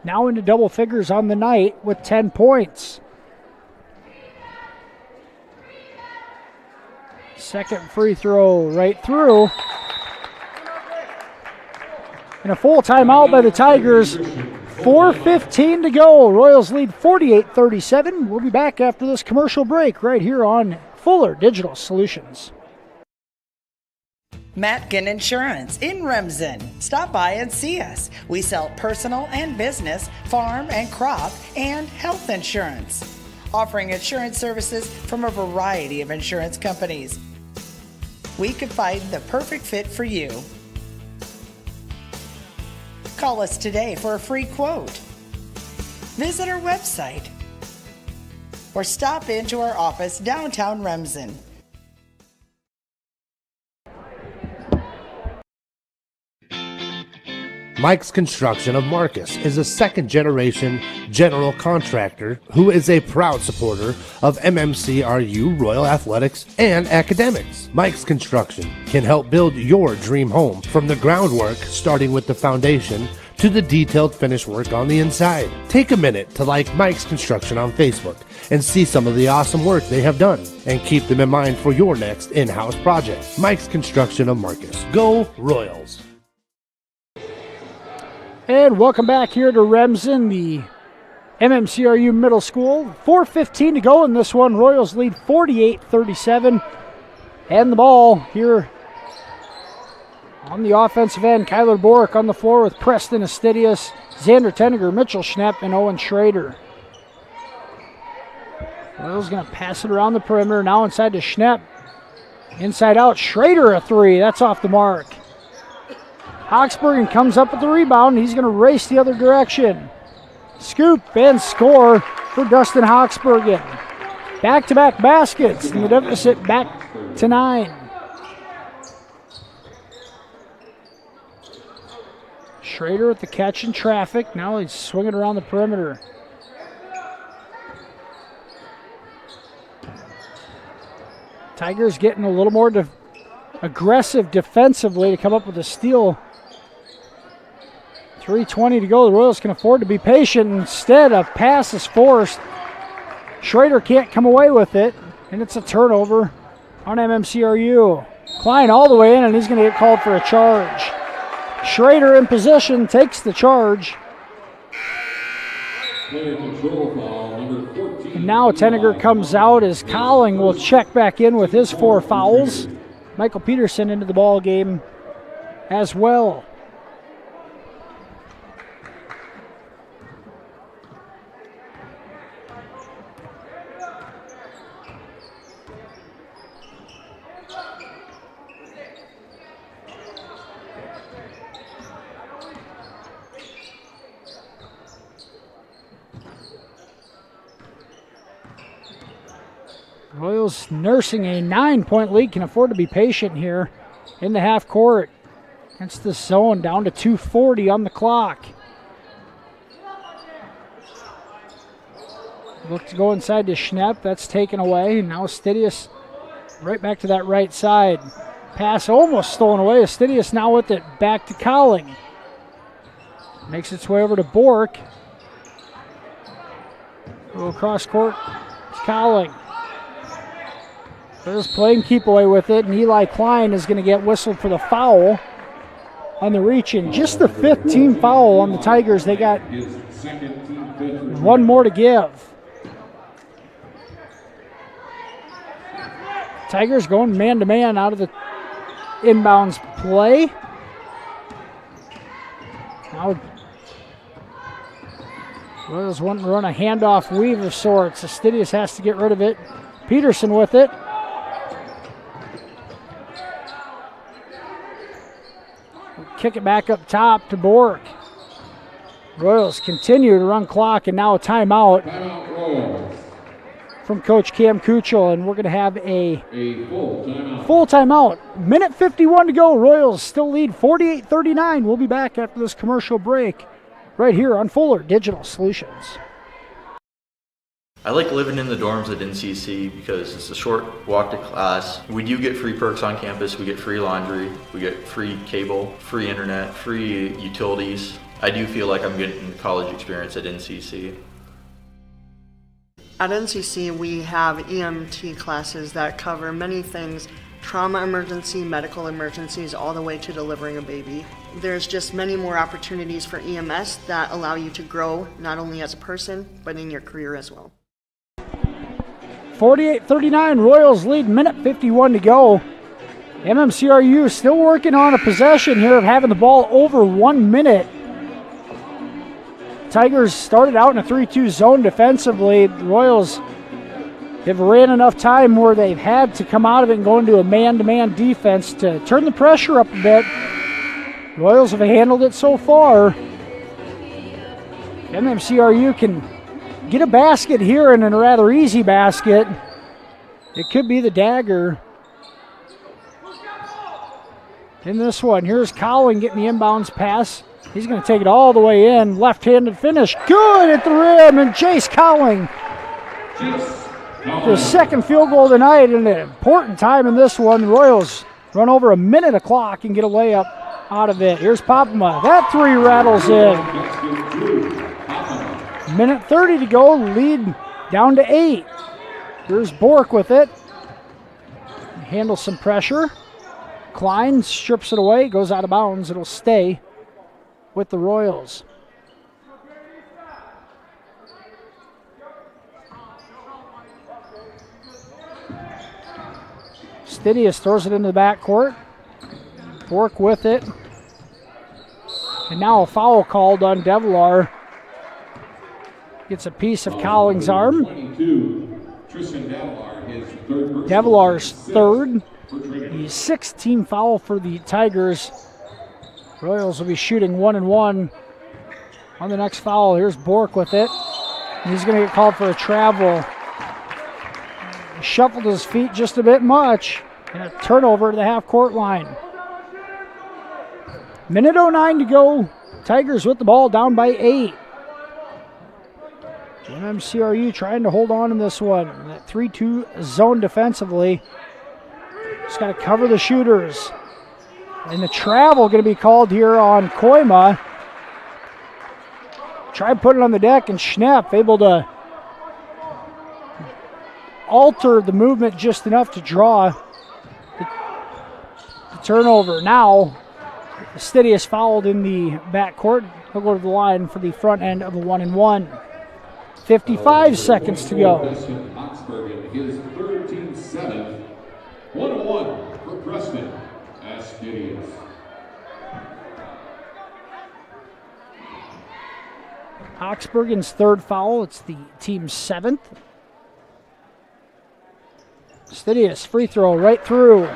now into double figures on the night with 10 points. Second free throw right through. And a full timeout by the Tigers. 4:15 to go. Royals lead 48-37. We'll be back after this commercial break right here on Fuller Digital Solutions. Matkin Insurance in Remsen. Stop by and see us. We sell personal and business, farm and crop, and health insurance. Offering insurance services from a variety of insurance companies. We could find the perfect fit for you. Call us today for a free quote. Visit our website or stop into our office downtown Remsen. Mike's Construction of Marcus is a second-generation general contractor who is a proud supporter of MMCRU, Royal Athletics, and academics. Mike's Construction can help build your dream home from the groundwork, starting with the foundation, to the detailed finish work on the inside. Take a minute to like Mike's Construction on Facebook and see some of the awesome work they have done, and keep them in mind for your next in-house project. Mike's Construction of Marcus. Go Royals! And welcome back here to Remsen, the MMCRU Middle School. 4:15 to go in this one. Royals lead 48-37. And the ball here on the offensive end. Kyler Borick on the floor with Preston Astidius, Xander Tenniger, Mitchell Schnepp, and Owen Schrader. Royals going to pass it around the perimeter. Now inside to Schnepp. Inside out. Schrader a three. That's off the mark. Hawksbergen comes up with the rebound. He's going to race the other direction. Scoop and score for Dustin Hawksbergen. Back-to-back baskets, and the deficit back to 9. Schrader with the catch in traffic. Now he's swinging around the perimeter. Tigers getting a little more aggressive defensively to come up with a steal. 3:20 to go. The Royals can afford to be patient. Instead, a pass is forced. Schrader can't come away with it, and it's a turnover on MMCRU. Klein all the way in, and he's going to get called for a charge. Schrader in position, takes the charge. Player control foul, number 14. And now Tenniger comes out as Colling will check back in with his 4 fouls. Michael Peterson into the ball game as well. Royals nursing a 9-point lead, can afford to be patient here in the half court. Against the zone, down to 2:40 on the clock. Look to go inside to Schnepp, that's taken away. Now Astidius right back to that right side. Pass almost stolen away. Astidius now with it, back to Colling. Makes its way over to Bork. Go across court, it's Colling. There's playing keep away with it, and Eli Klein is going to get whistled for the foul on the reach in. Just the 5th team foul on the Tigers. They got one more to give. Tigers going man-to-man out of the inbounds play. Now Royals want to run a handoff weave of sorts. Astidius has to get rid of it. Peterson with it. Kick it back up top to Bork. Royals continue to run clock, and now a timeout from Coach Cam Kuchel, and we're going to have a full timeout. Minute 51 to go. Royals still lead 48-39. We'll be back after this commercial break right here on Fuller Digital Solutions. I like living in the dorms at NCC because it's a short walk to class. We do get free perks on campus. We get free laundry, we get free cable, free internet, free utilities. I do feel like I'm getting the college experience at NCC. At NCC, we have EMT classes that cover many things trauma emergency, medical emergencies, all the way to delivering a baby. There's just many more opportunities for EMS that allow you to grow not only as a person, but in your career as well. 48-39, Royals lead, minute 51 to go. MMCRU still working on a possession here of having the ball over 1 minute. Tigers started out in a 3-2 zone defensively. The Royals have ran enough time where they've had to come out of it and go into a man-to-man defense to turn the pressure up a bit. Royals have handled it so far. MMCRU can get a basket here, and a rather easy basket. It could be the dagger in this one. Here's Cowling getting the inbounds pass. He's going to take it all the way in. Left-handed finish. Good at the rim, and Jace Cowling. The second field goal tonight, and an important time in this one. The Royals run over a minute of clock and get a layup out of it. Here's Popma. That three rattles in. Minute 30 to go. Lead down to 8. Here's Bork with it. Handles some pressure. Klein strips it away. Goes out of bounds. It'll stay with the Royals. Stidius throws it into the backcourt. Bork with it. And now a foul called on Devilar. Gets a piece of Cowling's arm. Devilar's third. The 16th foul for the Tigers. Royals will be shooting 1-1 on the next foul. Here's Bork with it. He's going to get called for a travel. He shuffled his feet just a bit much. And a turnover to the half-court line. Minute 09 to go. Tigers with the ball down by 8. MMCRU trying to hold on in this one. That 3-2 zone defensively. Just got to cover the shooters. And the travel going to be called here on Koima. Tried putting it on the deck, and Schnepp able to alter the movement just enough to draw the turnover. Now, Stidius fouled in the backcourt. He'll go to the line for the front end of the 1-1. 55 seconds to go. Oxbergen, his 13-7. 1-1 for Preston. Askidius. Oxbergen's third foul. It's the team's 7th. Stidius, free throw right through.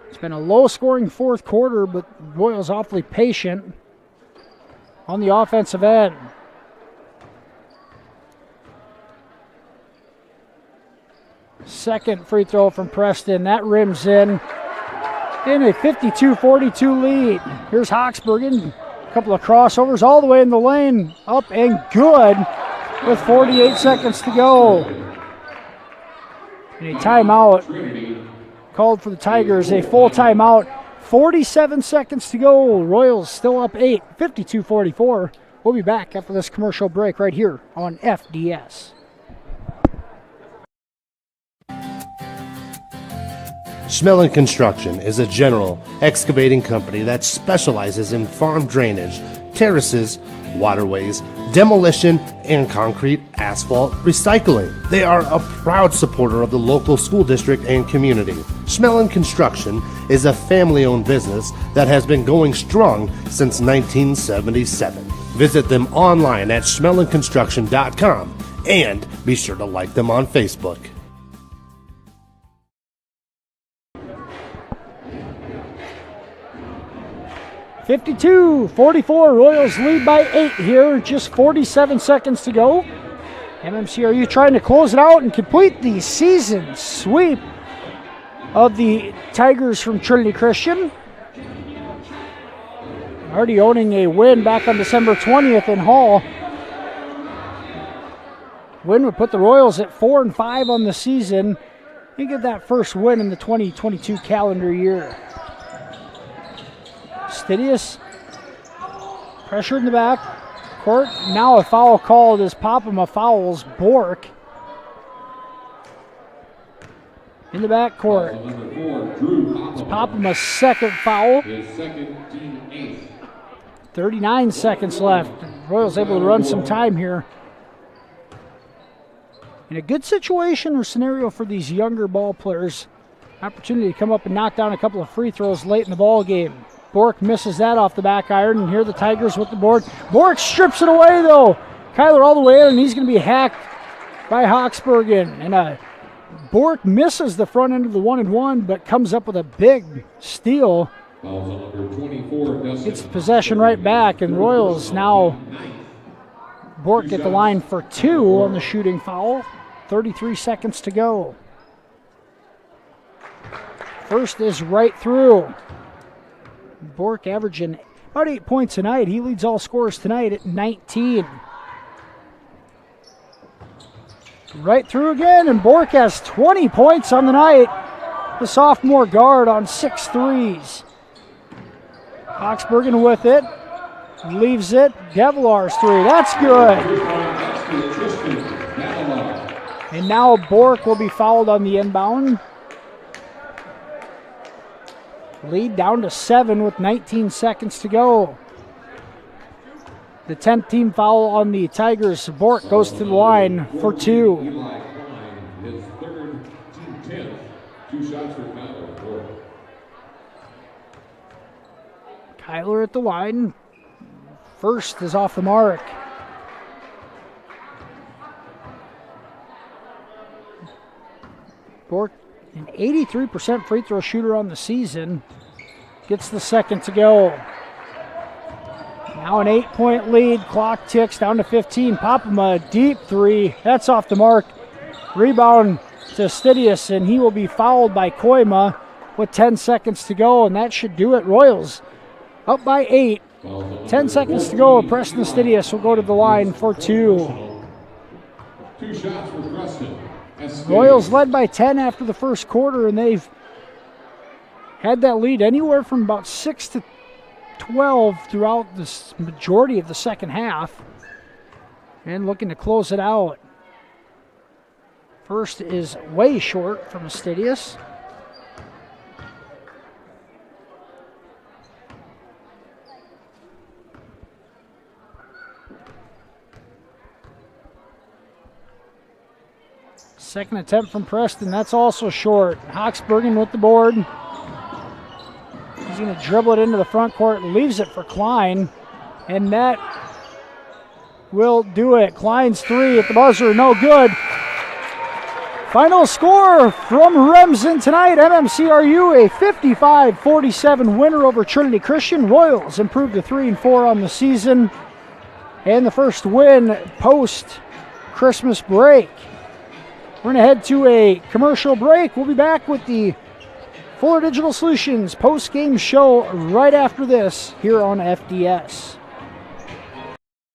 It's been a low-scoring fourth quarter, but Royals awfully patient on the offensive end. Second free throw from Preston. That rims in a 52-42 lead. Here's Oxbergen. A couple of crossovers all the way in the lane. Up and good with 48 seconds to go. And a timeout called for the Tigers. A full timeout. 47 seconds to go. Royals still up 8. 52-44. We'll be back after this commercial break right here on FDS. Schmelling Construction is a general excavating company that specializes in farm drainage, terraces, waterways, demolition, and concrete asphalt recycling. They are a proud supporter of the local school district and community. Schmelling Construction is a family-owned business that has been going strong since 1977. Visit them online at schmellingconstruction.com and be sure to like them on Facebook. 52-44, Royals lead by 8 here, just 47 seconds to go. MMCRU trying to close it out and complete the season sweep of the Tigers from Trinity Christian. Already owning a win back on December 20th in Hall. Win would put the Royals at 4-5 on the season and get that first win in the 2022 calendar year. Stidius pressured in the back court. Now a foul called as Popema fouls Bork. in the backcourt. It's Popama's second foul. 39 seconds left. Royals able to run some time here. In a good situation or scenario for these younger ball players. Opportunity to come up and knock down a couple of free throws late in the ball game. Bork misses that off the back iron, and here the Tigers with the board. Bork strips it away, though. Kyler all the way in, and he's going to be hacked by Hawksbergen. And Bork misses the front end of the 1-and-1, but comes up with a big steal. Gets the possession right back, and Royals now Bork at the line for 2 on the shooting foul. 33 seconds to go. First is right through. Bork averaging about 8 points a night. He leads all scorers tonight at 19. Right through again, and Bork has 20 points on the night. The sophomore guard on 6 threes. Hawksbergen with it. Leaves it. Devilar's 3. That's good. And now Bork will be fouled on the inbound. Lead down to 7 with 19 seconds to go. The 10th team foul on the Tigers. Bork goes to the line for 2. His third, team 10. 2 shots for Kyler. Kyler at the line. First is off the mark. Bork, an 83% free throw shooter on the season, gets the second to go. Now an 8-point lead. Clock ticks down to 15. Popama, deep 3. That's off the mark. Rebound to Stidius, and he will be fouled by Koima with 10 seconds to go, and that should do it. Royals up by 8. 10 seconds to go. Preston Stidius will go to the line for 2. 2 shots for Preston. Royals led by 10 after the first quarter, and they've had that lead anywhere from about 6 to 12 throughout the majority of the second half, and looking to close it out. First is way short from Stidius. Second attempt from Preston, that's also short. Hawksbergen with the board. He's going to dribble it into the front court, leaves it for Klein, and that will do it. Klein's 3 at the buzzer, no good. Final score from Remsen tonight, MMCRU, a 55-47 winner over Trinity Christian. Royals improved to 3-4 on the season, and the first win post-Christmas break. We're going to head to a commercial break. We'll be back with the Fuller Digital Solutions post-game show right after this here on FDS.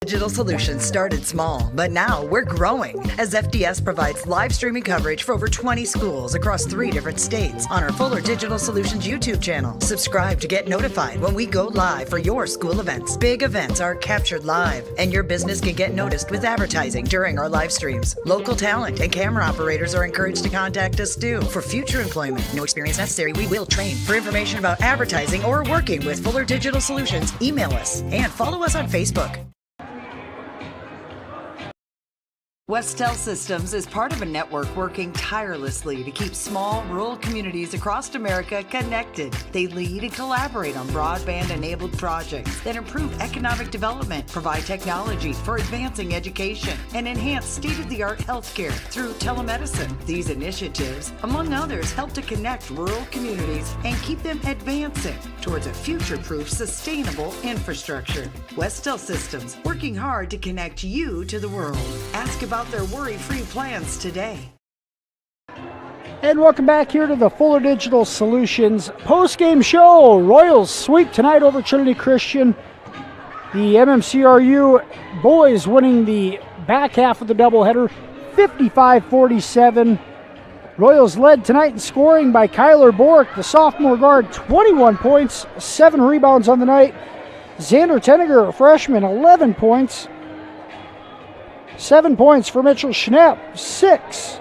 Digital Solutions started small, but now we're growing as FDS provides live streaming coverage for over 20 schools across 3 different states on our Fuller Digital Solutions YouTube channel. Subscribe to get notified when we go live for your school events. Big events are captured live, and your business can get noticed with advertising during our live streams. Local talent and camera operators are encouraged to contact us too. For future employment, no experience necessary, we will train. For information about advertising or working with Fuller Digital Solutions, email us and follow us on Facebook. Westel Systems is part of a network working tirelessly to keep small, rural communities across America connected. They lead and collaborate on broadband-enabled projects that improve economic development, provide technology for advancing education, and enhance state-of-the-art healthcare through telemedicine. These initiatives, among others, help to connect rural communities and keep them advancing towards a future-proof, sustainable infrastructure. Westel Systems, working hard to connect you to the world. Ask about their worry-free plans today. And welcome back here to the Fuller Digital Solutions post-game show. Royals sweep tonight over Trinity Christian. The MMCRU boys winning the back half of the doubleheader, 55-47. Royals led tonight in scoring by Kyler Bork, the sophomore guard, 21 points, 7 rebounds on the night. Xander Tenniger, a freshman, 11 points. 7 points for Mitchell Schnepp, 6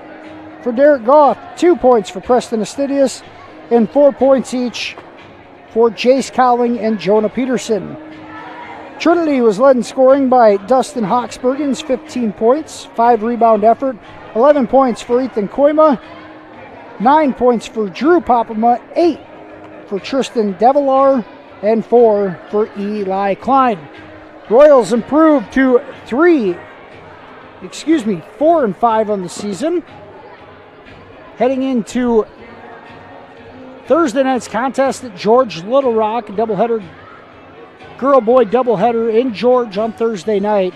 for Derek Goff, 2 points for Preston Astidius, and 4 points each for Jace Cowling and Jonah Peterson. Trinity was led in scoring by Dustin Hawksbergens, 15 points, 5 rebound effort, 11 points for Ethan Koima, 9 points for Drew Popama, 8 for Tristan Devilar, and 4 for Eli Klein. Royals improved to 4-5 on the season. Heading into Thursday night's contest at George Little Rock, a doubleheader, girl-boy doubleheader in George on Thursday night.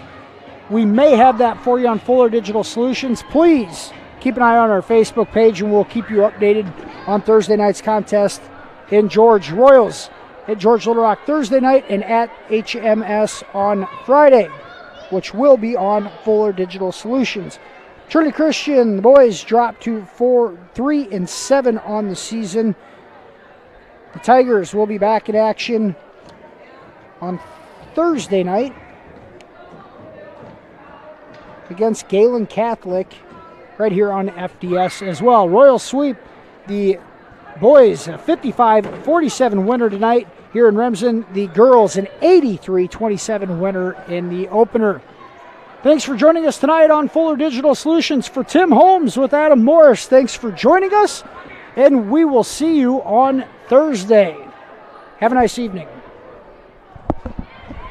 We may have that for you on Fuller Digital Solutions. Please keep an eye on our Facebook page, and we'll keep you updated on Thursday night's contest in George. Royals at George Little Rock Thursday night and at HMS on Friday, which will be on Fuller Digital Solutions. Trinity Christian, the boys dropped to 3-7 on the season. The Tigers will be back in action on Thursday night against Galen Catholic right here on FDS as well. Royals sweep the boys, a 55-47 winner tonight here in Remsen. The girls, an 83-27 winner in the opener. Thanks for joining us tonight on Fuller Digital Solutions. For Tim Holmes with Adam Morris, thanks for joining us, and we will see you on Thursday. Have a nice evening.